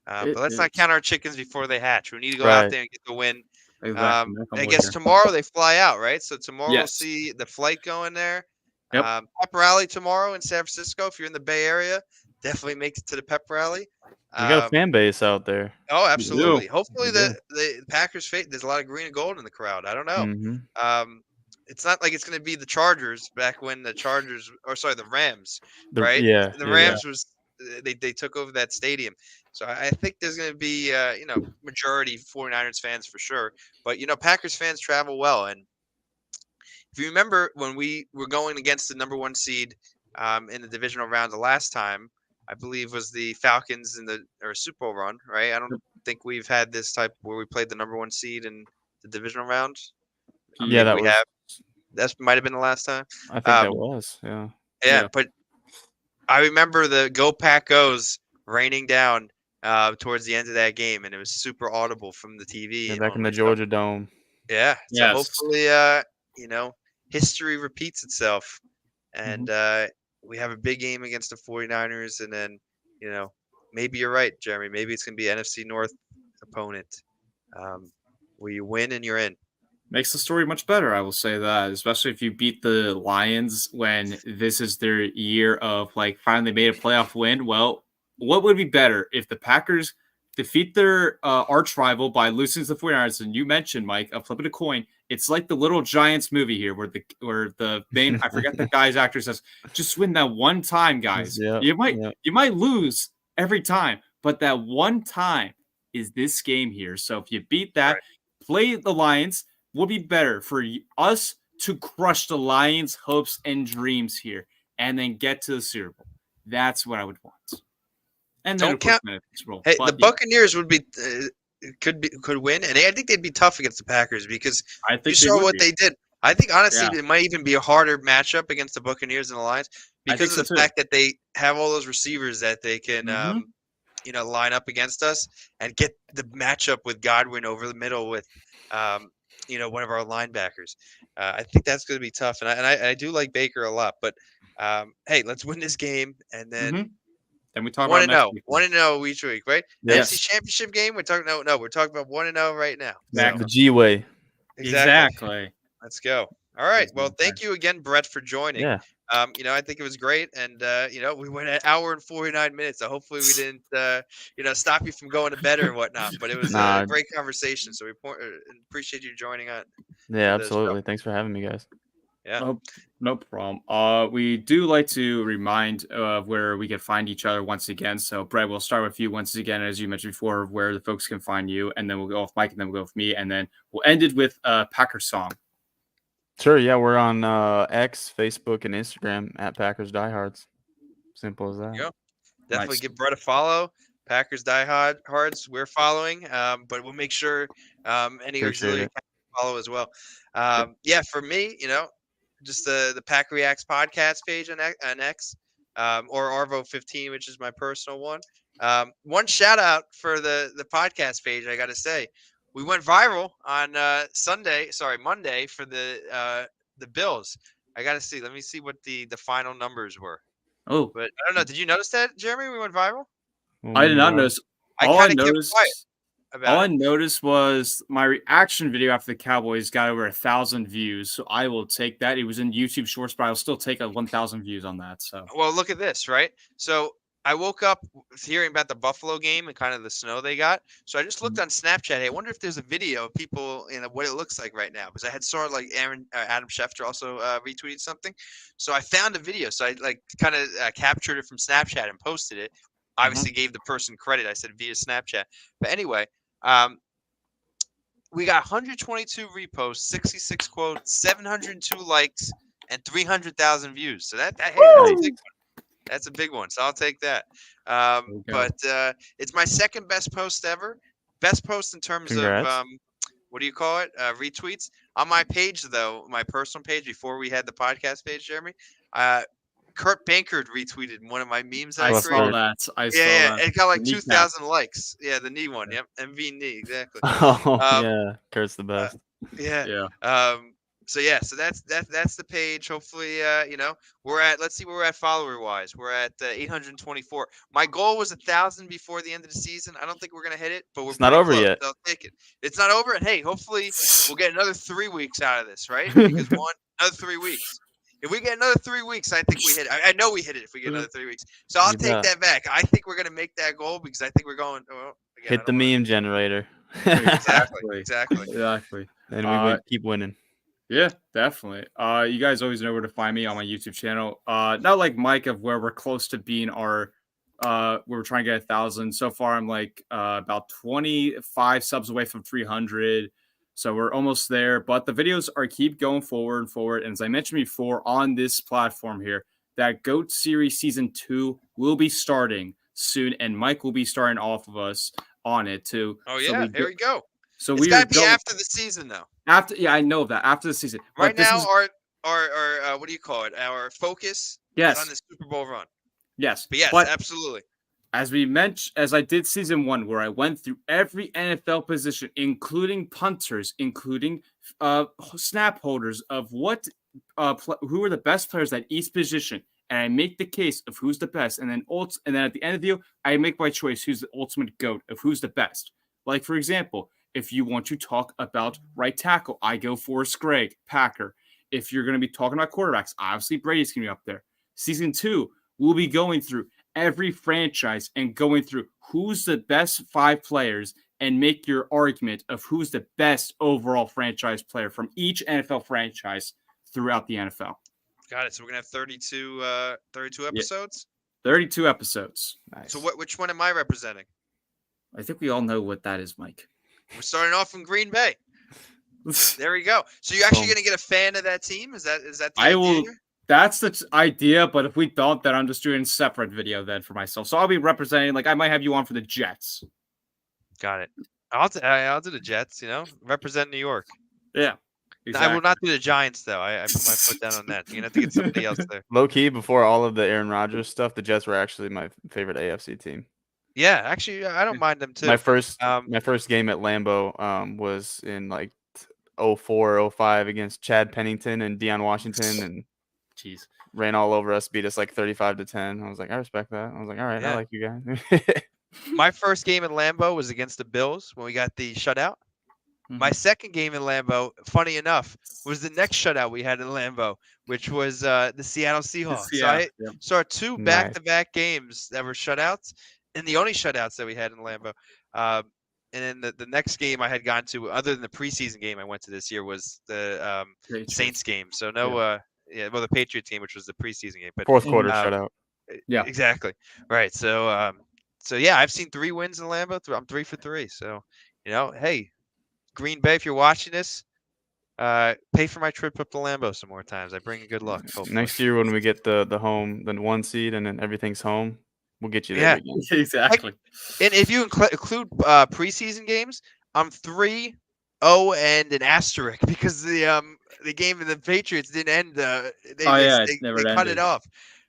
But let's not count our chickens before they hatch. We need to go out there and get the win. Exactly. I guess tomorrow they fly out, right? So tomorrow we'll see the flight going there. Pep rally tomorrow in San Francisco. If you're in the Bay Area, definitely make it to the pep rally. You got a fan base out there. Oh, absolutely. Hopefully the Packers there's a lot of green and gold in the crowd. I don't know. It's not like it's going to be the Chargers back when the Rams, right? Yeah. The Rams was they took over that stadium. So I think there's going to be majority 49ers fans for sure. But Packers fans travel well, and if you remember when we were going against the number 1 seed in the divisional round the last time, I believe was the Falcons in the Super Bowl run, right? I don't think we've had this type where we played the number 1 seed in the divisional round. That might have been the last time. I think that was, yeah. But I remember the Go Pack Goes raining down towards the end of that game, and it was super audible from the TV. Back in the Georgia Dome. Yeah. So hopefully, history repeats itself, and we have a big game against the 49ers, and then, maybe you're right, Jeremy. Maybe it's going to be an NFC North opponent where you win and you're in. Makes the story much better, I will say that, especially if you beat the Lions when this is their year of like finally made a playoff win. Well, what would be better if the Packers defeat their arch rival by losing to the 49ers? And you mentioned, Mike, of flipping a coin. It's like the Little Giants movie here where the main, I forget the guy's actor says, just win that one time, guys. You might lose every time, but that one time is this game here. So if you beat that, play the Lions, will be better for us to crush the Lions' hopes and dreams here and then get to the Super Bowl. That's what I would want. And then don't count. Hey, the Buccaneers would be could win, and I think they'd be tough against the Packers because you saw what they did. I think honestly it might even be a harder matchup against the Buccaneers and the Lions because of the fact that they have all those receivers that they can line up against us and get the matchup with Godwin over the middle with one of our linebackers. I think that's going to be tough, and I do like Baker a lot. But hey, let's win this game, and then we talk about 1-0 each week, right? The NFC Championship game. We're talking we're talking about 1-0 right now. The G way. Exactly. Let's go. All right. Well, thank you again, Brett, for joining. Yeah. I think it was great, and we went an hour and 49 minutes. So hopefully we didn't, stop you from going to bed or whatnot. But it was a great conversation. So we appreciate you joining on. Yeah, absolutely. Thanks for having me, guys. Yeah. No problem. We do like to remind of where we can find each other once again. So, Brett, we'll start with you once again, as you mentioned before, where the folks can find you, and then we'll go with Mike, and then we'll go with me, and then we'll end it with Packers song. Sure. Yeah, we're on X, Facebook, and Instagram at Packers Diehards. Simple as that. Yep. Definitely Nice. give Brett a follow. Packers Diehards, we're following, but we'll make sure any auxiliary can follow as well. Yeah, for me, just the PackReacts podcast page on X, or Arvo15, which is my personal one. One shout out for the podcast page, I got to say, we went viral on Monday for the Bills. I got to see. Let me see what the final numbers were. Oh, But I don't know. Did you notice that, Jeremy? We went viral. I did not notice. All I noticed was my reaction video after the Cowboys got over 1,000 views. So I will take that. It was in YouTube Shorts, but I'll still take 1,000 views on that. So well, look at this, right? So I woke up hearing about the Buffalo game and kind of the snow they got. So I just looked on Snapchat. Hey, I wonder if there's a video of people, what it looks like right now. Because I had saw like Adam Schefter also retweeted something. So I found a video. So I kind of captured it from Snapchat and posted it. Obviously gave the person credit. I said via Snapchat. But anyway, we got 122 reposts, 66 quotes, 702 likes, and 300,000 views. So that's a big one. That's a big one, so I'll take that. But it's my second best post ever. Best post in terms Congrats. of what do you call it? Retweets. On my page, though, my personal page before we had the podcast page, Jeremy, Kurt Bankard retweeted one of my memes. I saw that. It got like 2,000 likes. Yeah, the knee one. Yep, MV knee exactly. Yeah, Kurt's the best. Yeah. So that's the page. Hopefully, let's see where we're at follower wise. We're at 824. My goal was 1,000 before the end of the season. I don't think we're gonna hit it, but it's not over close, yet. So I'll take it. It's not over, and hey, hopefully we'll get another 3 weeks out of this, right? Because another 3 weeks. If we get another 3 weeks, I think we hit it. I know we hit it if we get another 3 weeks. So I'll take that back. I think we're gonna make that goal because I think we're going. Hit the meme generator. Exactly. And we keep winning. Yeah, definitely. You guys always know where to find me on my YouTube channel. Not like Mike, of where we're close to being where we're trying to get 1,000. So far, I'm like about 25 subs away from 300. So we're almost there. But the videos keep going forward. And as I mentioned before on this platform here, that GOAT Series Season 2 will be starting soon. And Mike will be starting off of us on it too. Oh, yeah. Here we go. So it's got to be after the season, though. I know that after the season. Right now, our what do you call it? Our focus is on the Super Bowl run. Yes. But absolutely. As we mentioned, as I did Season 1, where I went through every NFL position, including punters, including snap holders, of who are the best players at each position, and I make the case of who's the best, and then at the end of the video, I make my choice who's the ultimate GOAT of who's the best. Like, for example, if you want to talk about right tackle, I go Forrest Gregg, Packer. If you're going to be talking about quarterbacks, obviously Brady's going to be up there. Season 2, we'll be going through every franchise and going through who's the best 5 players and make your argument of who's the best overall franchise player from each NFL franchise throughout the NFL. Got it. So we're going to have 32 episodes? Yeah. 32 episodes. Nice. So which one am I representing? I think we all know what that is, Mike. We're starting off in Green Bay. There we go. So you're actually going to get a fan of that team? Is that the idea? That's the idea, but if we don't, then I'm just doing a separate video then for myself. So I'll be representing, I might have you on for the Jets. Got it. I'll do the Jets, represent New York. Yeah. Exactly. I will not do the Giants, though. I put my foot down on that. You're going to have to get somebody else there. Low key, before all of the Aaron Rodgers stuff, the Jets were actually my favorite AFC team. Yeah, actually, I don't mind them too. My first game at Lambeau was in 04, 05 against Chad Pennington and Deion Washington, and ran all over us, beat us 35-10. I was like, I respect that. I was like, all right, I like you guys. My first game in Lambeau was against the Bills when we got the shutout. Mm-hmm. My second game in Lambeau, funny enough, was the next shutout we had in Lambeau, which was the Seattle Seahawks. So I saw 2 back-to-back games that were shutouts, and the only shutouts that we had in Lambeau. then the next game I had gone to, other than the preseason game I went to this year, was the Saints game. So no, well, the Patriots game, which was the preseason game, but Fourth quarter shutout. Yeah. exactly right. So yeah, I've seen 3 wins in Lambeau. I'm 3 for 3. So hey, Green Bay, if you're watching this, pay for my trip up to Lambeau some more times. I bring you good luck. Hopefully. Next year when we get the 1 seed and then everything's home, we'll get you there Yeah. again. Exactly. And if you include preseason games, I'm 3-0 and an asterisk because the game of the Patriots didn't end. They cut it off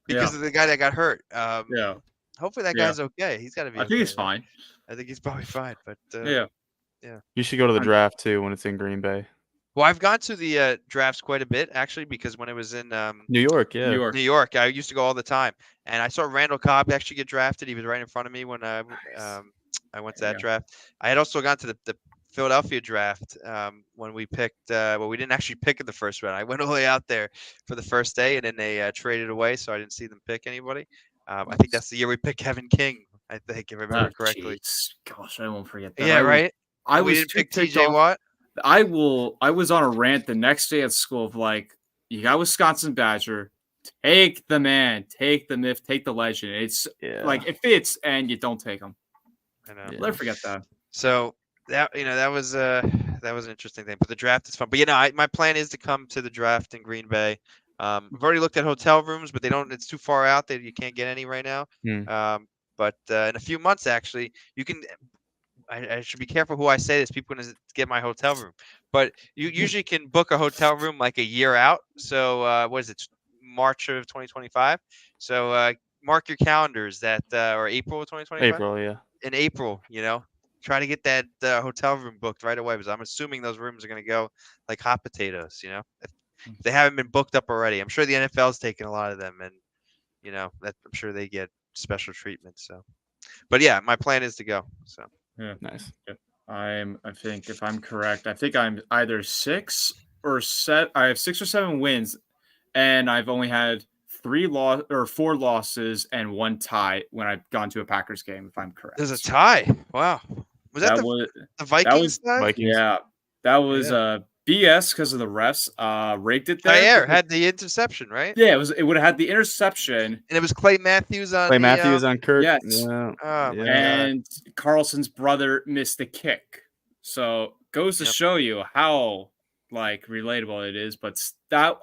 because of the guy that got hurt. Hopefully that guy's okay. He's got to be. I think he's fine. I think he's probably fine. But You should go to the draft too when it's in Green Bay. Well, I've gone to the drafts quite a bit actually because when it was in New York, New York, I used to go all the time, and I saw Randall Cobb actually get drafted. He was right in front of me when I went to that draft. I had also gone to the Philadelphia draft when we picked. We didn't actually pick in the first round. I went all the way out there for the first day, and then they traded away, so I didn't see them pick anybody. I think that's the year we picked Kevin King. I think, if I remember correctly. Geez. Gosh, I won't forget that. Yeah, right. I We was didn't pick too ticked TJ off. Watt. I was on a rant the next day at school of like, you got Wisconsin Badger, take the man, take the myth, take the legend. It's like it fits, and you don't take him. I know. Never forget that. So that was an interesting thing. But the draft is fun. But my plan is to come to the draft in Green Bay. We've already looked at hotel rooms, but it's too far out that you can't get any right now. But in a few months, actually, you can. I should be careful who I say this. People going to get my hotel room, but you usually can book a hotel room like a year out. So what is it, March of 2025? So mark your calendars that or April of 2025. April, yeah. In April, try to get that hotel room booked right away because I'm assuming those rooms are going to go like hot potatoes. If they haven't been booked up already, I'm sure the NFL's taking a lot of them, and that I'm sure they get special treatment. So, but yeah, my plan is to go. So. Yeah, nice. Yeah. I think if I'm correct, I think I'm either 6 or 7. I have 6 or 7 wins, and I've only had 4 losses and 1 tie when I've gone to a Packers game. If I'm correct, There's a tie. Wow, was that the Vikings tie? Vikings. Yeah, that was BS because of the refs. Rigged it there. Jair had the interception, right? Yeah, it would have had the interception, and it was Clay Matthews on. on Kirk. Yes. Yeah. Oh, my and Carlson's brother missed the kick. So goes to show you how relatable it is. But that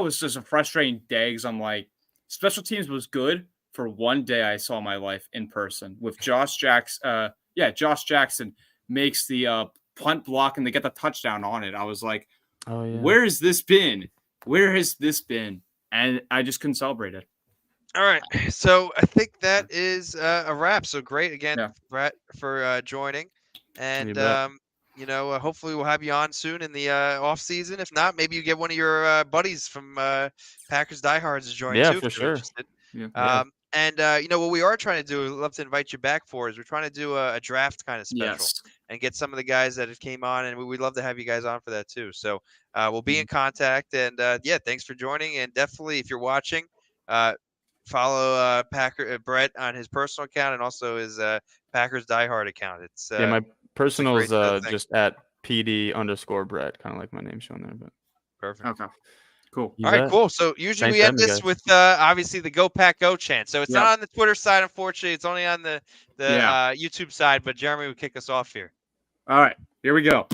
was just a frustrating day because I'm like, special teams was good for one day I saw in my life in person with Josh Jackson. Josh Jackson makes the punt block and they get the touchdown on it. I was like, where has this been? Where has this been? And I just couldn't celebrate it. All right. So I think that is a wrap. So great again, Brett, for joining. And, hopefully we'll have you on soon in the off season. If not, maybe you get one of your buddies from Packers Diehards to join too. Yeah, for sure. Yeah. And what we are trying to do, we'd love to invite you back for, is we're trying to do a draft kind of special and get some of the guys that have came on, and we'd love to have you guys on for that too. So we'll be in contact, and thanks for joining. And definitely, if you're watching, follow Brett on his personal account and also his Packers Diehard account. It's my personal is just at PD_Brett, kind of like my name shown there. But perfect. Okay. Cool. All right, cool. So usually we end this with obviously the Go Pack Go chant. So it's not on the Twitter side, unfortunately. It's only on the YouTube side. But Jeremy would kick us off here. All right, here we go.